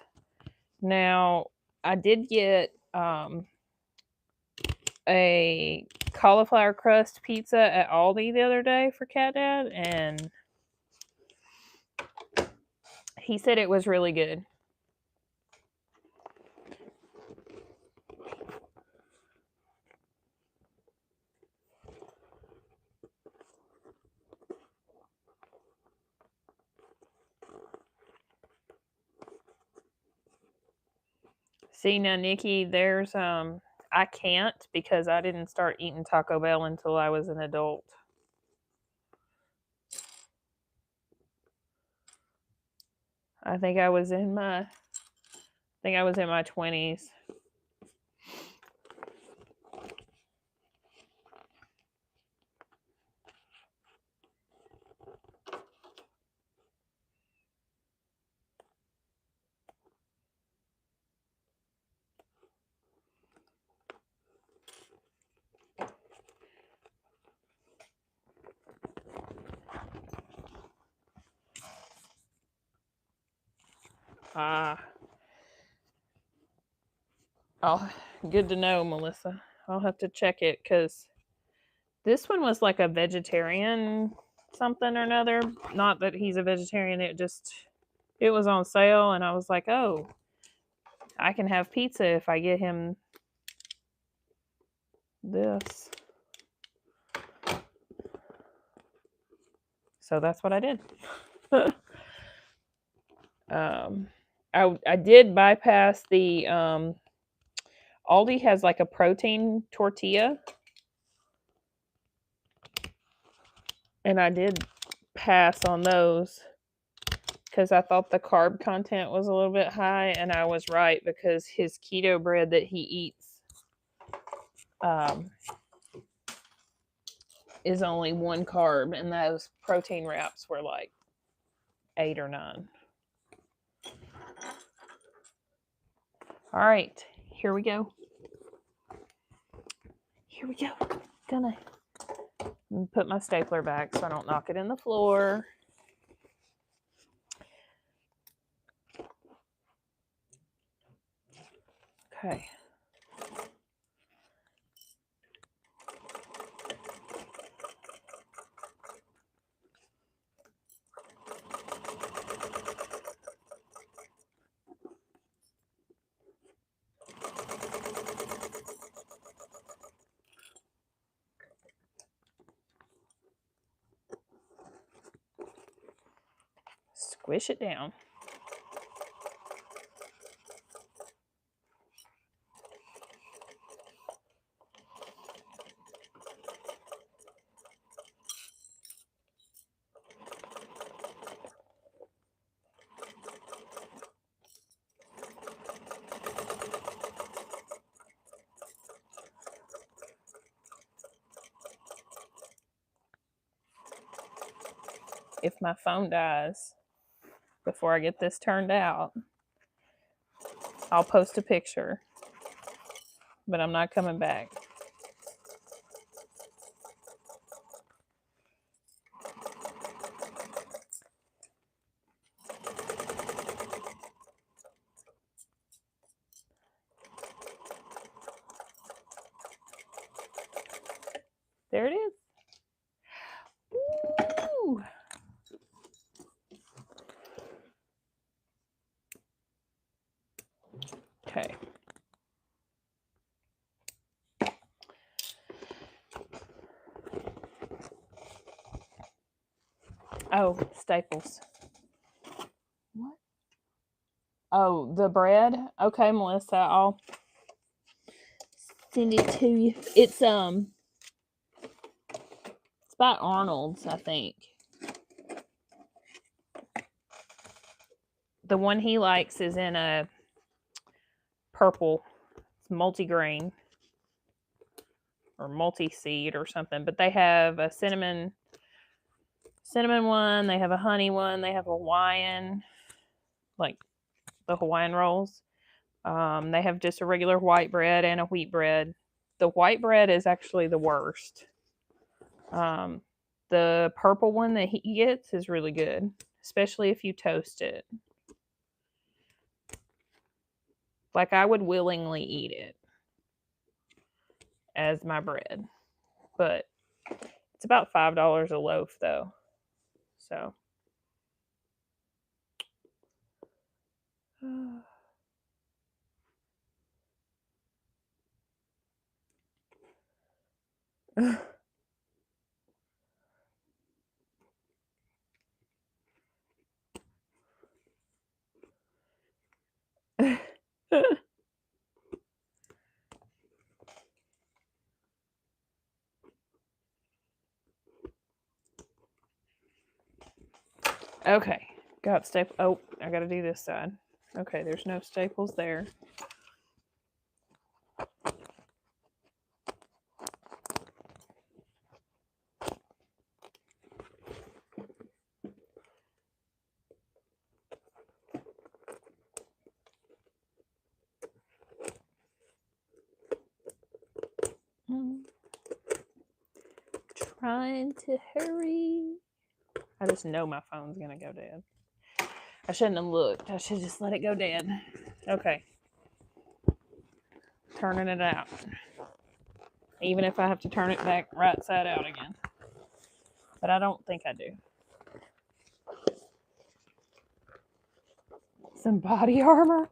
Now, I did get a cauliflower crust pizza at Aldi the other day for Cat Dad, and he said it was really good. See now, Nikki, there's I can't because I didn't start eating Taco Bell until I was an adult. I think I was in my 20s. Oh, good to know, Melissa. I'll have to check it because this one was like a vegetarian something or another. Not that he's a vegetarian. It was on sale, and I was like, oh, I can have pizza if I get him this. So that's what I did. I did bypass the Aldi has like a protein tortilla, and I did pass on those because I thought the carb content was a little bit high, and I was right because his keto bread that he eats is only 1 carb, and those protein wraps were like 8 or 9. All right, here we go. Here we go. Gonna put my stapler back so I don't knock it in the floor. Okay. Squish it down. If my phone dies before I get this turned out, I'll post a picture, but I'm not coming back. There it is. Woo! Okay. Oh, staples. What? Oh, the bread? Okay, Melissa, I'll send it to you. It's by Arnold's, I think. The one he likes is in a purple. It's multi-grain or multi-seed or something, but they have a cinnamon one, they have a honey one, they have a Hawaiian, like the Hawaiian rolls. They have just a regular white bread and a wheat bread. The white bread is actually the worst. The purple one that he gets is really good, especially if you toast it. Like, I would willingly eat it as my bread, but it's about $5 a loaf though. So okay, got staple. Oh, I got to do this side. Okay, there's no staples there. Trying to hurry. I just know my phone's gonna go dead. I shouldn't have looked. I should just let it go dead. Okay. Turning it out. Even if I have to turn it back right side out again. But I don't think I do. Some body armor.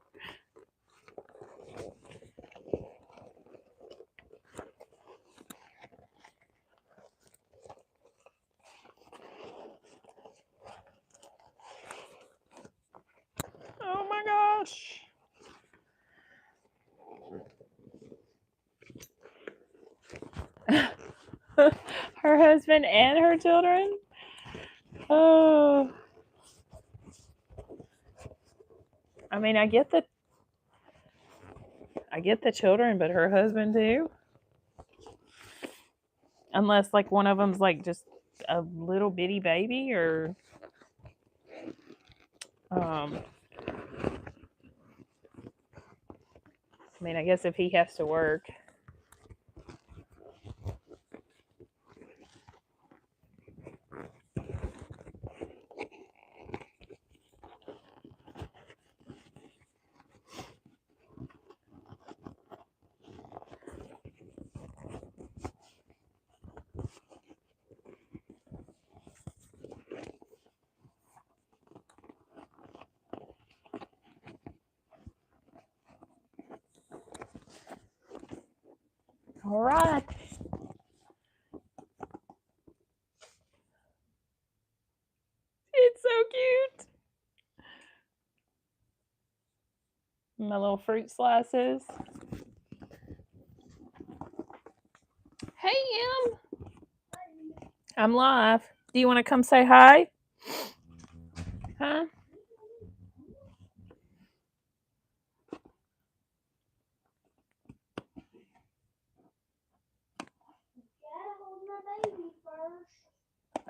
Oh my gosh. Her husband and her children? Oh. I mean, I get the children, but her husband too? Unless, like, one of them's, like, just a little bitty baby, or... I mean, I guess if he has to work. All right. It's so cute. My little fruit slices. Hey, Em. I'm live. Do you want to come say hi? Huh?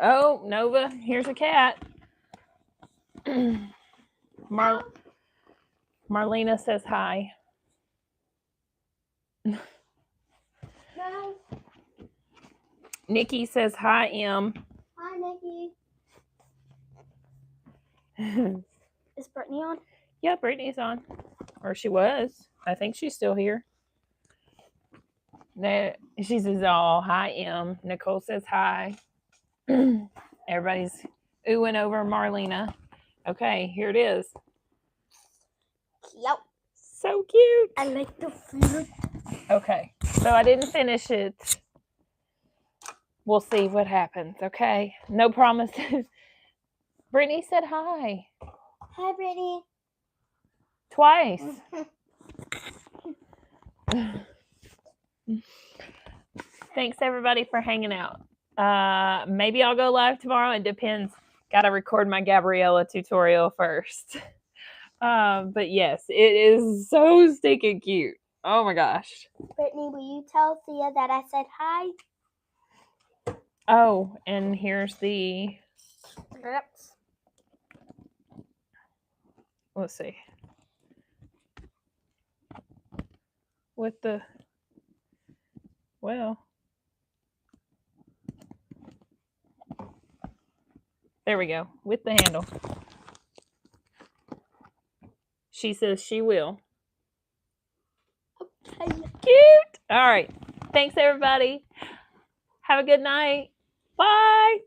Oh, Nova, here's a cat. Marlena says hi. Nikki says hi, Em. Hi, Nikki. Is Brittany on? Yeah, Brittany's on. Or she was. I think she's still here. She says, oh, hi, Em. Nicole says hi. Everybody's oohing over Marlena. Okay, here it is. Yep. So cute. I like the fruit. Okay, so I didn't finish it. We'll see what happens, okay? No promises. Brittany said hi. Hi, Brittany. Twice. Thanks, everybody, for hanging out. Maybe I'll go live tomorrow. It depends. Got to record my Gabriella tutorial first. But yes, it is so stinking cute. Oh my gosh. Brittany, will you tell Thea that I said hi? Oh, and here's the... Let's see. With the... Well... There we go. With the handle. She says she will. Okay. Cute. All right. Thanks, everybody. Have a good night. Bye.